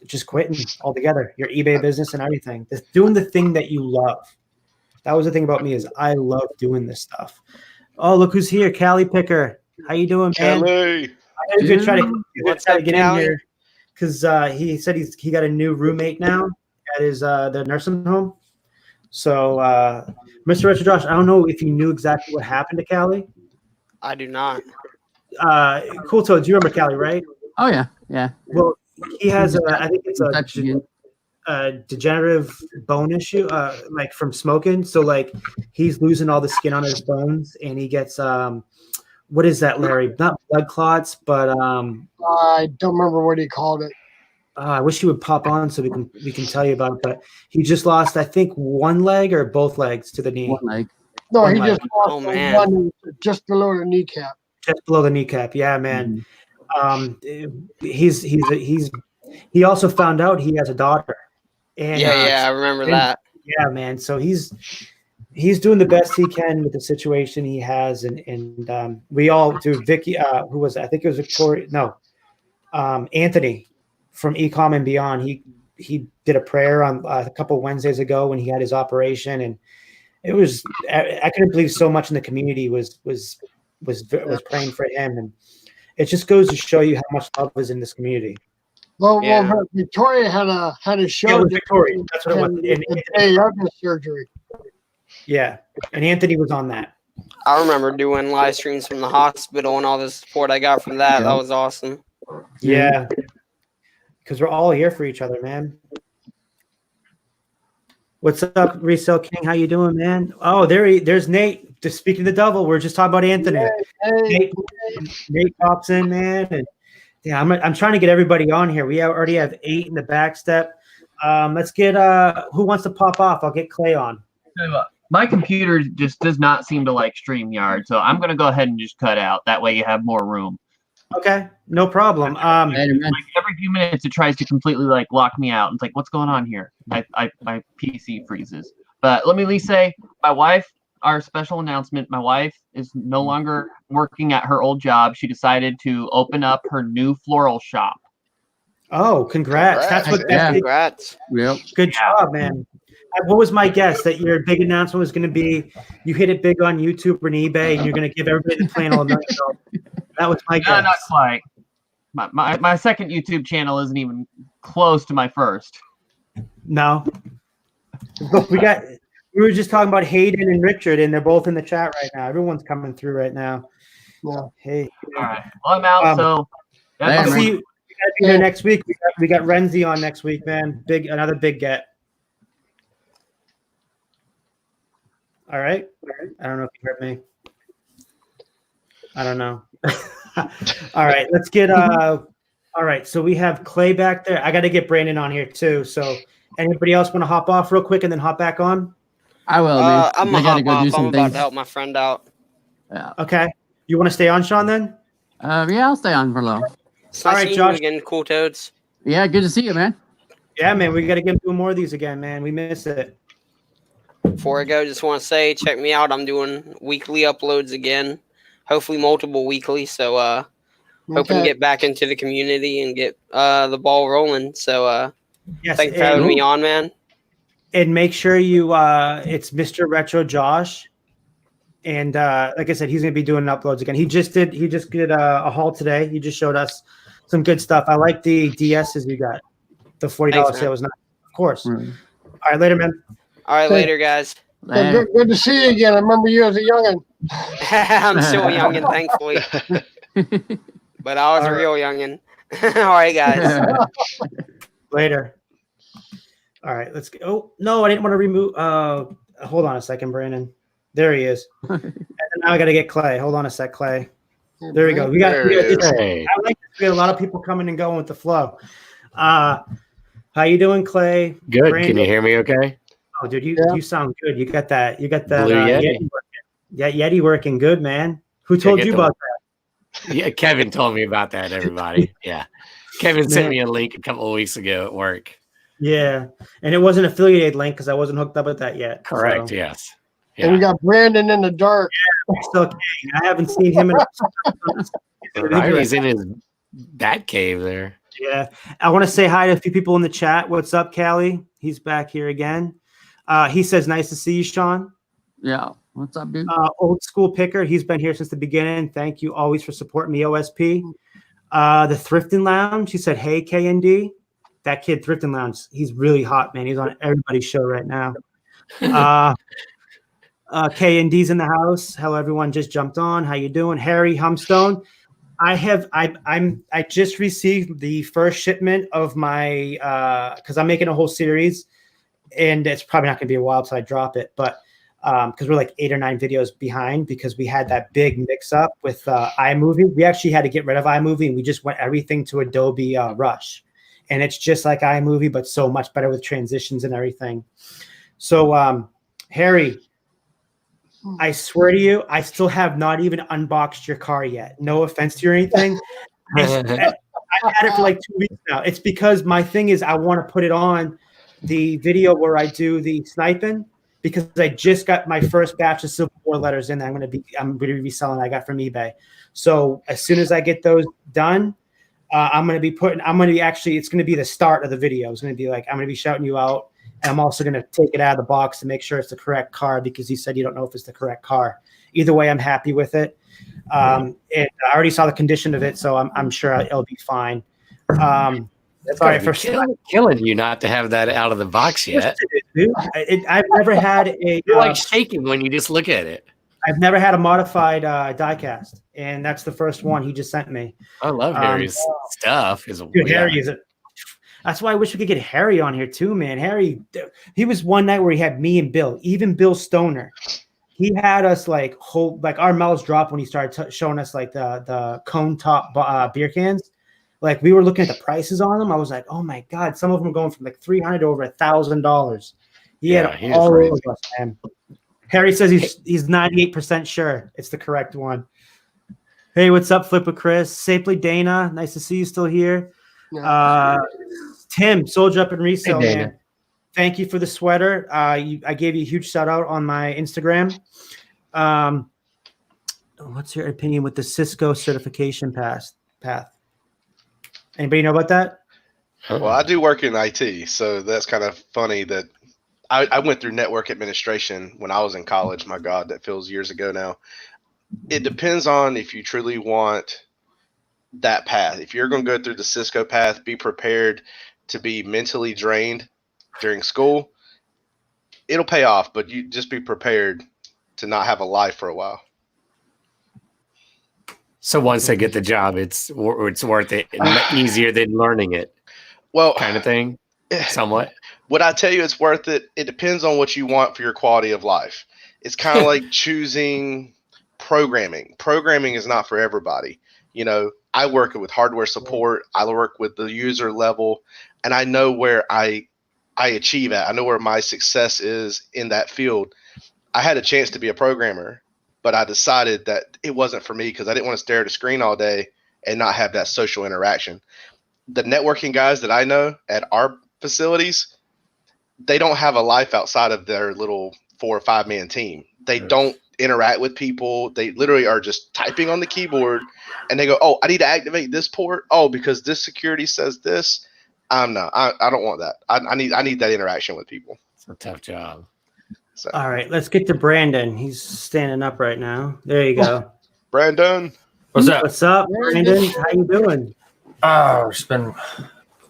A: just quitting altogether, your eBay business and everything. Just doing the thing that you love. That was the thing about me is I love doing this stuff. Oh, look who's here, Cali Picker. How you doing, man?
L: Cali.
A: I'm gonna try to get in here because he said he got a new roommate now at his the nursing home. So, Mr. Richard Josh, I don't know if you knew exactly what happened to Cali.
K: I do not.
A: Cool Toad, you remember Cali, right?
E: Oh yeah, yeah.
A: Well, he has I think it's a degenerative bone issue, like from smoking. So like he's losing all the skin on his bones, and he gets what is that, Larry? Not blood clots, but
D: I don't remember what he called it.
A: I wish he would pop on so we can tell you about it. But he just lost, I think, one leg or both legs to the knee.
E: One leg.
D: No,
A: One
D: he
A: leg.
D: just lost one just below the kneecap.
A: Just below the kneecap. Yeah, man. He also found out he has a daughter. And
K: Yeah, I remember that.
A: Yeah, man. So he's doing the best he can with the situation he has, and we all do. Vicky, who was it? I think it was Victoria. No, Anthony from Ecom and Beyond. He did a prayer on a couple of Wednesdays ago when he had his operation, and it was I couldn't believe so much in the community was praying for him, and it just goes to show you how much love is in this community.
D: Well, Victoria had a show.
A: Yeah, Victoria. That's what it was.
D: The day of the surgery.
A: Yeah, and Anthony was on that.
K: I remember doing live streams from the hospital and all the support I got from that. That was awesome.
A: Yeah, because we're all here for each other, man. What's up, Resell King? How you doing, man? Oh, there's Nate. Just speaking to the devil. We're just talking about Anthony. Nate pops in, man, and yeah, I'm trying to get everybody on here. We already have 8 in the back step. Let's get who wants to pop off? I'll get Clay on.
G: My computer just does not seem to like StreamYard, so I'm gonna go ahead and just cut out. That way you have more room.
A: Okay, no problem.
G: Like every few minutes it tries to completely like lock me out. It's like, what's going on here? My PC freezes. But let me at least say, my wife, our special announcement, my wife is no longer working at her old job. She decided to open up her new floral shop.
A: Oh, congrats. That's what
K: Congrats.
E: Yep.
A: Good job, man. What was my guess that your big announcement was going to be? You hit it big on YouTube or eBay, and you're going to give everybody the plan all night. That was my guess.
G: No, not quite. My second YouTube channel isn't even close to my first.
A: No. Look, we were just talking about Hayden and Richard, and they're both in the chat right now. Everyone's coming through right now.
D: Yeah.
A: Hey.
G: All right. Well, I'm out. So
A: I'll see you. We gotta be here next week. We got Renzi on next week, man. Another big get. All right. I don't know if you heard me. I don't know. All right. Let's get all right. So we have Clay back there. I got to get Brandon on here too. So anybody else want to hop off real quick and then hop back on?
E: I will, man.
K: I'm
E: I gotta go do
K: I'm
E: some
K: about
E: things.
K: to help my friend out.
E: Yeah.
A: Okay. You want to stay on, Sean, then?
E: Yeah, I'll stay on for a little.
K: It's
A: All
K: nice
A: right,
K: seeing
A: Josh.
K: you again, Cool Toads.
E: Yeah, good to see you, man.
A: Yeah, man. We got to get doing more of these again, man. We miss it.
K: Before I go, just want to say, check me out. I'm doing weekly uploads again. Hopefully multiple weekly. So hoping to get back into the community and get the ball rolling. So
A: Yes,
K: thanks for having me on, man.
A: And make sure you it's Mr. Retro Josh. And like I said, he's gonna be doing uploads again. He just did a haul today. He just showed us some good stuff. I like the DSs you got. The $40 sale was nice, of course. All right, later, man.
K: All right, later, guys.
D: Good to see you again. I remember you as a youngin.
K: I'm still a youngin, thankfully. But I was a real youngin. All right, guys.
A: Later. All right, let's go. Oh, no, I didn't want to remove. Hold on a second, Brandon. There he is. And now I got to get Clay. Hold on a sec, Clay. There we go. I like this. We got a lot of people coming and going with the flow. How you doing, Clay?
B: Good.
A: Brandon?
B: Can you hear me okay?
A: Oh, dude, you sound good. You got that.
B: Blue
A: Yeti working. Yeah, Yeti working good, man. Who told you about that?
B: Yeah, Kevin told me about that, everybody. Yeah. Kevin sent me a link a couple of weeks ago at work.
A: Yeah. And it wasn't an affiliated link because I wasn't hooked up with that yet.
B: Correct,
A: so.
B: yes.
D: Yeah. And we got Brandon in the dark.
A: Yeah, still okay. I haven't seen him in
B: He's in his bat cave there.
A: Yeah. I want to say hi to a few people in the chat. What's up, Cali? He's back here again. He says, nice to see you, Sean.
E: Yeah. What's up, dude?
A: Old school picker. He's been here since the beginning. Thank you always for supporting me, OSP. The Thrifting Lounge. He said, hey, KND. That kid, Thrifting Lounge, he's really hot, man. He's on everybody's show right now. KND's in the house. Hello, everyone just jumped on. How you doing? Harry Humstone. I just received the first shipment of my because I'm making a whole series, and it's probably not gonna be a while till I drop it, but because we're like 8 or 9 videos behind because we had that big mix up with iMovie. We actually had to get rid of iMovie and we just went everything to Adobe Rush. And it's just like iMovie, but so much better with transitions and everything. So Harry, I swear to you, I still have not even unboxed your car yet. No offense to you or anything. I've had it for like 2 weeks now. It's because my thing is I want to put it on the video where I do the sniping because I just got my first batch of Civil War letters in that I'm going to be reselling I got from eBay. So as soon as I get those done, it's going to be the start of the video. It's going to be like, I'm going to be shouting you out. And I'm also going to take it out of the box to make sure it's the correct car because you said you don't know if it's the correct car. Either way, I'm happy with it. And I already saw the condition of it, so I'm sure it'll be fine. Sorry for
B: killing you not to have that out of the box yet.
A: Dude. I've never had a.
B: You're like shaking when you just look at it.
A: I've never had a modified diecast, and that's the first one he just sent me.
B: I love Harry's stuff.
A: Harry is That's why I wish we could get Harry on here too, man. Harry, he was one night where he had me and Bill, even Bill Stoner. He had us like our mouths dropped when he started showing us like the cone top beer cans. Like we were looking at the prices on them. I was like, oh my God, some of them are going from like $300 to over $1,000. He had all over us, man. Harry says he's 98% sure it's the correct one. Hey, what's up, Flip with Chris? Safely Dana, nice to see you still here. Tim, Soldier Up and Resale, man. Thank you for the sweater. I gave you a huge shout out on my Instagram. What's your opinion with the Cisco certification path? Anybody know about that?
L: Well, I do work in IT, so that's kind of funny that I went through network administration when I was in college. My God, that feels years ago now. It depends on if you truly want that path. If you're going to go through the Cisco path, be prepared to be mentally drained during school. It'll pay off, but you just be prepared to not have a life for a while.
B: So once I get the job, it's worth it. Easier than learning it.
L: Well,
B: kind of thing. Somewhat.
L: Would I tell you it's worth it? It depends on what you want for your quality of life. It's kind of like choosing programming. Programming is not for everybody. You know, I work with hardware support. I work with the user level, and I know where I achieve at. I know where my success is in that field. I had a chance to be a programmer, but I decided that it wasn't for me because I didn't want to stare at a screen all day and not have that social interaction. The networking guys that I know at our facilities, they don't have a life outside of their little 4 or 5 man team. They don't interact with people. They literally are just typing on the keyboard, and they go, "Oh, I need to activate this port. Oh, because this security says this." I don't want that. I need that interaction with people.
B: It's a tough job.
L: So.
A: All right, let's get to Brandon. He's standing up right now. There you go.
L: Brandon.
M: What's up?
A: What's up, Brandon? How you doing?
M: Oh, just been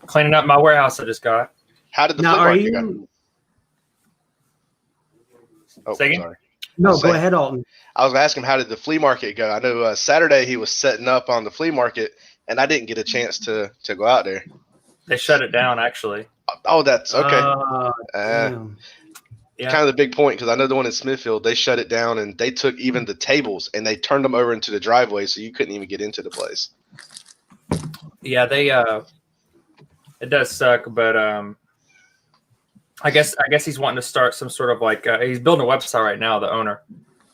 M: cleaning up my warehouse I just got.
L: How did the
A: Now,
L: flea
A: are
L: market
A: you?
L: go? Oh,
M: Say again?
L: sorry.
A: No, go ahead, Alton.
L: I was asking him, how did the flea market go? I know Saturday he was setting up on the flea market, and I didn't get a chance to go out there.
M: They shut it down, actually.
L: Oh, that's okay.
A: Damn.
M: Yeah.
L: Kind of the big point, because I know the one in Smithfield, they shut it down, and they took even the tables and they turned them over into the driveway, so you couldn't even get into the place.
M: Yeah, they it does suck, but I guess he's wanting to start some sort of like he's building a website right now, the owner,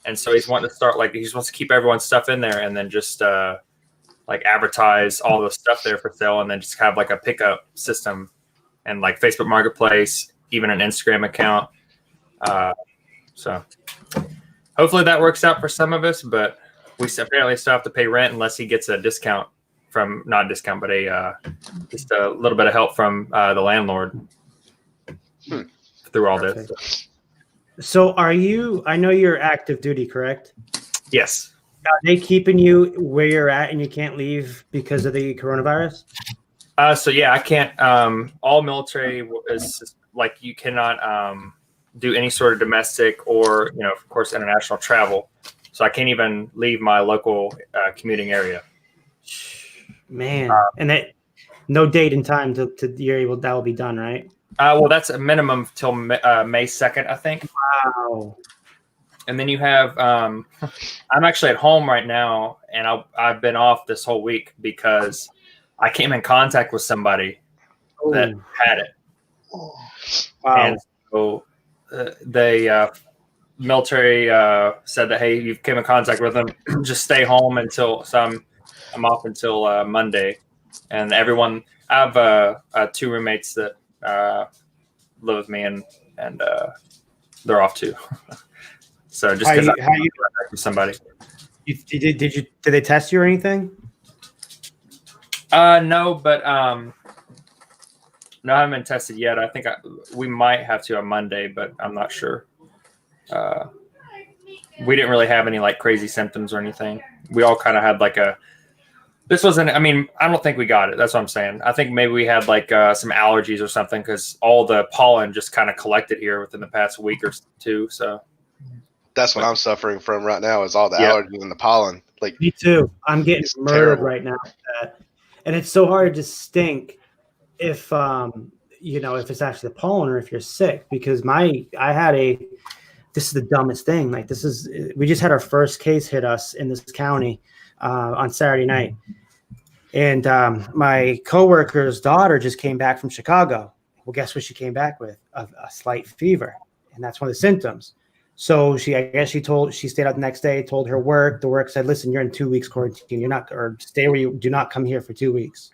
M: and so he's wanting to start like he just wants to keep everyone's stuff in there and then just like advertise all the stuff there for sale, and then just have like a pickup system and like Facebook Marketplace, even an Instagram account. So hopefully that works out for some of us, but we apparently still have to pay rent unless he gets a discount from, not a discount, but just a little bit of help from the landlord through all this.
A: So are you, I know you're active duty, correct?
M: Yes.
A: Are they keeping you where you're at and you can't leave because of the coronavirus?
M: So yeah, I can't, all military is like, you cannot do any sort of domestic or, of course, international travel. So I can't even leave my local commuting area.
A: Man, and that no date and time to you're able, that will be done, right?
M: Well, that's a minimum till May 2nd, I think.
A: Wow.
M: And then you have, I'm actually at home right now, and I've been off this whole week because I came in contact with somebody that had it.
A: Wow.
M: And so the military said that, hey, you came in contact with them, just stay home until I'm off until Monday. And everyone, I have 2 roommates that live with me, and they're off too. So just because I'm with somebody.
A: Did they test you or anything?
M: No, but no, I haven't been tested yet. I think we might have to on Monday, but I'm not sure. We didn't really have any like crazy symptoms or anything. We all kind of had like this wasn't, I mean, I don't think we got it. That's what I'm saying. I think maybe we had like some allergies or something because all the pollen just kind of collected here within the past week or 2. So
L: that's what I'm suffering from right now is all the allergies and the pollen. Like
A: me too. I'm getting murdered right now with that. And it's so hard to distinct if if it's actually the pollen or if you're sick, because this is the dumbest thing. Like we just had our first case hit us in this county on Saturday night. And my coworker's daughter just came back from Chicago. Well, guess what she came back with? A slight fever. And that's one of the symptoms. So she stayed out the next day, told her work. The work said, listen, you're in 2 weeks quarantine. Stay where you do not come here for 2 weeks.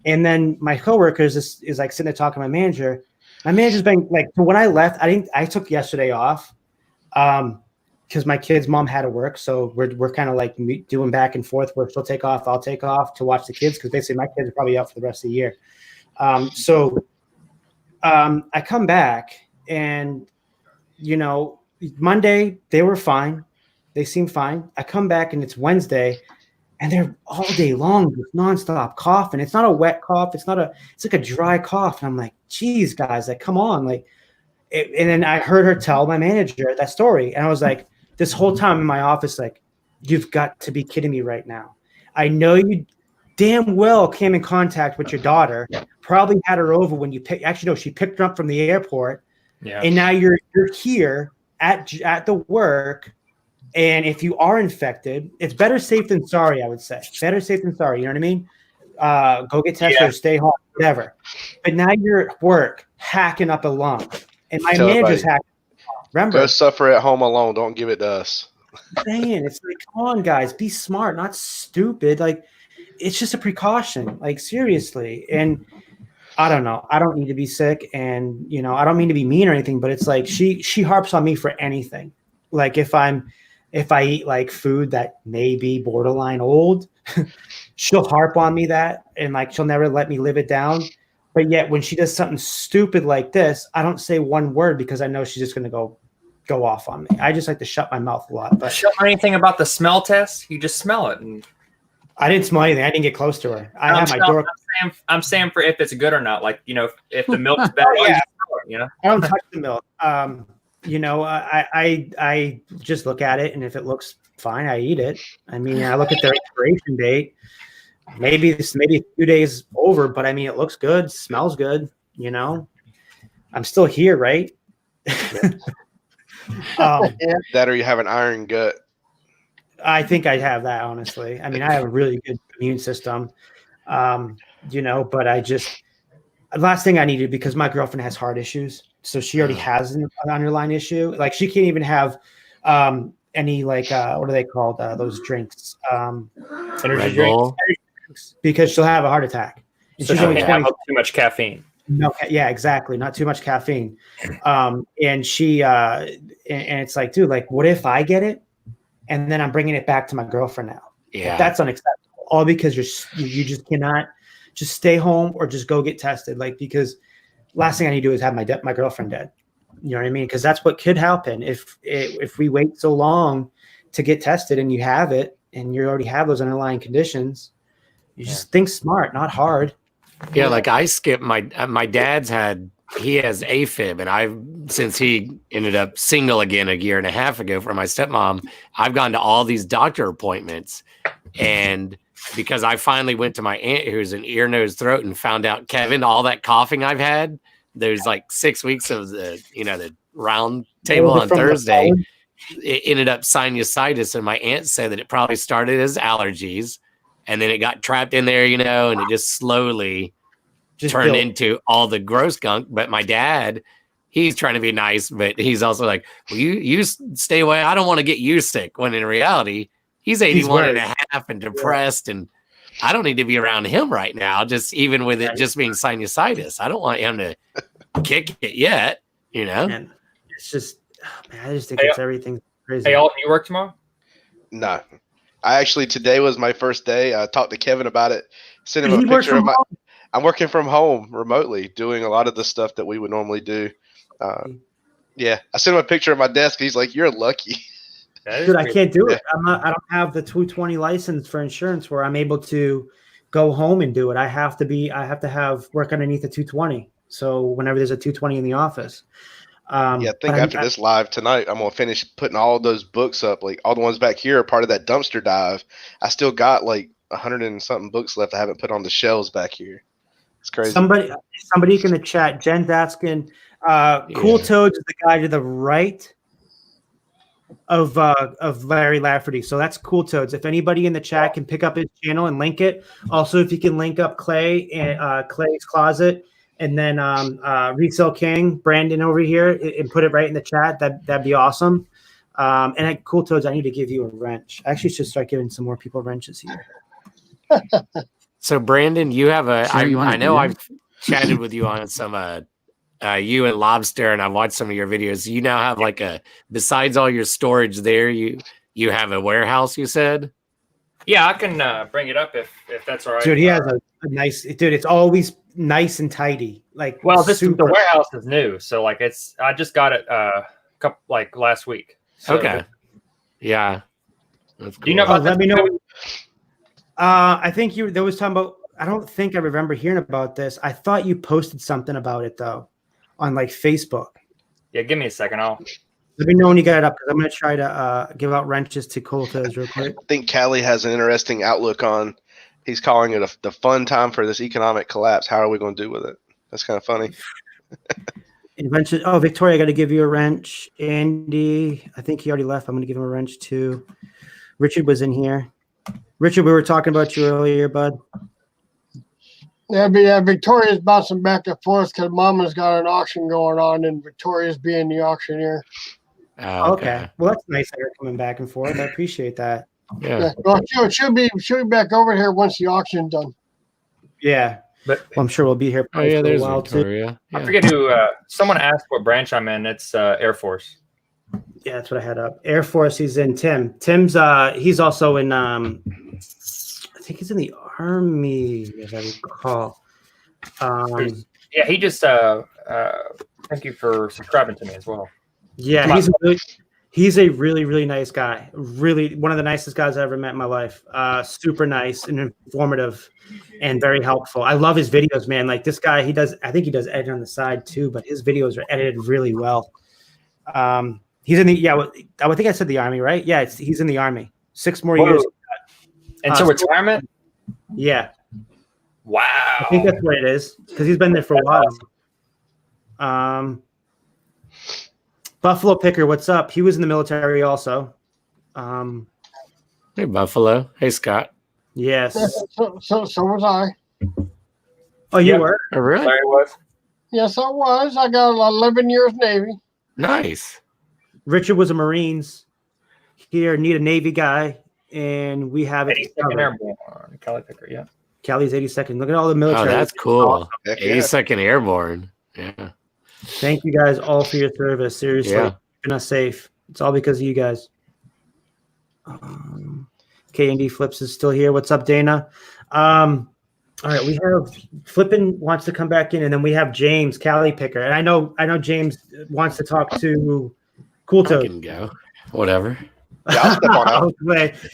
A: And then my coworker is like sitting there talking to my manager. My manager's been like, so when I left, I took yesterday off because my kid's mom had to work. So we're kind of like doing back and forth where she'll take off, I'll take off to watch the kids because basically my kids are probably out for the rest of the year. So I come back and, Monday, they were fine. They seemed fine. I come back and it's Wednesday and they're all day long, just nonstop coughing. It's not a wet cough. It's like a dry cough. And I'm like, geez, guys, like, come on. And then I heard her tell my manager that story. And I was like, this whole time in my office, like, you've got to be kidding me right now. I know you damn well came in contact with your daughter, probably had her over when you she picked her up from the airport. Yeah. And now you're here at the work, and if you are infected, it's better safe than sorry. I would say better safe than sorry. You know what I mean? Go get tested or stay home, whatever. But now you're at work hacking up a lung, and my manager's hacking. Remember,
L: go suffer at home alone. Don't give it to us.
A: Man, it's like, come on, guys, be smart, not stupid. Like, it's just a precaution. Like, seriously. And I don't know. I don't need to be sick, and I don't mean to be mean or anything, but it's like she harps on me for anything. Like if I'm if I eat like food that may be borderline old, she'll harp on me that, and like she'll never let me live it down. But yet when she does something stupid like this, I don't say one word because I know she's just going to go off on me. I just like to shut my mouth a lot. But
M: She'll know anything about the smell test? You just smell it. And
A: I didn't smell anything. I didn't get close to her. I have my door.
M: I'm saying for if it's good or not. Like, you know, if the milk's bad,
A: Yeah.
M: you know.
A: I don't touch the milk. You know, I just look at it, and if it looks fine, I eat it. I mean, I look at their expiration date. Maybe a few days over, but I mean, it looks good, smells good. You know, I'm still here, right?
L: That or you have an iron gut.
A: I think I have that, honestly. I mean, I have a really good immune system, you know, but the last thing I needed, because my girlfriend has heart issues. So she already has an underlying issue. Like she can't even have any like, what are they called? Those drinks.
M: Energy drinks.
A: Because she'll have a heart attack. And
M: So
A: she's
M: she
A: only
M: can't
A: 20.
M: have too much caffeine.
A: No, yeah, exactly. Not too much caffeine. And she, and it's like, dude, like, what if I get it? And then I'm bringing it back to my girlfriend now.
B: Yeah.
A: That's unacceptable. All because you just cannot just stay home or just go get tested. Like, because last thing I need to do is have my girlfriend dead. You know what I mean? Because that's what could happen if we wait so long to get tested and you have it and you already have those underlying conditions. You just think smart, not hard.
B: Yeah, like I skipped my dad's he has AFib, and since he ended up single again a year and a half ago from my stepmom, I've gone to all these doctor appointments, and because I finally went to my aunt who's an ear, nose, throat, and found out, Kevin, all that coughing I've had, there's like 6 weeks of the round table on Thursday, it ended up sinusitis, and my aunt said that it probably started as allergies. And then it got trapped in there, and it just slowly turned into all the gross gunk. But my dad, he's trying to be nice, but he's also like, well, you stay away. I don't want to get you sick. When in reality, he's 81 and a half and depressed. And I don't need to be around him right now, just even with it just being sinusitis. I don't want him to kick it yet,
A: And it's just, man, I just think it's everything crazy.
M: Hey, Alton, you work tomorrow?
L: No. Today was my first day. I talked to Kevin about it. Sent him a picture of I'm working from home remotely, doing a lot of the stuff that we would normally do. Yeah, I sent him a picture of my desk. He's like, "You're lucky."
A: Dude, I can't do it. I don't have the 220 license for insurance where I'm able to go home and do it. I have to have work underneath the 220. So whenever there's a 220 in the office.
L: I think after this live tonight, I'm gonna finish putting all those books up. Like all the ones back here are part of that dumpster dive. I still got like 100 and something books left I haven't put on the shelves back here. It's crazy.
A: Somebody in the chat, Jen's asking, Cool Toads is the guy to the right of Larry Lafferty. So that's Cool Toads. If anybody in the chat can pick up his channel and link it. Also, if you can link up Clay and Clay's Closet. And then Resell King, Brandon over here, and put it right in the chat. That'd be awesome. And Cool Toads, I need to give you a wrench. I actually should start giving some more people wrenches here.
B: So Brandon, you have I know I've chatted with you on some you and Lobster, and I've watched some of your videos. You now have like besides all your storage there, you have a warehouse, you said?
M: Yeah, I can bring it up if that's all right.
A: Dude, he has a nice, dude, it's always nice and tidy. Like,
M: well, the warehouse is new, so like I just got it last week. So
B: okay. Yeah. That's cool.
M: Do you know about
A: let me know. I think there was talking about, I don't think I remember hearing about this. I thought you posted something about it though on like Facebook.
M: Yeah, give me a second.
A: Let me know when you got it up, because I'm going to try to give out wrenches to Cool Toads real quick.
L: I think Cali has an interesting outlook on. He's calling it the fun time for this economic collapse. How are we going to do with it? That's kind of funny.
A: Invention. Oh, Victoria, I got to give you a wrench. Andy, I think he already left. I'm going to give him a wrench too. Richard was in here. Richard, we were talking about you earlier, bud.
D: Yeah, Victoria's bouncing back and forth because Mama's got an auction going on, and Victoria's being the auctioneer.
B: Oh,
A: okay. Well, that's nice that you're coming back and forth. I appreciate that.
B: Yeah.
D: Well, she'll be back over here once the auction's done.
A: Yeah.
M: But
A: I'm sure we'll be here for a
B: there's
A: while
B: Victoria.
A: too.
B: Yeah.
M: I forget who. Someone asked what branch I'm in. It's Air Force.
A: Yeah, that's what I had up. Air Force, he's in. Tim's he's also in I think he's in the Army, as I recall.
M: Yeah, he just thank you for subscribing to me as well.
A: Yeah, he's a really, really nice guy. Really one of the nicest guys I ever met in my life. Super nice and informative and very helpful. I love his videos, man. Like this guy, I think he does edit on the side too, but his videos are edited really well. He's in the I think I said the Army, right? Yeah, he's in the Army. 6 more years.
M: Until retirement?
A: Yeah.
M: Wow.
A: I think that's what it is because he's been there for a while. Buffalo Picker, what's up? He was in the military also.
B: Hey, Buffalo. Hey, Scott.
A: Yes.
D: So was I.
A: Oh, you were?
B: Oh, really?
M: Larry was.
D: Yes, I was. I got 11 years Navy.
B: Nice.
A: Richard was a Marines. Here, need a Navy guy, and we have it.
M: 82nd Airborne, Cali Picker, yeah.
A: Cali's 82nd. Look at all the military.
B: Oh, that's cool.
A: Awesome.
B: 82nd Airborne. Yeah.
A: Thank you guys all for your service. Seriously, keeping us safe. It's all because of you guys. K&D Flips is still here. What's up, Dana? All right, we have Flippin wants to come back in, and then we have James, Cali Picker. And I know James wants to talk to Cool Toad.
B: I can go. Whatever.
L: Yeah, I'll step on out.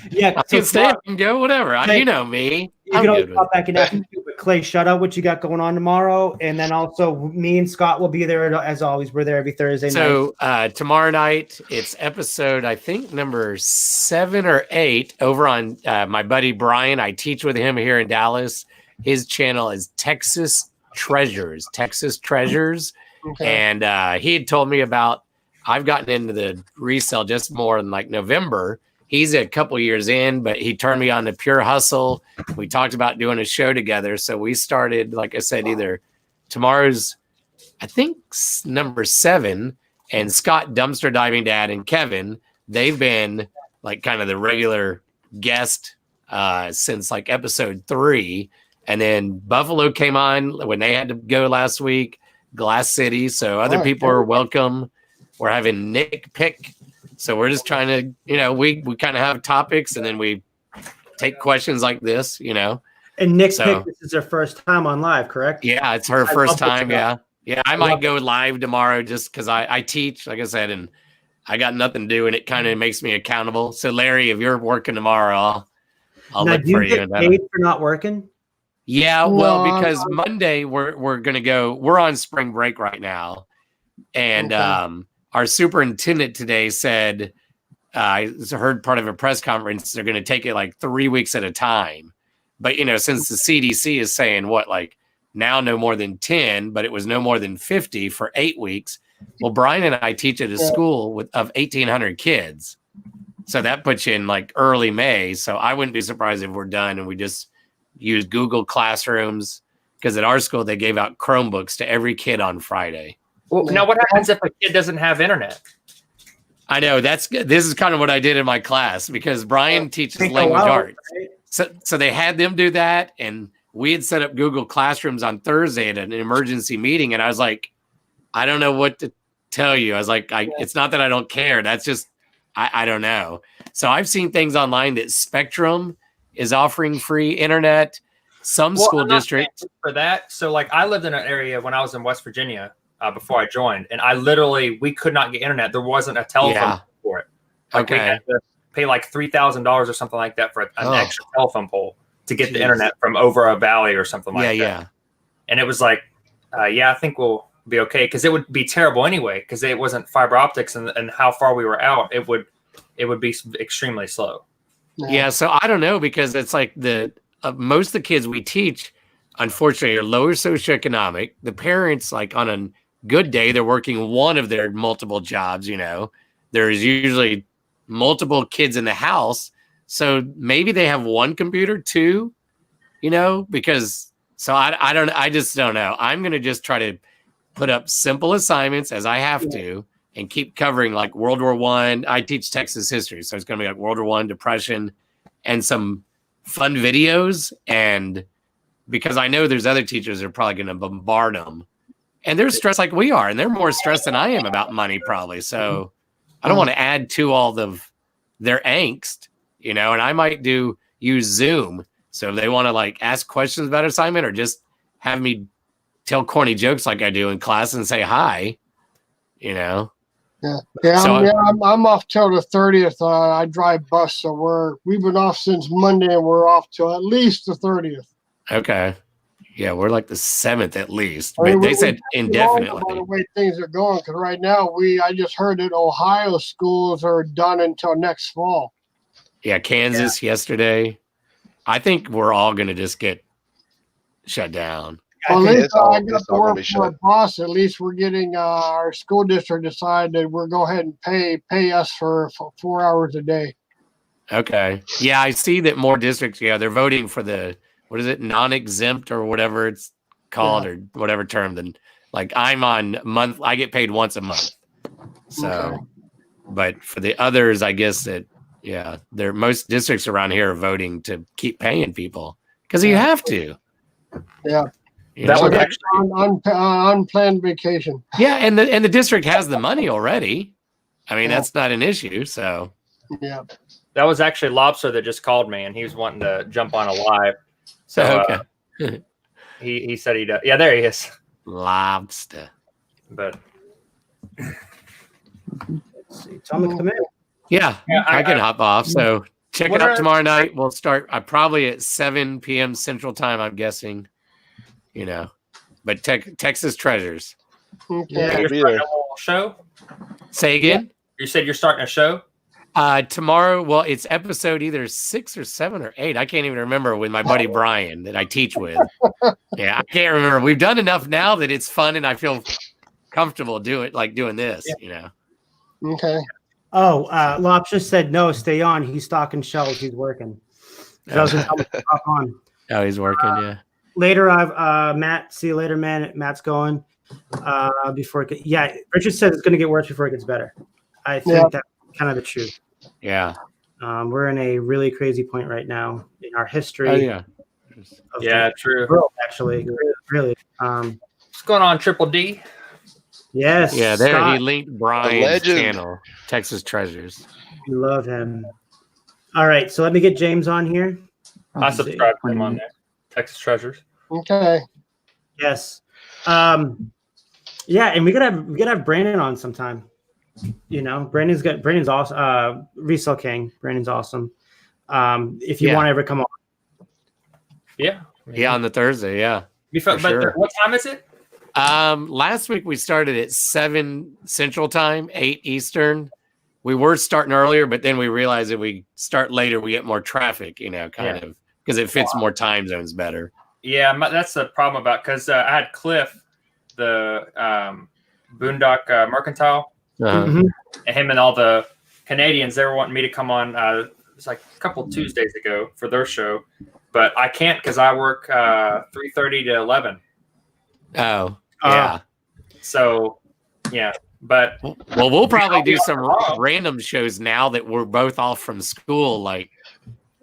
A: Yeah,
B: I can stay and go. Whatever. You know me.
A: You can always pop back in after you. But Clay, shut up what you got going on tomorrow. And then also me and Scott will be there as always. We're there every Thursday night.
B: So tomorrow night, it's episode, I think, number 7 or 8 over on my buddy Brian. I teach with him here in Dallas. His channel is Texas Treasures. Okay. And he had told me about, I've gotten into the resale just more in like November. He's a couple years in, but he turned me on to Pure Hustle. We talked about doing a show together. So we started, like I said, either tomorrow's, I think, number 7, and Scott, Dumpster Diving Dad, and Kevin, they've been like kind of the regular guest since like episode 3. And then Buffalo came on when they had to go last week, Glass City. So other people are welcome. We're having Nick pick. So we're just trying to, we kind of have topics and then we take questions like this,
A: And Nick pick, this is her first time on live, correct?
B: Yeah, it's her first time. Yeah. Yeah. I might go live tomorrow just because I teach, like I said, and I got nothing to do and it kind of makes me accountable. So Larry, if you're working tomorrow, I'll
A: now,
B: look
A: do you
B: for you.
A: Get paid for not working?
B: Yeah, well, because Monday we're gonna go. We're on spring break right now, and our superintendent today said I heard part of a press conference. They're gonna take it like 3 weeks at a time, but since the CDC is saying now no more than 10, but it was no more than 50 for 8 weeks. Well, Brian and I teach at a school of 1,800 kids, so that puts you in like early May. So I wouldn't be surprised if we're done and we just use Google Classrooms, because at our school they gave out Chromebooks to every kid on Friday.
M: Well, now what happens if a kid doesn't have internet?
B: I know this is kind of what I did in my class, because Brian teaches language arts. Right? So they had them do that, and we had set up Google Classrooms on Thursday at an emergency meeting, and I was like, I don't know what to tell you. I was like, it's not that I don't care. That's just I don't know. So I've seen things online that Spectrum is offering free internet. Some school districts
M: for that. So I lived in an area when I was in West Virginia before I joined, and we could not get internet. There wasn't a telephone for it. We had to pay like $3,000 or something like that for an extra telephone pole to get the internet from over a valley or something like that. Yeah. And it was like, I think we'll be okay, because it would be terrible anyway, because it wasn't fiber optics, and how far we were out, it would be extremely slow.
B: Yeah, so I don't know, because it's like most of the kids we teach, unfortunately, are lower socioeconomic. The parents, like on a good day, they're working one of their multiple jobs. There's usually multiple kids in the house, so maybe they have one computer, 2. Because I just don't know. I'm gonna just try to put up simple assignments as I have to, and keep covering like World War I. I teach Texas history, so it's going to be like World War I, Depression, and some fun videos. And because I know there's other teachers that are probably going to bombard them, and they're stressed like we are, and they're more stressed than I am about money probably. So I don't want to add to all of their angst, you know, and I might use Zoom. So if they want to like ask questions about assignment or just have me tell corny jokes like I do in class and say hi, you know.
D: Yeah,
B: So
D: I'm off till the 30th. I drive bus, so we've been off since Monday, and we're off till at least the 30th.
B: Okay. Yeah, we're like the 7th at least, but they said indefinitely.
D: By the way things are going, because right now I just heard that Ohio schools are done until next fall.
B: Yeah, Kansas yesterday. I think we're all going to just get shut down.
D: Well, at least I got to work for a boss. At least we're getting our school district decided that we're go ahead and pay us for 4 hours a day.
B: Okay. Yeah, I see that more districts. Yeah, they're voting for the non-exempt or whatever it's called or whatever term. Then, like I'm on month. I get paid once a month. So, but for the others, I guess that most districts around here are voting to keep paying people because you have to.
D: Yeah.
B: That was
D: actually unplanned vacation.
B: Yeah, and the district has the money already. I mean, that's not an issue. So
D: yeah,
M: that was actually Lobster that just called me, and he was wanting to jump on a live. So
B: okay.
M: he said he does. Yeah, there he is.
B: Lobster.
M: But
A: let's see, Tom, come in.
B: Yeah, I can hop off. So check it out tomorrow night. We'll start probably at 7 p.m. Central Time. I'm guessing. You know, but Texas Treasures.
D: Okay.
M: You're starting a little show?
B: Say again?
M: You said you're starting a show?
B: Tomorrow, well, it's episode either 6 or 7 or 8. I can't even remember with my buddy Brian that I teach with. Yeah, I can't remember. We've done enough now that it's fun and I feel comfortable doing this, you know.
D: Okay.
A: Oh, Lops just said no, stay on. He's stocking shelves. He's working. On.
B: Oh, he's working, yeah.
A: Later, Matt. See you later, man. Matt's going. Richard said it's going to get worse before it gets better. I think that's kind of the truth.
B: Yeah.
A: We're in a really crazy point right now in our history.
B: Oh, yeah.
M: Yeah, true.
A: World, actually, really.
M: What's going on, Triple D?
A: Yes.
B: Yeah, there
A: Scott,
B: he linked Brian's channel, Texas Treasures.
A: We love him. All right, so let me get James on here.
M: I subscribe to him on there. Texas Treasures.
D: Okay.
A: Yes. Yeah, and we gotta have Brandon on sometime. You know, Brandon's awesome. Resell King. Brandon's awesome. If you want to ever come on.
M: Yeah.
B: Yeah, on the Thursday, yeah.
M: Sure. What time is it?
B: Last week we started at 7 Central Time, 8 Eastern. We were starting earlier, but then we realized if we start later, we get more traffic, you know, kind of. Because it fits more time zones better. Yeah,
M: that's the problem about because I had Cliff, the Boondock Mercantile, and him and all the Canadians. They were wanting me to come on. It was like a couple Tuesdays ago for their show, but I can't because I work 3:30 to 11.
B: Oh, yeah.
M: So, yeah, but
B: we'll probably do some random shows now that we're both off from school, like.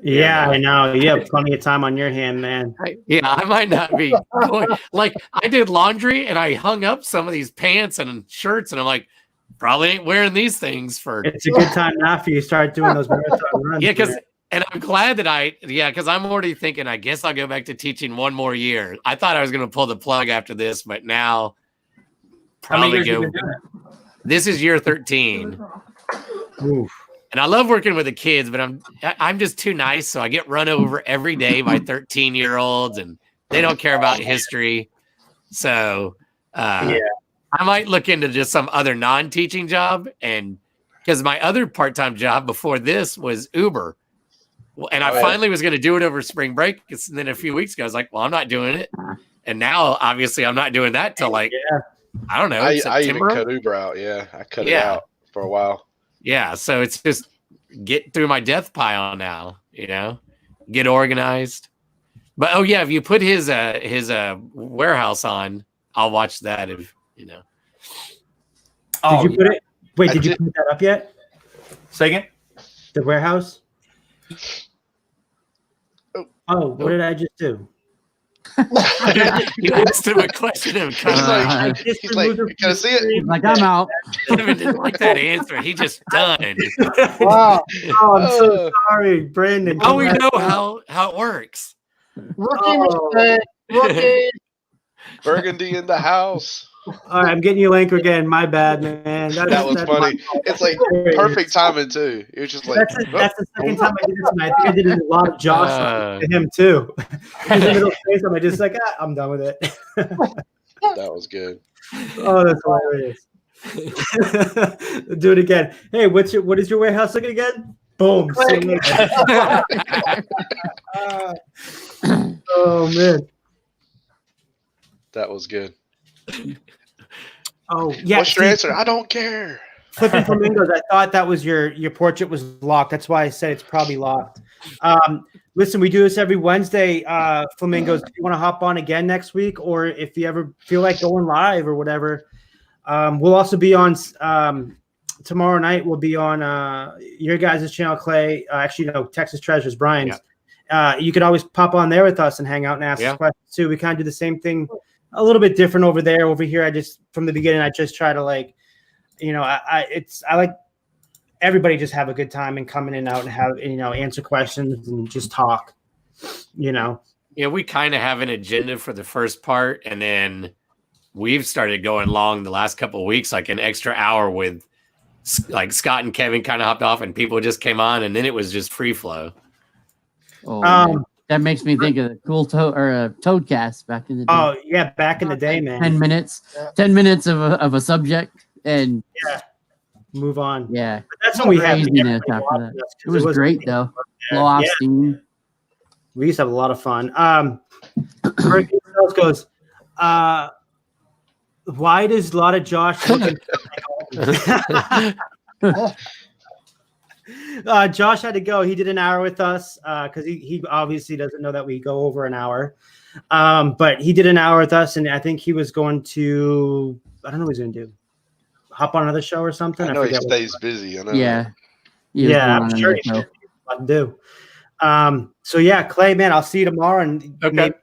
A: Yeah, I know. You have plenty of time on your hand, man.
B: I might not be going. Like, I did laundry and I hung up some of these pants and shirts, and I'm like, probably ain't wearing these things for.
A: It's a good time after you start doing those marathon runs.
B: Yeah, and I'm glad that because I'm already thinking, I guess I'll go back to teaching one more year. I thought I was going to pull the plug after this, but now probably go. This is year 13.
A: Oof.
B: And I love working with the kids, but I'm just too nice. So I get run over every day by 13-year-olds, and they don't care about history. So I might look into just some other non-teaching job. And because my other part-time job before this was Uber. And I finally was going to do it over spring break. And then a few weeks ago, I was like, well, I'm not doing it. And now, obviously, I'm not doing that till I don't know.
L: I even cut Uber out. Yeah, I cut it out for a while.
B: Yeah, so it's just get through my death pile now, you know, get organized. But if you put his warehouse on, I'll watch that. If you know.
A: Did you put it? Wait, did you put that up yet?
M: Say again.
A: The warehouse. Oh, what did I just do?
B: He asked him a question and
L: He's like, can I see it?
E: Like, I'm out.
B: Donovan didn't like that answer. He just done.
D: Wow.
A: Oh, I'm so sorry, Brandon.
B: Now we know how it works.
D: Rookie mistake. Rookie.
L: Burgundy in the house.
A: All right, I'm getting you Anchor again. My bad, man.
L: That was funny. It's like perfect timing too. It was just like
A: that's the second time I did this, and I think I did it a lot of Josh to him too. In the middle space, I'm just like, I'm done with it.
L: that was good.
A: Oh, that's hilarious. Do it again. Hey, what is your warehouse looking again? Boom. Oh man.
L: That was good.
A: Oh yeah.
L: What's your answer? I don't care.
A: Flipping flamingos. I thought that was your portrait was locked. That's why I said it's probably locked. Listen, we do this every Wednesday. Flamingos. If you want to hop on again next week, or if you ever feel like going live or whatever, we'll also be on tomorrow night. We'll be on your guys' channel, Clay. Actually, no, Texas Treasures, Brian's. Yeah. You could always pop on there with us and hang out and ask us questions too. We kind of do the same thing. A little bit different over there. Over here, I just from the beginning, I just try to I like everybody just have a good time and come in and out and have answer questions and just talk. Yeah,
B: we kind of have an agenda for the first part, and then we've started going long the last couple of weeks, like an extra hour with like Scott and Kevin kind of hopped off, and people just came on, and then it was just free flow.
E: Oh, that makes me think of the cool Toadcast back in the day.
A: Oh yeah, back in the day, man.
E: 10 minutes, 10 minutes of a subject, and
A: move on.
E: Yeah,
A: but that's when we had
E: after that. It was great though. Blow off steam.
A: We used to have a lot of fun. Goes. Why does a lot of Josh looking? Josh had to go. He did an hour with us because he obviously doesn't know that we go over an hour. But he did an hour with us, and I think he was going to. I don't know what he's going to do. Hop on another show or something.
L: I know he stays busy. I know.
E: Yeah.
A: I'm sure he has a lot to do. So yeah, Clay, man, I'll see you tomorrow, and maybe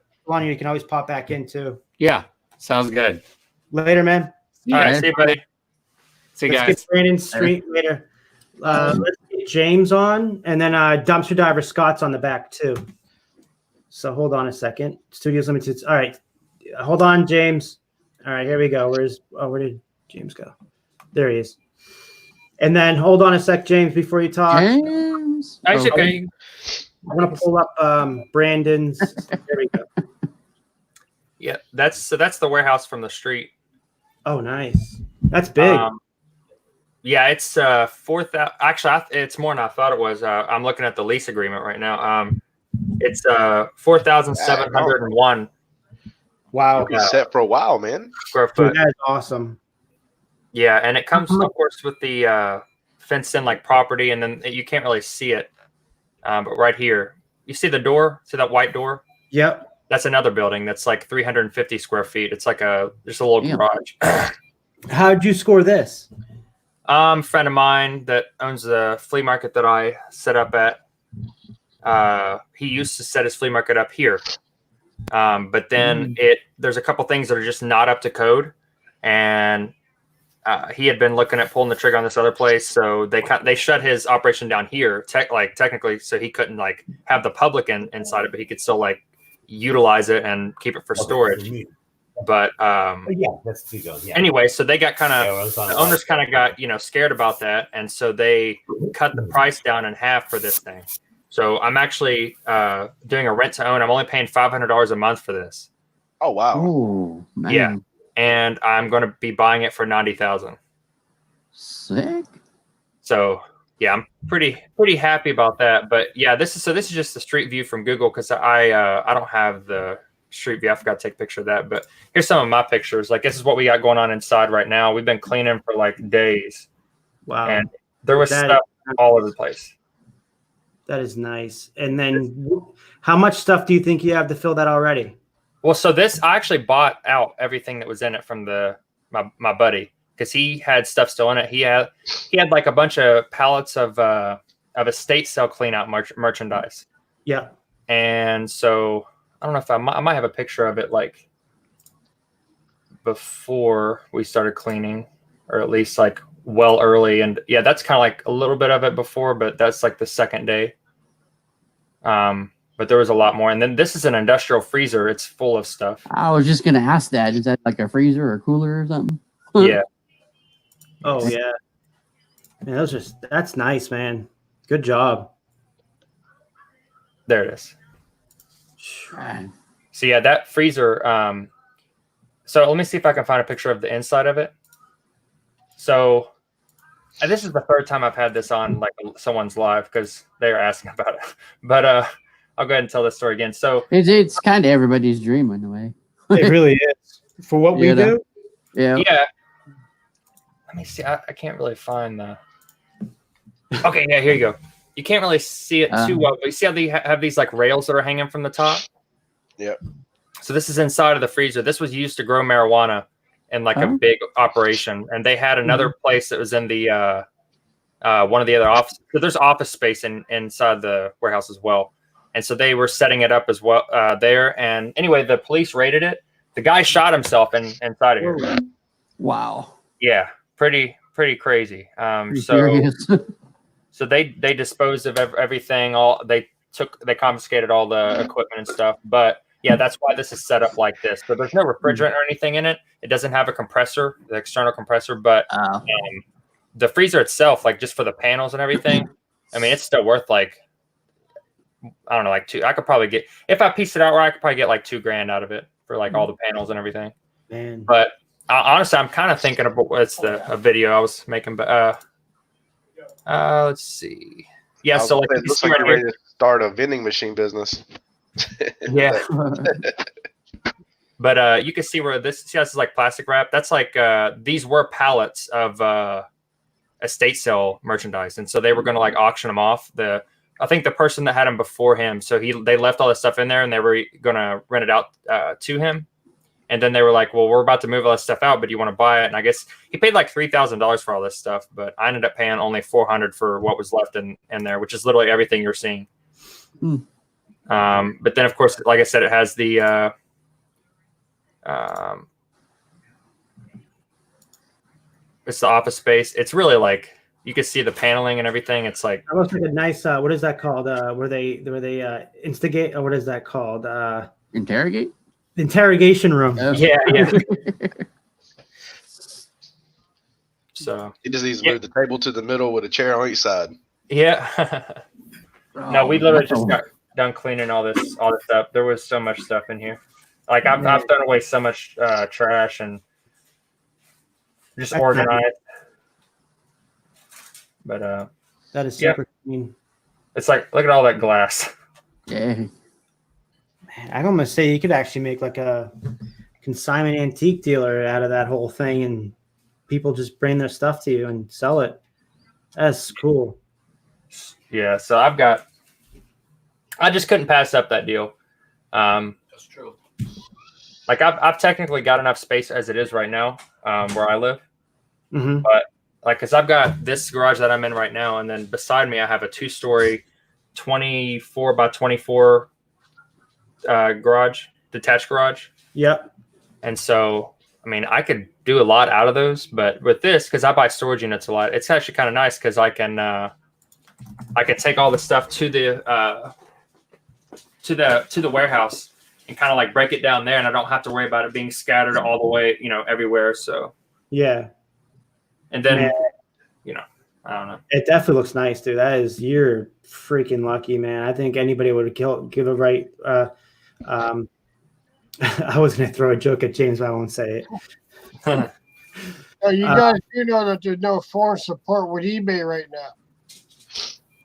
A: you can always pop back in too.
B: Yeah, sounds good.
A: Later, man.
M: All right, see you, buddy.
B: See you guys.
A: Let's get Brandon Street later. Let's get James on, and then Dumpster Diver Scott's on the back too. So hold on a second. Studios Limited. All right, hold on, James. All right, here we go. Where did James go? There he is. And then hold on a sec, James, before you talk.
E: James.
M: Okay.
A: I'm gonna pull up Brandon's. There we go.
M: Yeah, that's the warehouse from the street.
A: Oh, nice. That's big.
M: Yeah, it's 4,000. Actually, it's more than I thought it was. I'm looking at the lease agreement right now. It's 4,701.
A: Wow.
L: You'll be set for a while, man.
M: Square foot.
A: That is awesome.
M: Yeah, and it comes, of course, with the fenced-in like property, and then you can't really see it. But right here, you see the door? See that white door?
A: Yep.
M: That's another building that's like 350 square feet. It's like just a little garage.
A: How'd you score this?
M: Friend of mine that owns the flea market that I set up at. He used to set his flea market up here. But then there's a couple things that are just not up to code. And he had been looking at pulling the trigger on this other place. So they shut his operation down here, technically, so he couldn't like have the public inside it, but he could still like utilize it and keep it for storage. But anyway, so they got the owners kind of got scared about that, and so they cut the price down in half for this thing. So I'm actually doing a rent to own. I'm only paying $500 a month for this.
L: Oh wow!
E: Oh man.
M: Yeah, and I'm going to be buying it for $90,000.
E: Sick.
M: So yeah, I'm pretty happy about that. But yeah, this is just the street view from Google because I don't have the street view. I forgot to take a picture of that. But here's some of my pictures. Like this is what we got going on inside right now. We've been cleaning for like days.
A: Wow.
M: And there was stuff all over the place.
A: That is nice. And then how much stuff do you think you have to fill that already?
M: Well, so I actually bought out everything that was in it from my buddy because he had stuff still in it. He had like a bunch of pallets of estate sale clean out merchandise.
A: Yeah.
M: And so I don't know if I might have a picture of it like before we started cleaning, or at least like well early. And yeah, that's kind of like a little bit of it before, but that's like the second day. But there was a lot more. And then this is an industrial freezer. It's full of stuff.
E: I was just gonna ask that. Is that like a freezer or cooler or something?
M: Yeah.
A: Oh yeah. Man, that's nice, man. Good job.
M: There it is. So yeah, that freezer. So let me see if I can find a picture of the inside of it. So, and this is the third time I've had this on like someone's live because they are asking about it. But I'll go ahead and tell this story again. So
E: it's kind of everybody's dream in a way.
A: It really is for what we do.
E: Yeah.
M: Yeah. Let me see. I can't really find the. Okay, yeah, here you go. You can't really see it too well, but you see how they have these like rails that are hanging from the top?
L: Yep.
M: So this is inside of the freezer. This was used to grow marijuana in like a big operation. And they had another place that was in the one of the other offices. So there's office space inside the warehouse as well. And so they were setting it up as well there. And anyway, the police raided it. The guy shot himself inside of here.
E: Wow.
M: Yeah, pretty crazy. So they disposed of everything. They confiscated all the equipment and stuff. But yeah, that's why this is set up like this. So there's no refrigerant or anything in it. It doesn't have a compressor, the external compressor. But the freezer itself, like just for the panels and everything, I mean, it's still worth like, I don't know, like two. I could probably get, if I pieced it out right, I could probably get like $2,000 out of it for like all the panels and everything.
A: Man.
M: But honestly, I'm kind of thinking about a video I was making, but let's see. Yeah, so like
L: it looks like you're ready to start a vending machine business.
M: Yeah. But you can see where this is like plastic wrap. That's like these were pallets of estate sale merchandise, and so they were going to like auction them off. I think the person that had them before him, so they left all this stuff in there, and they were going to rent it out to him. And then they were like, well, we're about to move all this stuff out, but do you want to buy it? And I guess he paid like $3,000 for all this stuff, but I ended up paying only $400 for what was left in there, which is literally everything you're seeing. But then, of course, like I said, it has the it's the office space. It's really like you can see the paneling and everything. It's like
A: almost like a nice what is that called? Where they instigate, or what is that called?
E: Interrogate?
A: Interrogation room.
M: Yeah. So
L: he just needs to move the table to the middle with a chair on each side.
M: Yeah. No, we literally just got done cleaning all this stuff. There was so much stuff in here. Like I've thrown away so much trash and just organized. But
A: that is super clean.
M: It's like, look at all that glass.
E: Yeah.
A: I'm gonna say you could actually make like a consignment antique dealer out of that whole thing, and people just bring their stuff to you and sell it. That's cool.
M: Yeah, so I just couldn't pass up that deal.
F: That's true.
M: Like I've technically got enough space as it is right now, where I live. But like, cause I've got this garage that I'm in right now, and then beside me I have a 2-story, 24 by 24 detached garage.
A: Yep.
M: And so, I mean, I could do a lot out of those, but with this, because I buy storage units a lot, it's actually kind of nice because I can take all the stuff to the warehouse and kind of like break it down there, and I don't have to worry about it being scattered all the way, everywhere. So
A: yeah. And
M: then, I don't know.
A: It definitely looks nice, dude. You're freaking lucky, man. I think anybody would give a right. I was going to throw a joke at James, but I won't say it.
D: You guys do know that there's no foreign support with eBay right now.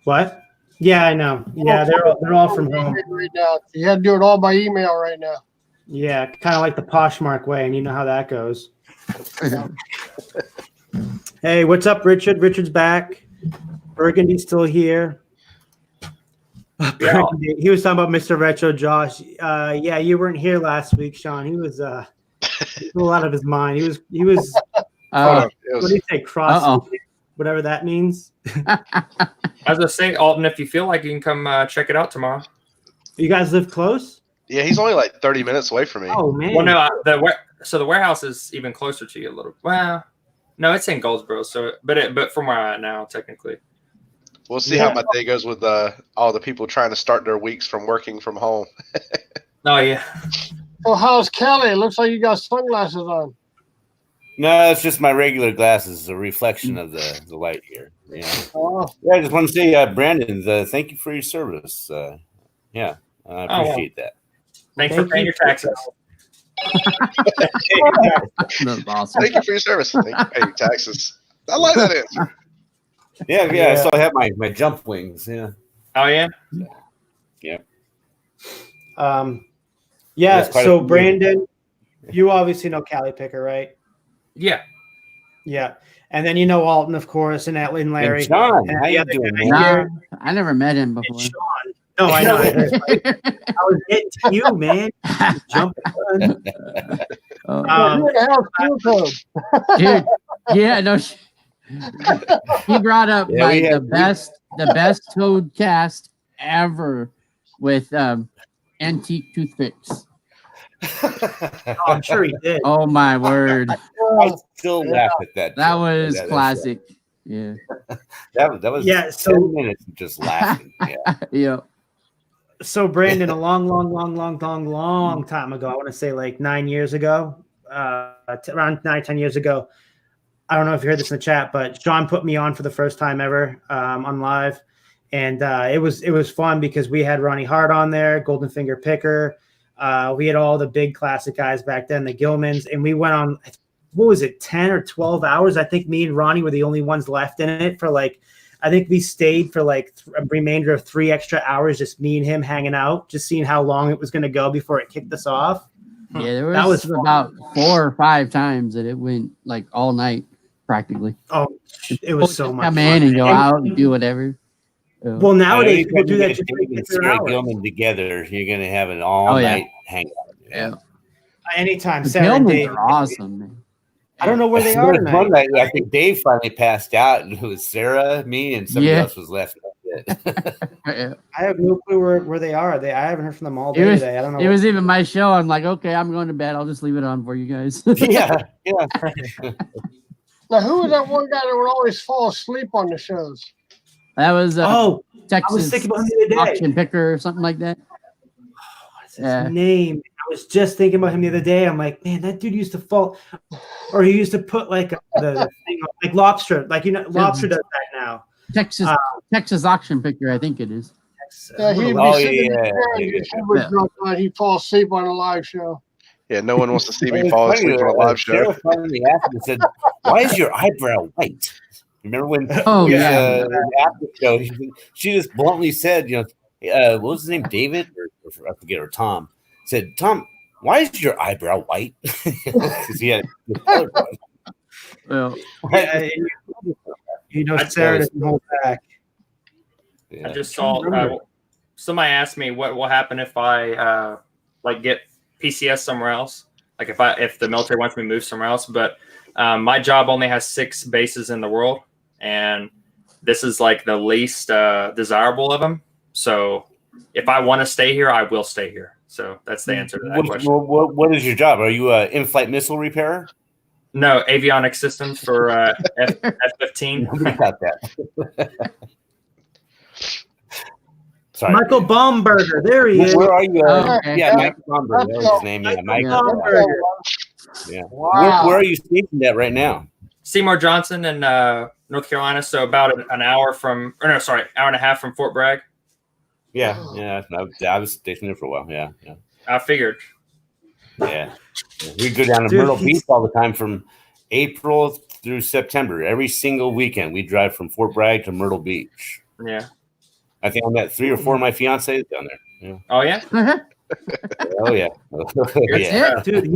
A: What? Yeah, I know. Yeah, they're all from home
D: right now. You had to do it all by email right now.
A: Yeah, kind of like the Poshmark way, and you know how that goes. Hey, what's up, Richard? Richard's back. Burgundy's still here. Burgundy. He was talking about Mr. Retro Josh. Yeah, you weren't here last week, Sean. He was a little out of his mind. He was what do you say? Cross, whatever that means.
M: As I say, Alton, if you feel like you can come check it out tomorrow.
A: You guys live close?
L: Yeah, he's only like 30 minutes away from me.
A: Oh man.
M: Well, no, the warehouse is even closer to you a little. Well, no, it's in Goldsboro. So, but from where I'm at now, technically.
L: We'll see how my day goes with all the people trying to start their weeks from working from home.
M: Oh yeah.
D: So how's Kelly? It looks like you got sunglasses on.
N: No, it's just my regular glasses, a reflection of the light here. Yeah.
D: Oh.
N: Yeah, I just want to say, Brandon, thank you for your service. Yeah, I appreciate that.
M: Thanks for paying your taxes.
E: That's awesome.
L: Thank you for your service. Thank you for paying your taxes. I like that answer.
N: Yeah. I still have my jump wings. Yeah.
M: Oh yeah.
N: Yeah.
A: Yeah.
N: That's quite
A: So
N: a few.
A: Brandon, you obviously know Cali Picker, right?
M: Yeah.
A: Yeah. And then you know Alton, of course, and Larry.
N: And John,
A: and
N: how
A: the
N: you
A: other
N: doing,
A: guy
N: man?
A: here.
E: Nah, I never met him before.
A: Sean. No, I know. I was getting to you, man. Jumping.
E: Dude, yeah, no. He brought up like the best toad cast ever with antique toothpicks.
A: I'm sure he did.
E: Oh my word!
N: I still laugh at that.
E: That
N: joke.
E: was
N: That's
E: classic. Yeah.
N: That was
A: Yeah,
N: 10 minutes of just laughing. Yeah.
E: Yeah.
A: So Brandon, a long time ago, I want to say like 9 years ago, around 9-10 years ago. I don't know if you heard this in the chat, but Sean put me on for the first time ever on live, and it was fun because we had Ronnie Hart on there, Golden Finger Picker. We had all the big classic guys back then, the Gilmans, and we went on. What was it, 10 or 12 hours? I think me and Ronnie were the only ones left in it for like. I think we stayed for like a remainder of 3 extra hours, just me and him hanging out, just seeing how long it was going to go before it kicked us off.
E: Yeah, there was about 4 or 5 times that it went like all night practically.
A: Oh, it was so much
E: come
A: fun.
E: in and go out and do whatever.
A: Well, nowadays people do that just
N: David
A: to
N: and
A: get their
N: Sarah
A: hours.
N: Gilman together. You're gonna have an all night hangout. Yeah.
A: Anytime,
E: The
A: Sarah and
E: Gilmans
A: Dave.
E: are awesome, man.
A: I don't know where they
N: There
A: are
N: was
A: tonight.
N: one night, I think Dave finally passed out, and it was Sarah, me, and somebody
E: Yeah.
N: else was left.
A: I have no clue where they are. I haven't heard from them all day
E: It was,
A: today. I don't know.
E: it was even my show. I'm like, okay, I'm going to bed. I'll just leave it on for you guys.
N: Yeah.
D: Now, who was that one guy that would always fall asleep on the shows?
E: That was
A: I was
E: Texas
A: thinking about him the other day.
E: auction picker or something like that.
A: What's his name? I was just thinking about him the other day. I'm like, man, that dude used to fall, or he used to put like the thing, like lobster, like lobster does that now.
E: Texas auction picker, I think it is.
D: Yeah, he'd be
N: Oh,
D: sitting in
N: yeah,
D: the chair and
N: yeah,
D: he would drunk on, he'd fall asleep on a live show.
L: Yeah, no one wants to see me
N: It's
L: fall
N: funny,
L: asleep on a live show.
N: Sarah finally asked me and said, "Why is your eyebrow white?" Remember when?
E: Oh,
N: yeah. After the show, she just bluntly said, what was his name, David, or I forget, or Tom? Said, "Tom, why is your eyebrow white?" Because he had a color problem.
E: Well,
A: Sarah doesn't hold back.
N: Yeah.
M: I just saw somebody asked me what will happen if I like get PCS somewhere else, like if the military wants me to move somewhere else. But my job only has 6 bases in the world, and this is like the least desirable of them. So if I want to stay here, I will stay here. So that's the answer to that question.
N: What is your job? Are you an in-flight missile repairer?
M: No, avionics systems for F-15.
N: Nobody got that. Sorry.
A: Michael Baumberger, there he is.
N: Where are you?
E: Okay.
N: Yeah, Michael Baumberger. That was his name. Yeah, Michael.
A: Baumberger.
N: Yeah.
D: Wow.
N: Where are you stationed at right now?
M: Seymour Johnson in North Carolina, so about an hour from, hour and a half from Fort Bragg.
N: Yeah. I was stationed there for a while. Yeah.
M: I figured.
N: Yeah. We go down to
A: Dude,
N: Myrtle Beach all the time from April through September. Every single weekend, we drive from Fort Bragg to Myrtle Beach.
M: Yeah.
N: I think I met 3 or 4 of my fiancées down there. Yeah.
M: Oh yeah.
N: Oh yeah.
A: Yeah, dude.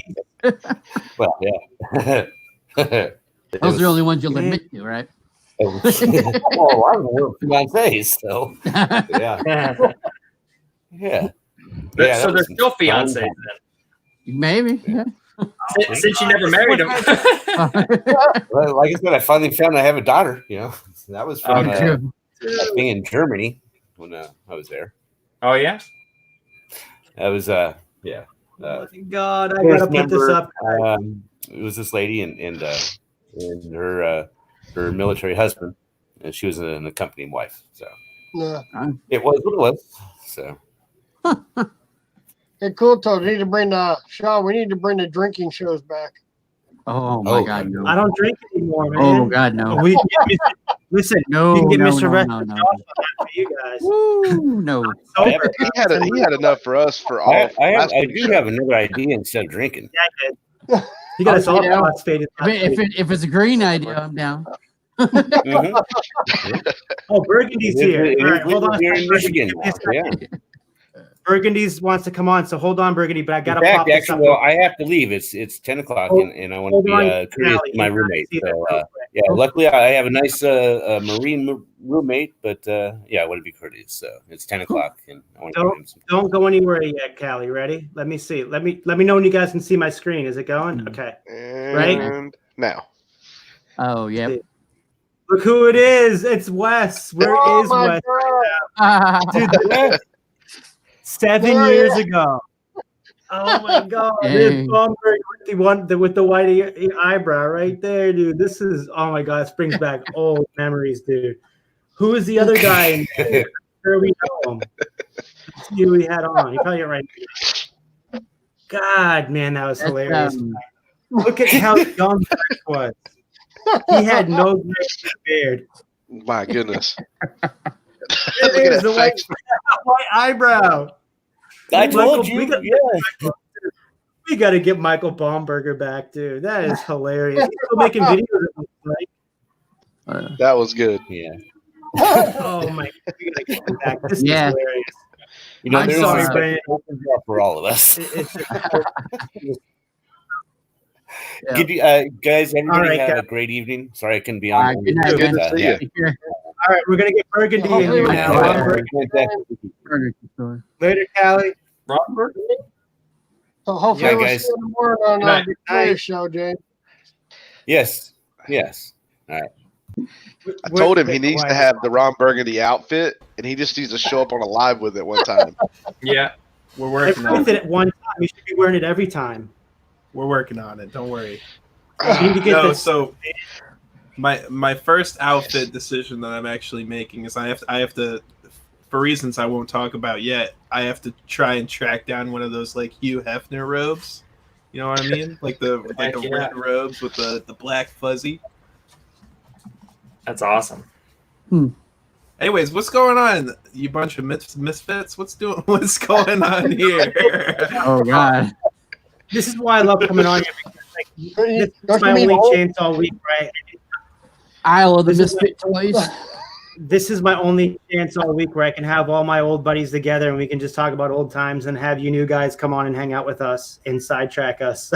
N: Well, yeah.
E: Those are the only ones you'll admit to, right?
N: Well, I don't know fiancés, so yeah. Yeah.
M: So they're still fiancés then.
E: Maybe. Yeah.
M: Since you never married them.
N: Well, like I said, I finally found I have a daughter. That was from a thing in Germany when I was there.
M: Oh yeah.
N: I was
A: God, I gotta put this up.
N: It was this lady and her military husband, and she was an accompanying wife. So
D: Yeah.
N: it was what it was. So
D: Hey, cool, Toad. We need to bring Sean. We need to bring the drinking shows back.
E: Oh my God, no!
A: I don't drink anymore, man.
E: Oh God, no!
A: Listen,
E: no,
A: you can get
E: no,
A: Mr.
E: no,
A: Rest
E: no, no.
A: for you guys.
E: Woo, no.
L: He had enough for us for all.
N: I do have another idea instead of drinking.
A: Yeah, I did. You got us all cross-faded.
E: If it's a green idea, I'm down.
A: Oh, Burgundy's here. All right, hold on.
N: Here in Michigan. Yeah.
A: Burgundy's wants to come on, so hold on, Burgundy. But I gotta
N: In fact,
A: pop this
N: actually,
A: up.
N: well, I have to leave. It's 10 o'clock, and I want to be courteous to my roommate. So, yeah, luckily I have a nice Marine roommate, but yeah, I want to be courteous. So it's 10 o'clock, and I want to
A: don't go anywhere yet, Cali. Ready? Let me see. Let me know when you guys can see my screen. Is it going? Okay. Right
L: now.
E: Oh yeah.
A: Look who it is. It's Wes. Where is Wes right now? Dude, 7 years ago. Oh my God. This Blomberg with the white eyebrow right there, dude. This is, oh my God, this brings back old memories, dude. Who is the other guy in there? Sure we know him. Let's see who we had on. You probably get right here. God, man, that was hilarious. Look at how young Rex was. He had no gray beard.
L: My goodness.
A: It is the white eyebrow.
N: I told you.
A: We got to get Michael Baumberger back, dude. That is hilarious. He's still making videos, right?
L: That was good.
N: Yeah.
A: Oh my God. We got to get him back. This is hilarious.
N: You know,
A: I'm sorry, Brandon.
N: For all of us.
A: Yeah.
N: Guys, everybody
A: right,
N: have a great evening. Sorry I couldn't be on.
A: Good night,
N: good
A: man.
N: to see you.
A: All right, we're gonna get Burgundy in here now. Later, Cali.
D: So hopefully we'll
N: guys.
D: see you in the morning on the Victoria show, James.
N: Yes. All right.
L: I told him he needs to have the Ron Burgundy outfit, and he just needs to show up on a live with it one time.
M: Yeah, we're working on
A: it. At one time, you should be wearing it every time.
O: We're working on it. Don't worry.
A: You need to get this.
O: So my first outfit decision that I'm actually making is I have to, for reasons I won't talk about yet, I have to try and track down one of those like Hugh Hefner robes. You know what I mean? Like the red robes with the black fuzzy.
M: That's awesome.
O: Anyways, what's going on? You bunch of misfits. What's going on here?
E: Oh God.
A: This is why I love coming on here. Because, this is my only chance all week, right?
E: Isle of the Misfit Toys.
A: This is my only chance all week where I can have all my old buddies together and we can just talk about old times and have you new guys come on and hang out with us and sidetrack us.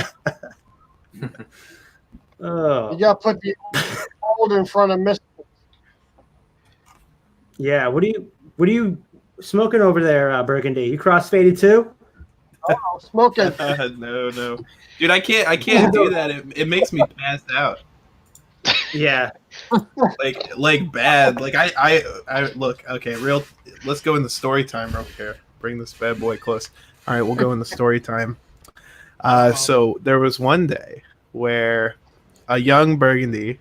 A: Oh.
D: You got to put the old in front of Mr.
A: Yeah. What are you smoking over there, Burgundy? You cross-faded too?
D: Oh, smoking.
O: No. Dude, I can't do that. It makes me pass out.
A: Yeah.
O: like bad. Like I look, okay, let's go in the story time real here. Bring this bad boy close. All right, we'll go in the story time. So there was one day where a young Burgundy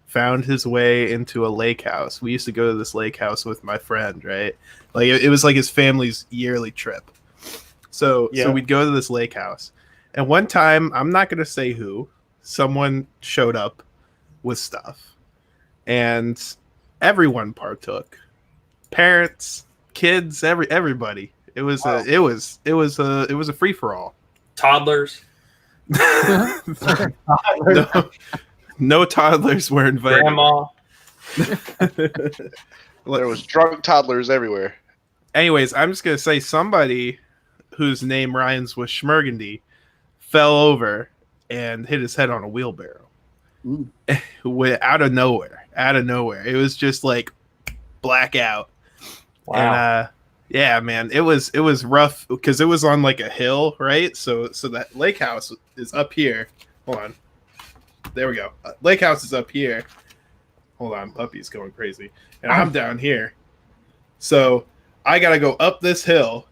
O: found his way into a lake house. We used to go to this lake house with my friend, right? Like it was like his family's yearly trip. So we'd go to this lake house. And one time, I'm not going to say who, someone showed up with stuff. And everyone partook. Parents, kids, everybody. It was a free for all.
M: Toddlers.
O: No toddlers were invited.
M: Grandma.
L: There was drunk toddlers everywhere.
O: Anyways, I'm just gonna say somebody whose name rhymes with Schmurgandy fell over and hit his head on a wheelbarrow. Out of nowhere. It was just like blackout.
M: Wow.
O: And yeah, man, it was rough because it was on like a hill, right? So that lake house is up here. Hold on. There we go. Lake house is up here. Hold on, puppy's going crazy. And I'm down here. So I got to go up this hill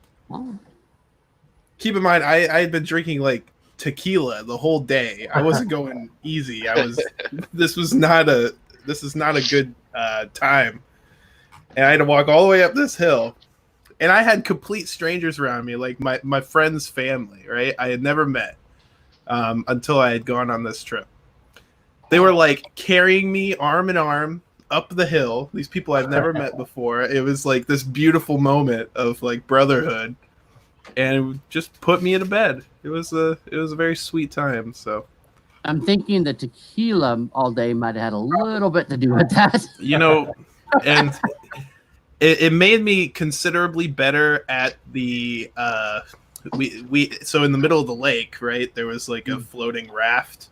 O: keep in mind, I had been drinking like tequila the whole day. I wasn't going easy. This is not a good time. And I had to walk all the way up this hill. And I had complete strangers around me, like my friend's family, right? I had never met until I had gone on this trip. They were like carrying me arm in arm up the hill. These people I've never met before. It was like this beautiful moment of like brotherhood. And it just put me in a bed. It was a very sweet time. So
E: I'm thinking the tequila all day might have had a little bit to do with that.
O: You know, and it made me considerably better at the so in the middle of the lake, right? There was like a floating raft,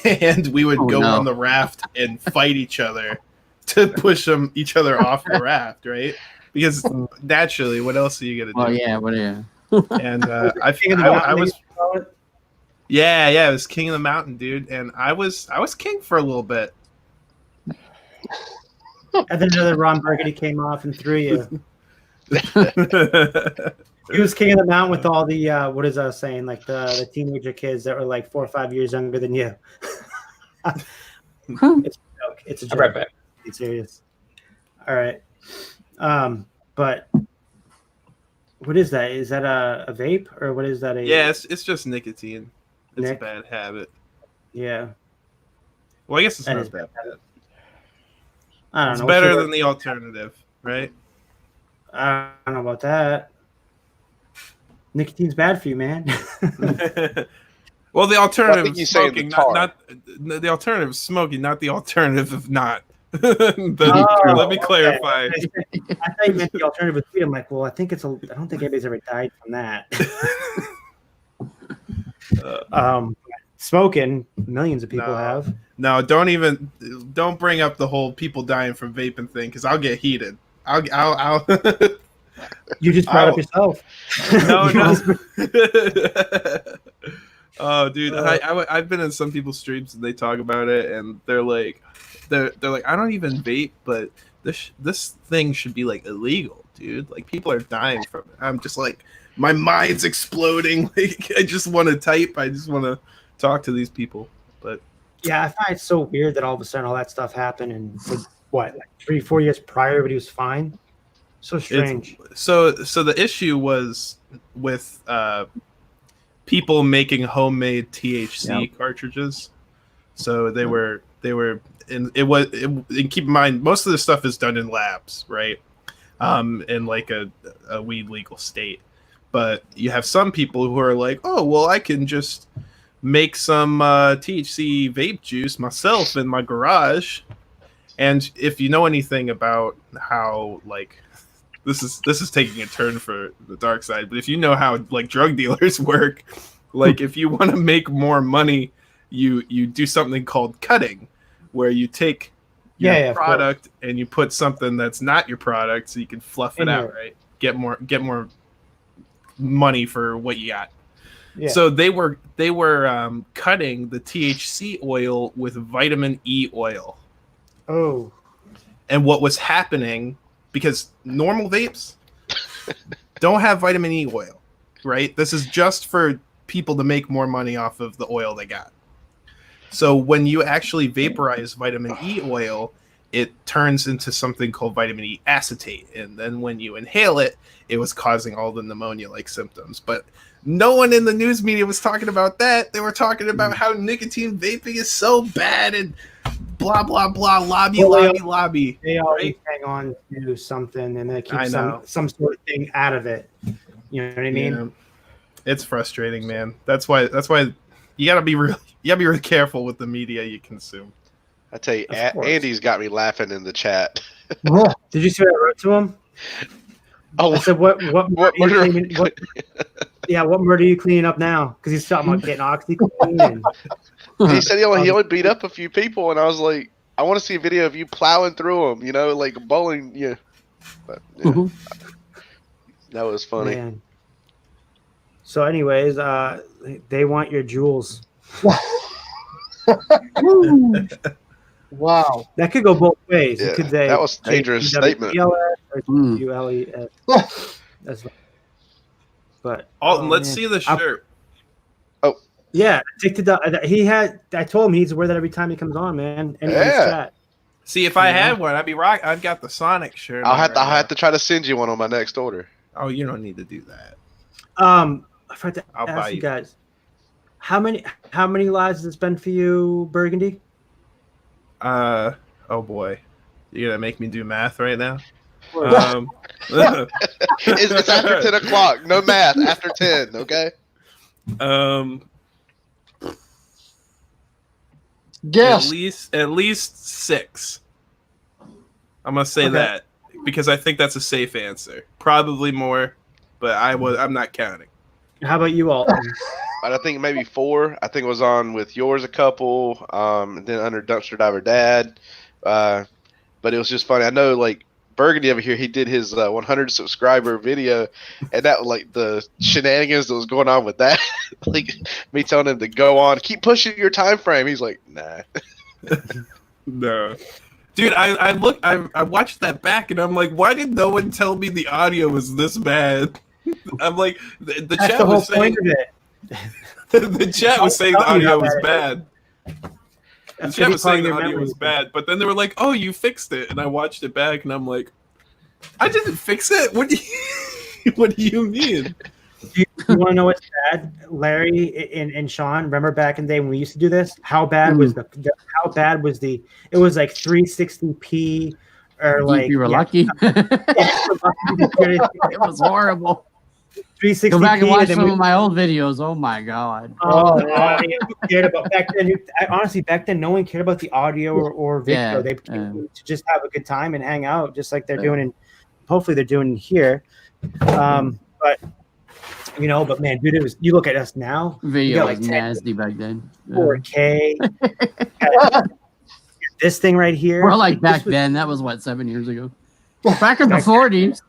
O: and we would go on the raft and fight each other to push each other off the raft, right? Because naturally, what else are you gonna do?
E: Oh yeah, what yeah.
O: And I was, yeah, it was King of the Mountain, dude, and I was king for a little bit.
A: And then another Ron Burgundy came off and threw you. He was king of the mountain with all the what is I saying, like the teenager kids that were like 4 or 5 years younger than you. It's a joke. It's a joke.
M: Right back.
A: Be serious. All right. But what is that? Is that a vape or what is that?
O: Yeah, it's just nicotine. It's a bad habit.
A: Yeah.
O: Well, I guess it's not a bad habit.
A: I don't
O: it's
A: know.
O: better than the alternative, right?
A: I don't know about that. Nicotine's bad for you, man.
O: Well, the alternative
L: I think
O: is
L: you're saying
O: smoking,
L: the tar.
O: not the alternative is smoking, not the alternative of not. Let me clarify.
A: I thought you meant the alternative with weed. I'm like, well, I don't think anybody's ever died from that. Smoking, millions of people have.
O: No, don't bring up the whole people dying from vaping thing because I'll get heated. I'll
A: You just brought up yourself.
O: No. Oh, dude, I've been in some people's streams and they talk about it and they're like, I don't even vape, but this thing should be like illegal, dude. Like people are dying from it. I'm just like, my mind's exploding. Like I just want to type. I just want to talk to these people. But
A: yeah, I find it so weird that all of a sudden all that stuff happened and for what, like 3-4 years prior, everybody was fine. So strange.
O: So the issue was with people making homemade THC cartridges. So they were and keep in mind most of this stuff is done in labs, right? In like a weed legal state. But you have some people who are like, oh well, I can just make some THC vape juice myself in my garage. And if you know anything about how like this is taking a turn for the dark side, but if you know how like drug dealers work, like if you want to make more money, you do something called cutting, where you take your product and you put something that's not your product so you can fluff it out, right? Get more money for what you got. Yeah. So they were cutting the THC oil with vitamin E oil.
A: Oh.
O: And what was happening, because normal vapes don't have vitamin E oil, right? This is just for people to make more money off of the oil they got. So when you actually vaporize vitamin E oil, it turns into something called vitamin E acetate. And then when you inhale it, it was causing all the pneumonia-like symptoms. But no one in the news media was talking about that. They were talking about how nicotine vaping is so bad and blah, blah, blah, lobby.
A: They always hang on to something and they keep some sort of thing out of it. You know what I mean?
O: Yeah. It's frustrating, man. That's why you gotta be really careful with the media you consume.
L: I tell you, Andy's got me laughing in the chat.
A: Did you see what I wrote to him?
L: Oh,
A: I said, what murder are you cleaning up now? Because he's talking about getting OxyClean.
L: He said he only beat up a few people, and I was like, I want to see a video of you plowing through them, like bowling. Yeah, but, that was funny.
A: Man. So, anyways, they want your jewels.
D: Wow,
A: that could go both ways.
L: Yeah,
A: could
L: that was a dangerous statement.
A: Or But
O: Alton, let's
A: man.
O: see the shirt.
A: Yeah, I told him he needs to wear that every time he comes on, man. Anybody's
L: Yeah.
A: chat.
O: See, if I had one, I'd be rock. I've got the Sonic shirt.
L: I'll
O: on
L: have to try to send you one on my next order.
O: Oh, you don't need to do that.
A: I forgot to
O: I'll buy
A: ask you
O: you.
A: guys. How many lives has it been for you, Burgundy?
O: Oh boy, you're gonna make me do math right now.
L: It's after 10 o'clock. No math after 10. Okay.
O: Guess. At least 6. I'm gonna say
A: Okay.
O: that because I think that's a safe answer. Probably more, but I'm not counting.
A: How about you all?
L: But I think maybe 4. I think it was on with yours a couple. Then under Dumpster Diver Dad. But it was just funny. I know like Burgundy over here, he did his 100 subscriber video, and that like the shenanigans that was going on with that, like me telling him to go on, keep pushing your time frame. He's like, nah.
O: No, dude, I watched that back, and I'm like, why did no one tell me the audio was this bad? I'm like, the
A: That's
O: chat
A: the whole
O: was saying
A: point of it.
O: the chat was saying the audio was bad. The
A: That's
O: chat
A: what
O: was
A: you call
O: saying the
A: your
O: audio
A: memory.
O: was bad, but then they were like, "Oh, you fixed it," and I watched it back, and I'm like, "I didn't fix it. What do you, what do you mean?"
A: You want to know what's bad, Larry and Sean? Remember back in the day when we used to do this? How bad was it was like 360p or like
E: you were lucky. It was horrible.
A: 360p.
E: Go back and watch
A: then
E: some
A: we-
E: of my old videos. Oh my god.
A: Oh, the audio. Cared about back then. Honestly, back then, no one cared about the audio or video.
E: Yeah,
A: They came to just have a good time and hang out, just like they're doing, and hopefully they're doing here. But but man, dude, you look at us now.
E: Video
A: we got
E: was nasty back then.
A: 4K. This thing right here.
E: Well, like back then, that was what, 7 years ago. Back in the 40s.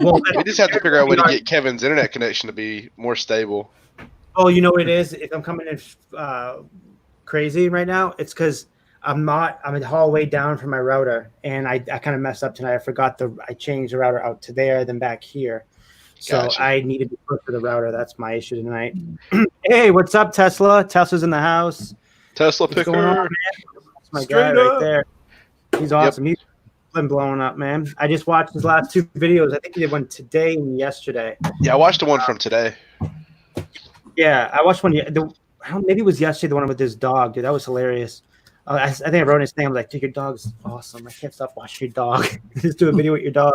L: Well, we just have to figure out a way to get Kevin's internet connection to be more stable.
A: Oh, you know what it is? If I'm coming in crazy right now, it's because I'm in the hallway down from my router, and I kind of messed up tonight. I changed the router out to there, then back here. So
L: Gotcha.
A: I needed to put for the router. That's my issue tonight. Hey, what's up, Tesla? Tesla's in the house.
L: Tesla
A: What's
L: Picker.
A: going on, man? That's my
L: Straight
A: guy right
L: up.
A: there. He's awesome. He's been blowing up, man. I just watched his last 2 videos. I think he did one today and yesterday.
L: Yeah, I watched the one from today.
A: Yeah, I watched one. Maybe it was yesterday, the one with his dog, dude. That was hilarious. I think I wrote his name. I was like, dude, your dog's awesome. I can't stop watching your dog. Just do a video with your dog.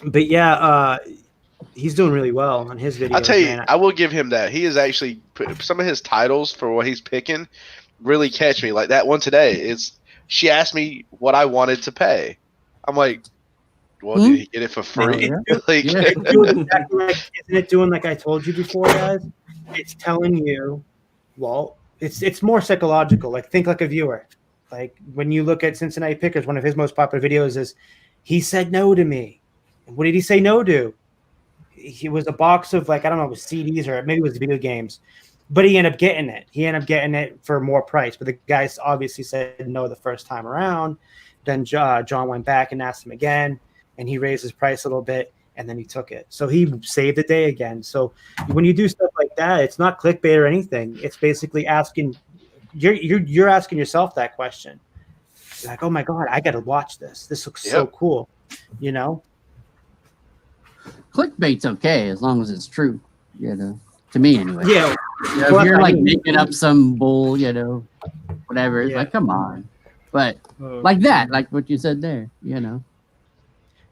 A: But yeah, he's doing really well on his videos.
L: I tell you,
A: man.
L: I will give him that. He is actually some of his titles for what he's picking really catch me. Like that one today she asked me what I wanted to pay. I'm like, well, did he get it for free? Like,
A: Isn't it doing like I told you before, guys? It's telling you, well, it's more psychological. Like think like a viewer. Like when you look at Cincinnati Pickers, one of his most popular videos is he said no to me. What did he say no to? He was a box of like, I don't know, it was CDs or maybe it was video games, but he ended up getting it. He ended up getting it for more price, but the guys obviously said no the first time around. Then John went back and asked him again, and he raised his price a little bit, and then he took it. So he saved the day again. So when you do stuff like that, it's not clickbait or anything. It's basically asking, you're asking yourself that question. You're like, oh my God, I got to watch this. This looks so cool,
E: Clickbait's okay as long as it's true, to me anyway.
A: Yeah.
E: If you're like making up some bull, whatever, it's like, come on. But like that, like what you said there,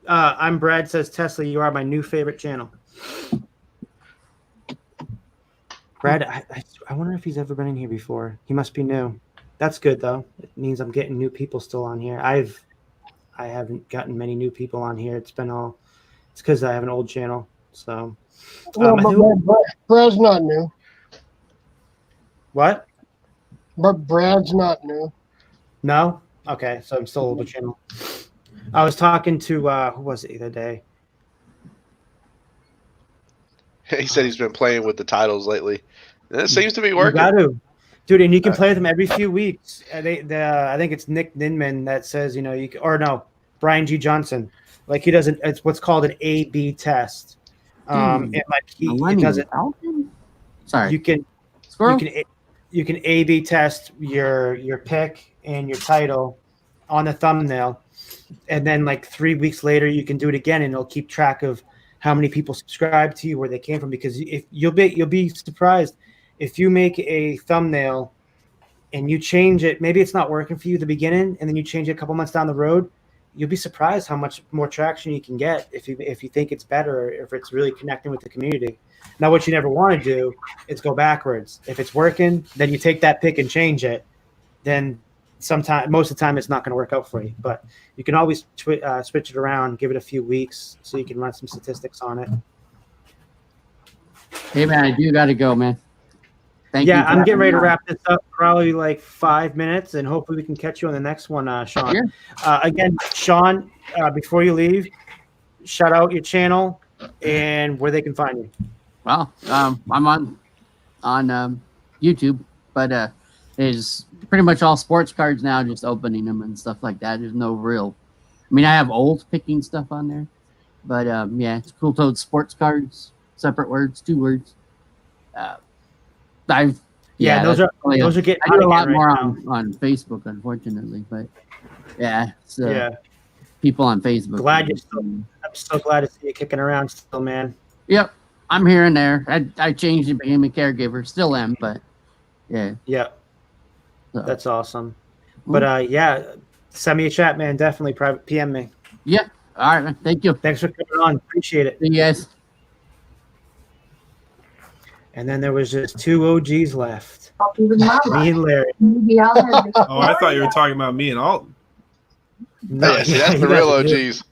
A: I'm Brad says, Tesla, you are my new favorite channel. Brad, I wonder if he's ever been in here before. He must be new. That's good though. It means I'm getting new people still on here. I haven't gotten many new people on here. It's because I have an old channel. So
D: Brad's not new.
A: What?
D: But Brad's not new.
A: No? Okay, so I'm still old channel. I was talking to who was it the other day?
L: he said he's been playing with the titles lately. And it seems to be working.
A: You got to. Dude, and you can play with them every few weeks. I think it's Nick Ninman that says, Brian G. Johnson. Like he doesn't. It's what's called an A/B test. And like it doesn't.
E: Sorry.
A: You can A/B test your pick and your title on the thumbnail, and then like 3 weeks later you can do it again, and it'll keep track of how many people subscribe to you, where they came from. Because if you'll be surprised if you make a thumbnail and you change it, maybe it's not working for you at the beginning, and then you change it a couple months down the road, you'll be surprised how much more traction you can get if you think it's better, or if it's really connecting with the community. Now, what you never want to do is go backwards. If it's working, then you take that pick and change it. Then most of the time, it's not going to work out for you. But you can always switch it around, give it a few weeks, so you can run some statistics on it.
E: Hey man, I do got to go, man. Thank you.
A: Yeah, I'm getting ready to wrap this up, probably like 5 minutes, and hopefully we can catch you on the next one, Sean.
E: Sure.
A: Again, Sean, before you leave, shout out your channel and where they can find you.
E: Well, I'm on YouTube, but it's pretty much all sports cards now, just opening them and stuff like that. There's no real. I mean, I have old picking stuff on there, but yeah, it's Cool Toad Sports Cards, separate words, 2 words. Those are getting.
A: I do
E: a lot
A: right
E: more
A: now.
E: on Facebook, unfortunately, but yeah, people on Facebook.
A: I'm so glad to see you kicking around still, man.
E: Yep, I'm here and there. I changed and became a caregiver, still am, but yeah.
A: Yeah, that's awesome. But yeah, send me a chat, man. Definitely private PM me.
E: Yeah. All right, man. Thank you.
A: Thanks for coming on. Appreciate it.
E: See you guys.
A: And then there was just 2 OGs left. Me and Larry.
O: Oh, I thought you were talking about me and Alton.
A: No,
L: yeah, see, that's the real OGs.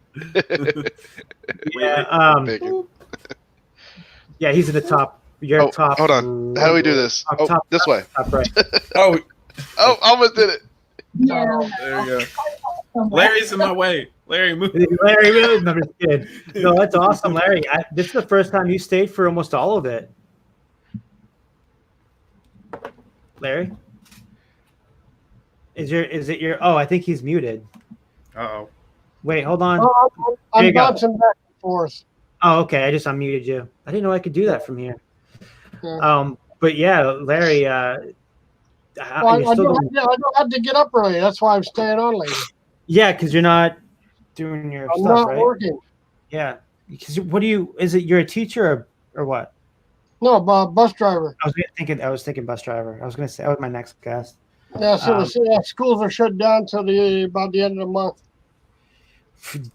A: Yeah, he's in the top. You're top.
L: Hold on. How do we do this? This way.
A: Top right.
L: Oh, almost did it.
O: Oh, there you go. Larry's in my way. Larry, move.
A: Larry, move. No, I'm just kidding. No, that's awesome, Larry. This is the first time you stayed for almost all of it. Larry? Is it your I think he's muted.
O: Uh-oh.
A: Wait, hold on.
D: Oh, I'm bouncing back and forth.
A: Oh, okay. I just unmuted you. I didn't know I could do that from here. But yeah, Larry,
D: I don't have to get up early. That's why I'm staying on late.
A: Yeah, because you're not doing your
D: I'm
A: stuff,
D: not
A: right?
D: working.
A: Yeah. Because you're a teacher or what?
D: No, bus driver.
A: I was thinking bus driver. I was going to say that was my next guess.
D: Yeah, so the schools are shut down till about the end of the month.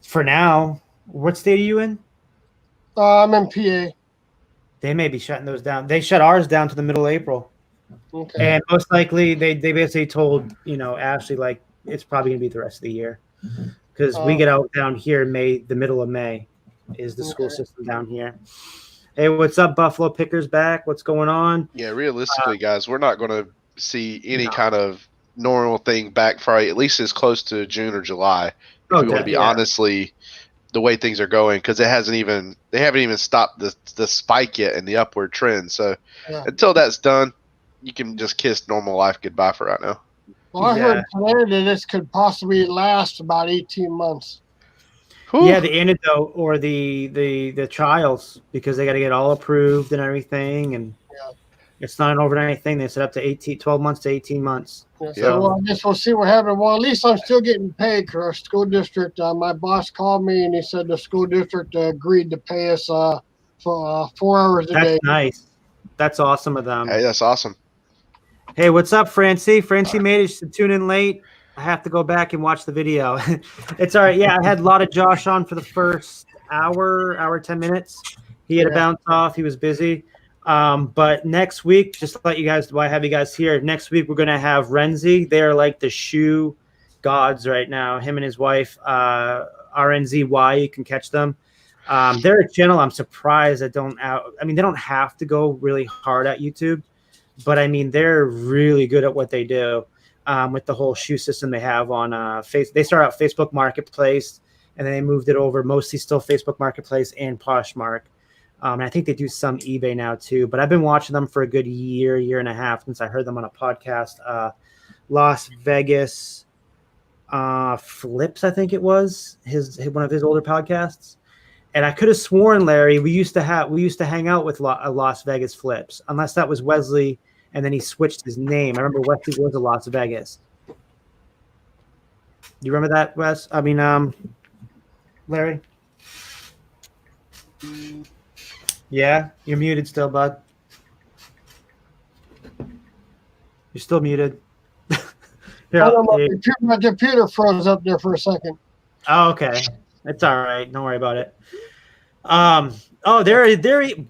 A: For now, what state are you in?
D: I'm in PA.
A: They may be shutting those down. They shut ours down to the middle of April.
D: Okay.
A: And most likely they basically told, Ashley, like, it's probably going to be the rest of the year. Because we get out down here the middle of May is the school system down here. Hey, what's up, Buffalo Pickers back? What's going on?
L: Yeah, realistically, guys, we're not going to see any kind of normal thing back Friday, at least as close to June or July. If we want to be honestly the way things are going, because they haven't even stopped the spike yet in the upward trend. So until that's done, you can just kiss normal life goodbye for right now.
D: Well, I heard today that this could possibly last about 18 months.
L: Whew.
A: Yeah, the antidote or the trials, because they got to get all approved and everything, and it's not an overnight thing. They set up to 12 months to 18 months.
D: Yeah, so well, I guess we'll see what happens. Well, at least I'm still getting paid because our school district, my boss called me and he said the school district agreed to pay us for 4 hours a day.
A: That's nice. That's awesome of them.
L: Hey, that's awesome.
A: Hey, what's up, Francie? Francie made it to tune in late. I have to go back and watch the video. It's all right. Yeah, I had a lot of Josh on for the first hour, 10 minutes. He had to bounce off. He was busy. But next week, just to let you guys, why I have you guys here, next week we're going to have Renzi. They're like the shoe gods right now. Him and his wife, RNZY, you can catch them. They're a channel. I'm surprised they don't have to go really hard at YouTube, but I mean, they're really good at what they do. With the whole shoe system they have on they started out Facebook Marketplace, and then they moved it over, mostly still Facebook Marketplace and Poshmark. And I think they do some eBay now too. But I've been watching them for a good year and a half since I heard them on a podcast. Las Vegas Flips, I think it was one of his older podcasts. And I could have sworn, Larry, we used to hang out with Las Vegas Flips, unless that was Wesley, and then he switched his name. I remember Wesley was a Las Vegas. You remember that, Wes? I mean, Larry? Yeah, you're muted still, bud. You're still muted. Here,
D: my computer froze up there for a second.
A: Oh, okay. It's all right. Don't worry about it.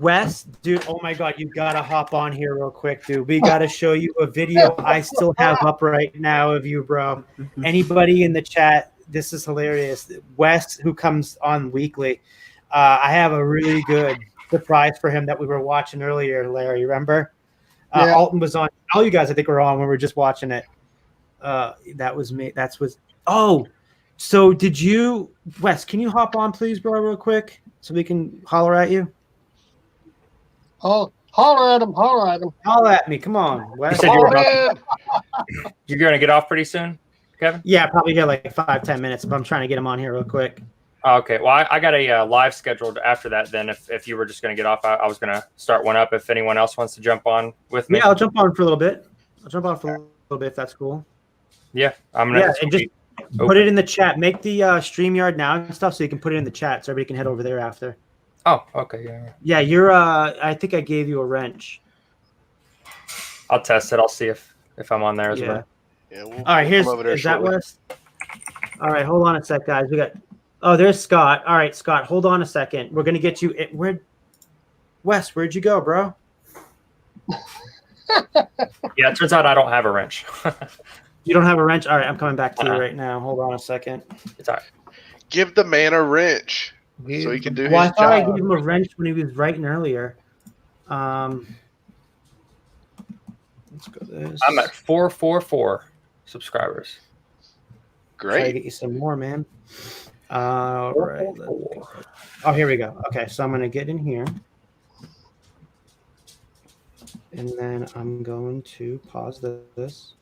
A: Wes, dude. Oh my God, you gotta hop on here real quick, dude. We gotta show you a video I still have up right now of you, bro. Anybody in the chat, this is hilarious. Wes, who comes on weekly, I have a really good surprise for him that we were watching earlier, Larry. Remember?
D: Yeah.
A: Alton was on. All you guys, I think, were on when we were just watching it. That was me. Oh, so did you, Wes? Can you hop on, please, bro, real quick, so we can holler at you?
D: Oh, holler at him!
A: Holler at me! Come on, Wes.
M: You said you're going to get off pretty soon, Kevin?
A: Yeah, probably here like 5-10 minutes. But I'm trying to get him on here real quick.
M: Oh, okay. Well, I got a live scheduled after that. Then, if you were just going to get off, I was going to start one up. If anyone else wants to jump on with me,
A: yeah, I'll jump on for a little bit. If that's cool.
M: Yeah, I'm gonna.
A: Yeah, and just put it in the chat. Make the StreamYard now and stuff, so you can put it in the chat, so everybody can head over there after.
M: Oh, okay, yeah.
A: Yeah, you're. I think I gave you a wrench.
M: I'll test it. I'll see if I'm on there as well.
L: Yeah.
A: All right, is that Wes? All right, hold on a sec, guys. We got. Oh, there's Scott. All right, Scott, hold on a second. We're gonna get you. Wes, where'd you go, bro?
M: Yeah, it turns out I don't have a wrench.
A: You don't have a wrench? All right, I'm coming back to you right now. Hold on a second.
M: It's all right.
L: Give the man a wrench so he can do his
A: I thought I
L: job.
A: gave him a wrench when he was writing earlier. Let's go this.
M: I'm at 444 subscribers.
A: Try to get you some more, man. All right. Oh, here we go. Okay, so I'm going to get in here. And then I'm going to pause this.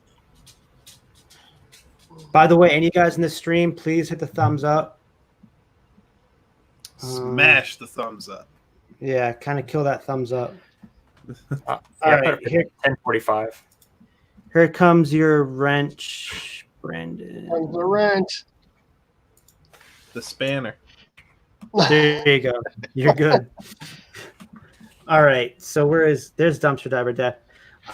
A: By the way, any of you guys in this stream, please hit the thumbs up.
O: Smash the thumbs up.
A: Yeah, kind of kill that thumbs up.
M: All
A: right,
M: here 1045.
A: Here comes your wrench, Brandon.
D: Comes the wrench.
O: The spanner.
A: There you go. You're good. All right. So there's Dumpster Diver Death.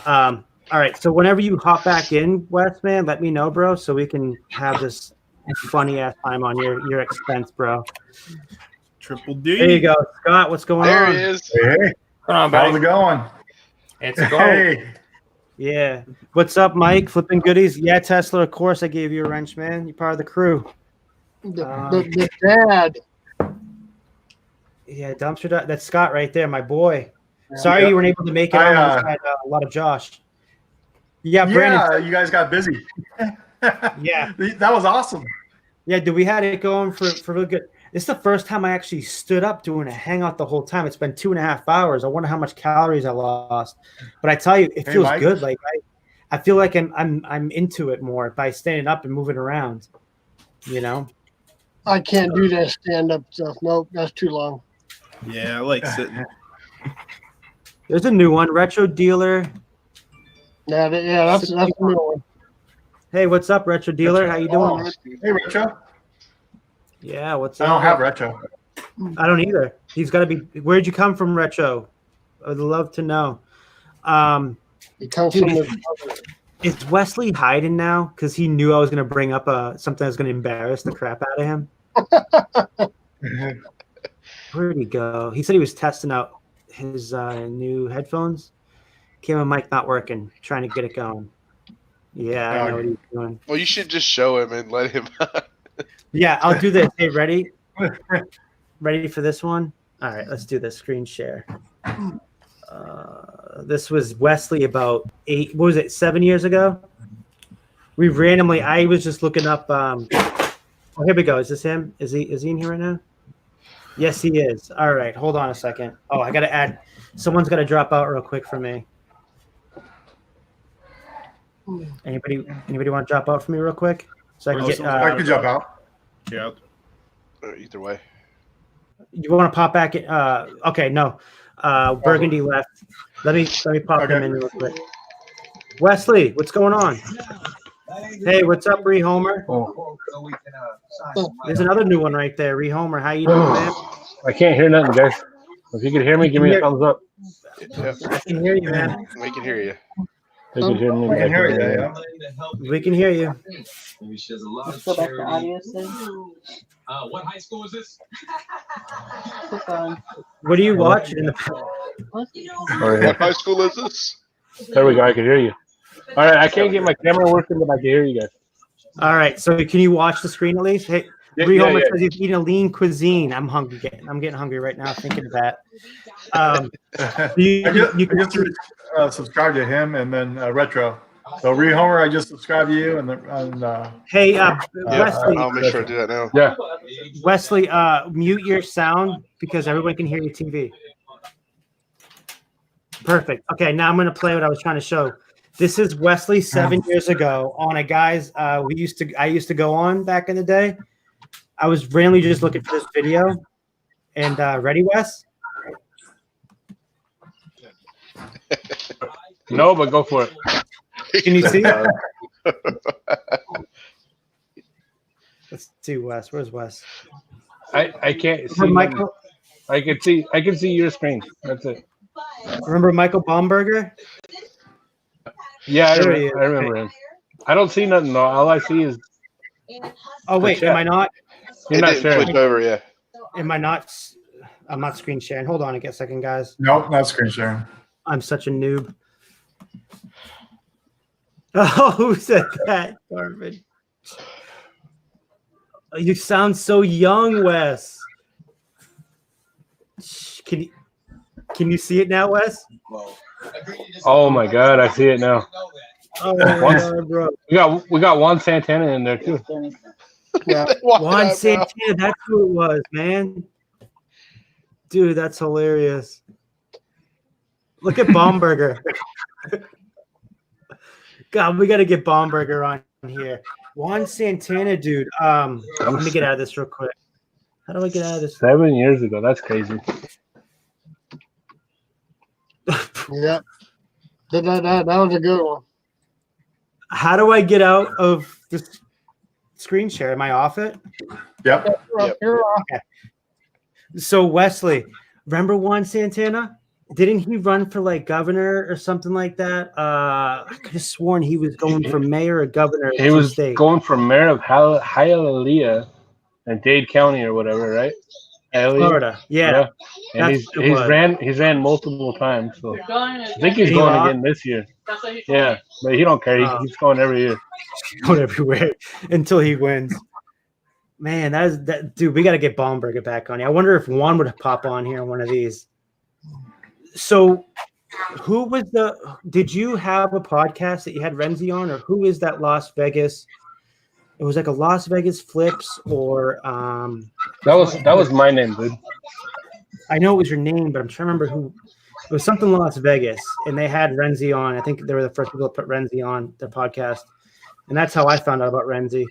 A: All right. So whenever you hop back in, Wes, man, let me know, bro, so we can have this funny ass time on your expense, bro.
O: Triple D.
A: There you go, Scott. What's going on?
L: There he is.
P: Hey. How's it going?
M: It's going.
P: Hey.
A: Yeah. What's up, Mike? Flipping goodies. Yeah, Tesla. Of course, I gave you a wrench, man. You're part of the crew.
D: The dad.
A: Yeah, Dumpster Diver. That's Scott right there, my boy. Sorry you weren't able to make it on. I had a lot of Josh. Yeah, Brandon.
P: Yeah, you guys got busy.
A: Yeah.
P: That was awesome.
A: Yeah, dude, we had it going for really good. It's the first time I actually stood up doing a hangout the whole time. It's been 2.5 hours. I wonder how much calories I lost. But I tell you, it feels good. Like I feel like I'm into it more by standing up and moving around. You know?
D: I can't do that stand-up stuff. Nope, that's too long.
O: Yeah, I like sitting.
A: There's a new one, Retro Dealer.
D: Yeah, that's the new one.
A: Hey, what's up, Retro Dealer? How you doing?
P: Hey, Retro.
A: Yeah, what's
P: up? I don't have Retro.
A: I don't either. He's got to be. Where'd you come from, Retro? I'd love to know.
D: He comes from
A: is Wesley hiding now because he knew I was going to bring up something that was going to embarrass the crap out of him? Where'd he go? He said he was testing out his new headphones. Camera mic not working. Trying to get it going. Yeah, I know what he's doing.
L: Well, you should just show him and let him.
A: Yeah, I'll do this. Hey, ready? Ready for this one? All right, let's do this. Screen share. This was Wesley about 7 years ago? I was just looking up. Oh, here we go. Is this him? Is he in here right now? Yes, he is. All right, hold on a second. Oh, I got to add. Someone's got to drop out real quick for me. Anybody want to drop out for me real quick? So I can get.
P: I can jump out.
O: Yeah.
L: Either way.
A: You want to pop back in? Okay, no. Burgundy left. Let me pop him in real quick. Wesley, what's going on? Hey, what's up, Rehomer? There's another new one right there, Rehomer. How you doing, man?
Q: I can't hear nothing, guys. If you can hear me, give me a thumbs up.
A: I can hear you, man.
L: We can hear you.
Q: You can hear me.
P: We can hear you. Yeah.
A: We can hear you.
R: Go back to audio thing.
S: What high school is this?
R: Click on.
A: What are you watching?
Q: What
L: high school is this?
Q: There we go. I can hear you. All right. I can't get my camera working, but I can hear you guys.
A: All right. So can you watch the screen at least? Hey,
Q: Yeah,
A: Rehomer
Q: yeah.
A: says he's eating a lean cuisine. I'm hungry. I'm getting hungry right now thinking of that.
P: You can just subscribe to him and then Retro. So Rehomer, I just subscribed to you, and
A: Hey, Wesley.
L: I'll make sure to do that now.
Q: Yeah.
A: Wesley, mute your sound because everyone can hear your TV. Perfect. Okay, now I'm going to play what I was trying to show. This is Wesley 7 years ago on a guy's I used to go on back in the day. I was randomly just looking for this video. And ready, Wes?
Q: No, but go for it.
A: Can you see? Let's see, Wes. Where's Wes?
Q: I can't see.
A: Michael?
Q: I can see your screen. That's it.
A: Remember Michael Baumberger?
Q: Yeah, I
A: There he is.
Q: remember him. I don't see nothing though. All I see is.
A: Oh wait, am I not?
Q: You're not sharing.
L: Switch over, yeah.
A: Am I not? I'm not screen sharing. Hold on a second, guys.
P: nope, not screen sharing.
A: I'm such a noob. Oh, who said that, Darvin? You sound so young, Wes. Can you see it now, Wes?
Q: Oh my God, I see it now.
A: Oh my God, bro.
Q: We got Juan Santana in there too.
A: Yeah, Juan Santana, that's who it was, man. Dude, that's hilarious. Look at Baumberger. God, we got to get Baumberger on here. Juan Santana, dude. Let me get out of this real quick. How do I get out of this?
Q: 7 years ago. That's crazy.
D: Yeah. That was a good one.
A: How do I get out of this screen share? Am I off it?
P: Yep.
D: You're off.
A: Okay. So Wesley, remember Juan Santana? Didn't he run for like governor or something like that? I could have sworn he was going for mayor or governor.
Q: He was going for mayor of Hialeah in Dade County or whatever, right?
A: Florida. Yeah.
Q: And he's ran multiple times. So I think he's going again this year. Yeah, but he don't care. He's going every year.
A: Going everywhere until he wins. Man, that dude. We got to get Baumberger back on here. I wonder if Juan would pop on here on one of these. So, who was did you have a podcast that you had Renzi on, or who is that Las Vegas? It was like a Las Vegas Flips, or
Q: that was my name, dude.
A: I know it was your name, but I'm trying to remember who. It was something Las Vegas, and they had Renzi on. I think they were the first people to put Renzi on their podcast, and that's how I found out about Renzi.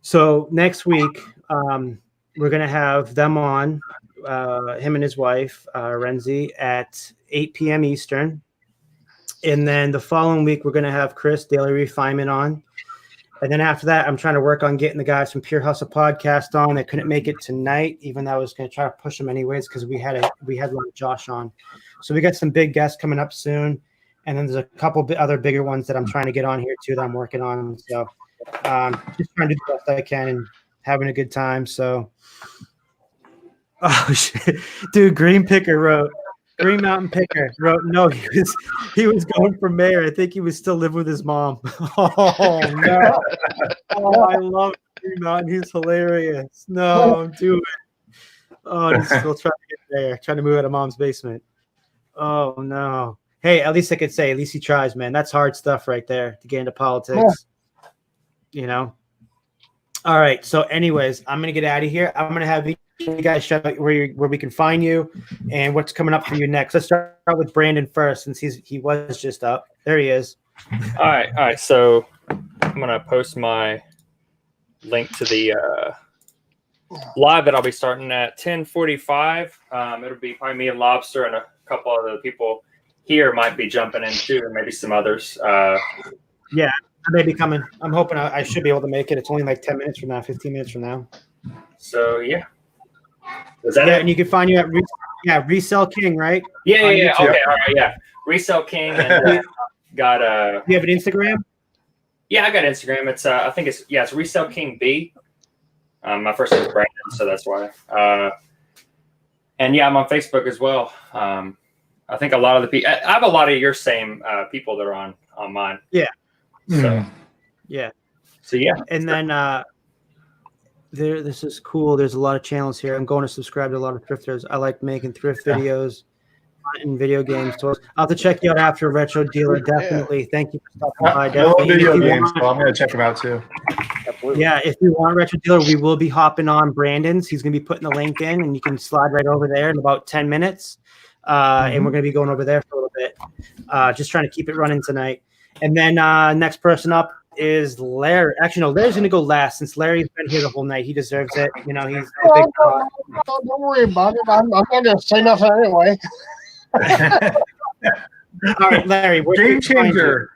A: So next week, we're gonna have them on. Him and his wife, Renzi, at 8 p.m. Eastern. And then the following week, we're going to have Chris, Daily Refinement, on. And then after that, I'm trying to work on getting the guys from Pure Hustle Podcast on. They couldn't make it tonight, even though I was going to try to push them anyways because we had like Josh on. So we got some big guests coming up soon. And then there's a couple other bigger ones that I'm trying to get on here too that I'm working on. So just trying to do the best I can and having a good time. So. Oh shit, dude! Green Mountain Picker wrote. No, he was going for mayor. I think he was still living with his mom. Oh no! Oh, I love Green Mountain. He's hilarious. No, I'm doing it. Oh, he's still trying to get there, trying to move out of mom's basement. Oh no! Hey, at least I could say, at least he tries, man. That's hard stuff right there to get into politics. Yeah. You know. All right. So, anyways, I'm gonna get out of here. I'm gonna have you guys shout out where we can find you and what's coming up for you next. Let's start with Brandon first, since he was just up. There he is.
M: All right. So I'm gonna post my link to the live that I'll be starting at 10:45. It'll be probably me and Lobster and a couple other people here might be jumping in too, and maybe some others.
A: Yeah, I may be coming. I'm hoping I should be able to make it. It's only like 10 minutes from now, 15 minutes from now.
M: So yeah. Is that
A: yeah,
M: it?
A: and you can find you at Resell King, right?
M: Yeah.
A: On
M: Okay,
A: YouTube.
M: all right, yeah. Resell King and got
A: You have an Instagram?
M: Yeah, I got Instagram. It's I think it's Resell King B. My first name is Brandon, so that's why. And yeah, I'm on Facebook as well. I think a lot of the people. I have a lot of your same people that are on mine.
A: Yeah.
M: So
A: yeah.
M: So yeah.
A: And then this is cool. There's a lot of channels here. I'm going to subscribe to a lot of thrifters. I like making thrift videos and video games. So I'll have to check you out after Retro Dealer. Definitely. Thank you for stopping by.
P: I love
A: Definitely.
P: video games, so I'm going to check them out too.
A: Yeah, if you want Retro Dealer, we will be hopping on Brandon's. He's going to be putting the link in, and you can slide right over there in about 10 minutes. And we're going to be going over there for a little bit. Just trying to keep it running tonight. And then next person up is Larry. Actually, no, Larry's going to go last since Larry's been here the whole night. He deserves it. You know, he's a big
D: Don't worry about it. I'm not going to say nothing anyway.
A: All right, Larry.
P: Game Changer.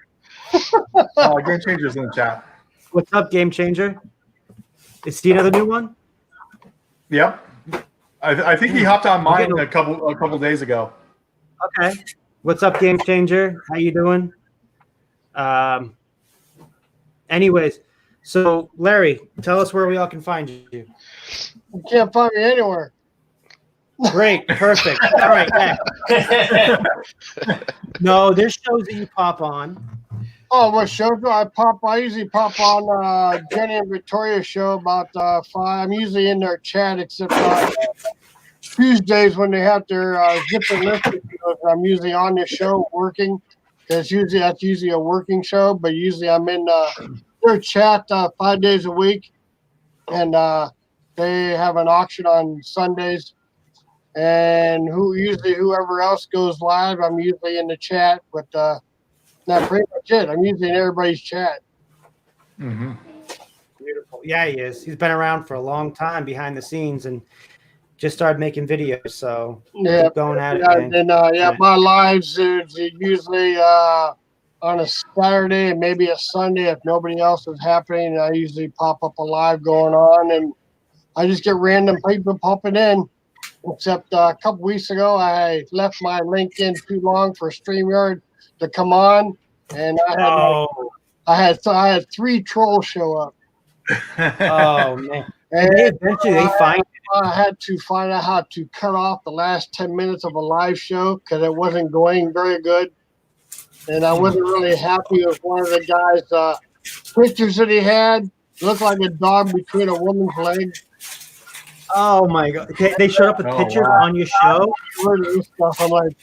P: Game Changer's in the chat.
A: What's up, Game Changer? Is Steve another new one?
P: Yep. I think he hopped on mine a couple days ago.
A: Okay. What's up, Game Changer? How you doing? Anyways, so Larry, tell us where we all can find you.
D: You can't find me anywhere.
A: Great, perfect. All right, next. No, there's shows that you pop on.
D: Oh, what shows do I pop? I usually pop on Jenny and Victoria's show about 5. I'm usually in their chat, except Tuesdays when they have their zip and lift shows. I'm usually on this show working. That's usually a working show, but usually I'm in their chat 5 days a week, and they have an auction on Sundays. And whoever else goes live, I'm usually in the chat, but that's pretty much it. I'm usually in everybody's chat.
A: Mm-hmm. Beautiful. Yeah, he is. He's been around for a long time behind the scenes and just started making videos. So keep going at it, man.
D: And my lives is usually on a Saturday and maybe a Sunday if nobody else is happening. I usually pop up a live going on, and I just get random people popping in. Except a couple weeks ago, I left my LinkedIn too long for StreamYard to come on, and I had 3 trolls show up.
A: Oh man!
D: And
A: eventually they find it.
D: I had to find out how to cut off the last 10 minutes of a live show because it wasn't going very good, and I wasn't really happy with one of the guys' pictures that he had. It looked like a dog between a woman's legs.
A: Oh my god! They showed up with pictures on your show.
D: I'm like,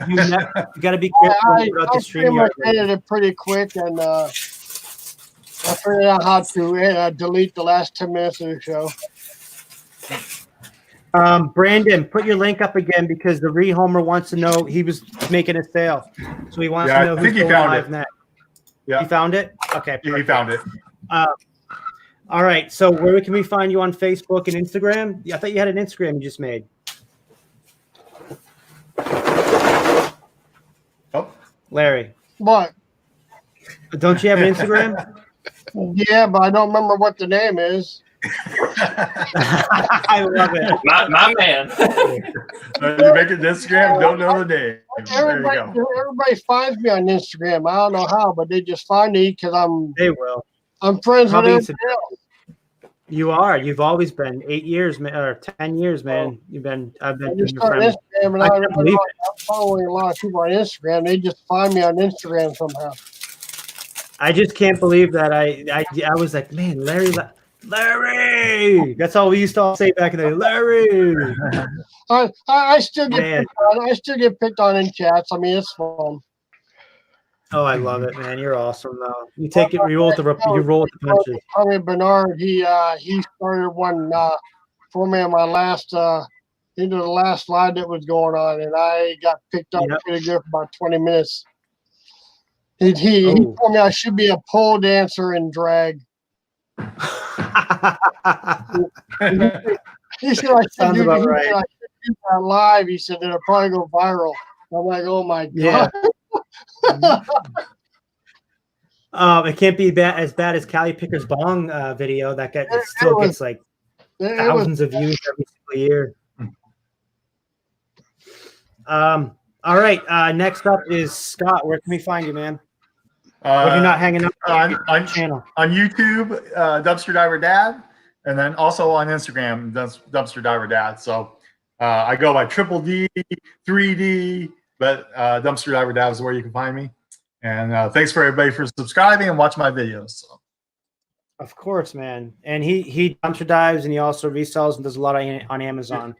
A: you got to be careful about the stream.
D: I edited it pretty quick, and I figured out how to delete the last 10 minutes of the show.
A: Brandon, put your link up again because the rehomer wants to know. He was making a sale, so he wants to know who's going live next.
P: Yeah,
A: he found it. Okay, perfect.
P: He found it.
A: All right. So where can we find you on Facebook and Instagram? Yeah, I thought you had an Instagram you just made.
P: Oh,
A: Larry.
D: What?
A: Don't you have an Instagram?
D: Yeah, but I don't remember what the name is.
A: I love it.
M: My man.
P: You make an Instagram, don't know the name.
D: Everybody finds me on Instagram. I don't know how, but they just find me because
A: They will.
D: I'm friends with everybody else.
A: You are. You've always been 8 years, man, or 10 years, man. I've been
D: just
A: your
D: on
A: friend.
D: Instagram, and I'm following a lot of people on Instagram. They just find me on Instagram somehow.
A: I just can't believe that I was like, man, Larry. That's all we used to all say back in the day. Larry.
D: I still get picked on. I still get picked on in chats. I mean, it's fun.
A: Oh, I love it, man. You're awesome, though. You take it. You roll with the punches.
D: Tommy Bernard, he started one for me on my last into the last slide that was going on, and I got picked up pretty good for about 20 minutes. He told me I should be a pole dancer in drag. He said I should
A: Sounds
D: do,
A: about
D: he
A: right.
D: said I should do that live. He said it'll probably go viral. I'm like, oh my
A: Yeah.
D: god.
A: It can't be as bad as Cali Picker's bong video that still gets like thousands of views every single year. All right. Next up is Scott. Where can we find you, man? When you're not hanging out
P: on
A: channel
P: on YouTube, Dumpster Diver Dad, and then also on Instagram, Dumpster Diver Dad. So I go by Triple D, 3D, but Dumpster Diver Dad is where you can find me. And thanks for everybody for subscribing and watching my videos. So.
A: Of course, man. And he dumpster dives and he also resells and does a lot on Amazon.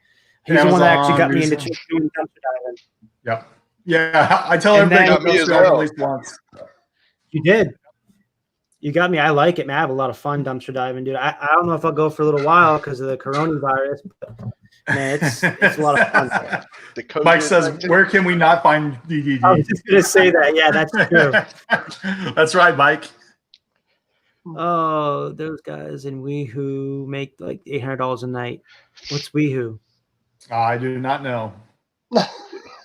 A: He's the one that actually got me into doing dumpster diving.
P: Yep. Yeah, I tell everybody to dumpster dive at least once.
A: You did. You got me. I like it, man. I have a lot of fun dumpster diving, dude. I don't know if I'll go for a little while because of the coronavirus, but man, it's a lot of fun.
P: Mike says, where can we not find DDD?
A: I was just going to say that. Yeah, that's true.
P: That's right, Mike.
A: Oh, those guys in WeHo make like $800 a night. What's WeHo?
P: I do not know.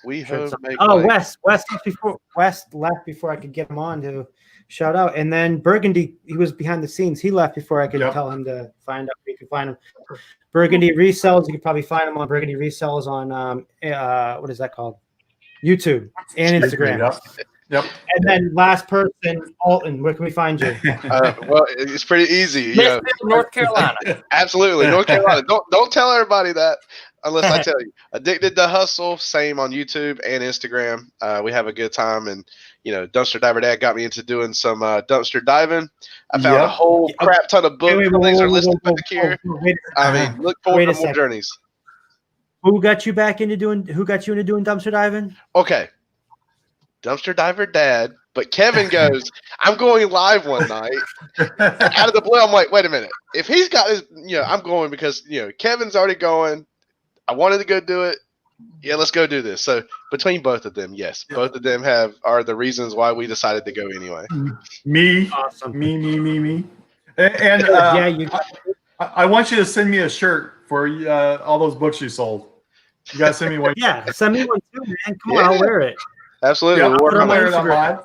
A: West left before I could get him on to shout out, and then Burgundy, he was behind the scenes. He left before I could tell him to find out where you could find him. Burgundy Resells, you could probably find him on Burgundy Resells on what is that called? YouTube and Instagram.
P: Yep.
A: And then last person, Alton, where can we find you?
L: Well, it's pretty easy. You know.
M: North Carolina.
L: Absolutely, North Carolina. Don't tell everybody that unless I tell you. Addicted to Hustle, same on YouTube and Instagram. We have a good time, and you know, Dumpster Diver Dad got me into doing some dumpster diving. I found a whole crap ton of books. Things are listed back here. I mean, look forward to more journeys.
A: Who got you into doing dumpster diving?
L: Okay. Dumpster Diver Dad, but Kevin goes, I'm going live one night. Out of the blue, I'm like, wait a minute. If he's got his, I'm going because, Kevin's already going. I wanted to go do it. Yeah, let's go do this. So between both of them, yes, both of them are the reasons why we decided to go anyway.
P: Me.
A: Awesome.
P: Me. And I want you to send me a shirt for all those books you sold. You got to send me one.
A: Yeah, send me one too, man. Come on, I'll wear it.
L: Absolutely.
P: Yeah, I'll wear it on live.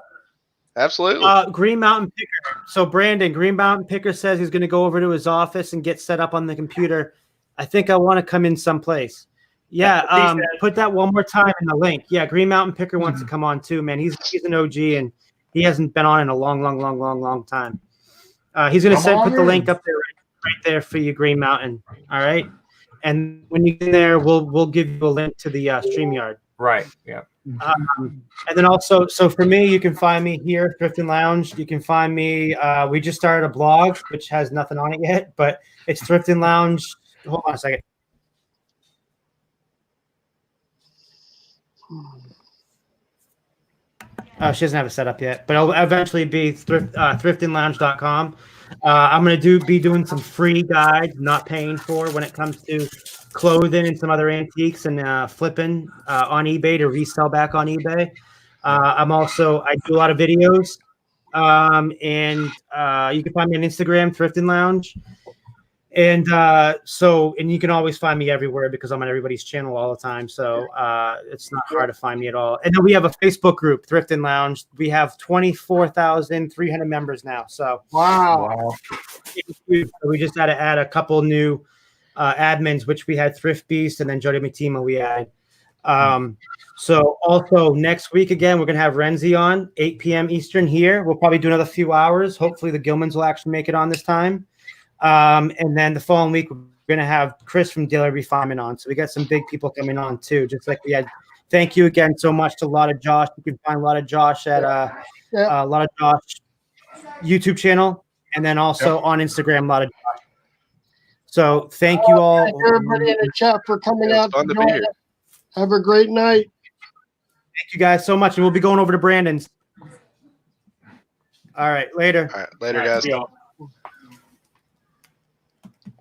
L: Absolutely.
A: Green Mountain Picker. So Brandon, Green Mountain Picker says he's going to go over to his office and get set up on the computer. I think I want to come in someplace. Yeah, put that one more time in the link. Yeah, Green Mountain Picker wants to come on too, man. He's an OG and he hasn't been on in a long time. He's going to put the link up there right there for you, Green Mountain. All right. And when you get there, we'll give you a link to the StreamYard.
M: Right. Yeah.
A: And then also, so for me, you can find me here, Thrifting Lounge. You can find me. We just started a blog, which has nothing on it yet, but it's Thrifting Lounge. Hold on a second. Oh, she doesn't have it set up yet, but it'll eventually be thriftinglounge.com. I'm going to be doing some free guides, not paying for, when it comes to clothing and some other antiques and flipping on eBay to resell back on eBay. I do a lot of videos, and you can find me on Instagram, Thrifting Lounge. And you can always find me everywhere because I'm on everybody's channel all the time. So it's not hard to find me at all. And then we have a Facebook group, Thrifting Lounge. We have 24,300 members now. So
D: wow.
A: We just had to add a couple new admins, which we had Thrift Beast and then Jody Matima we added. So also next week, again, we're going to have Renzi on 8 p.m. Eastern here. We'll probably do another few hours. Hopefully the Gilmans will actually make it on this time. And then the following week, we're going to have Chris from Daily Refinement on. So we got some big people coming on too, just like we had. Thank you again so much to a lot of Josh. You can find a lot of Josh at a lot of Josh YouTube channel, and then also on Instagram, a lot of Josh. So thank you all.
D: Thank everybody in the chat for coming out.
L: Fun to be here.
D: Have a great night.
A: Thank you guys so much, and we'll be going over to Brandon's. All right, later.
L: All right, later, guys.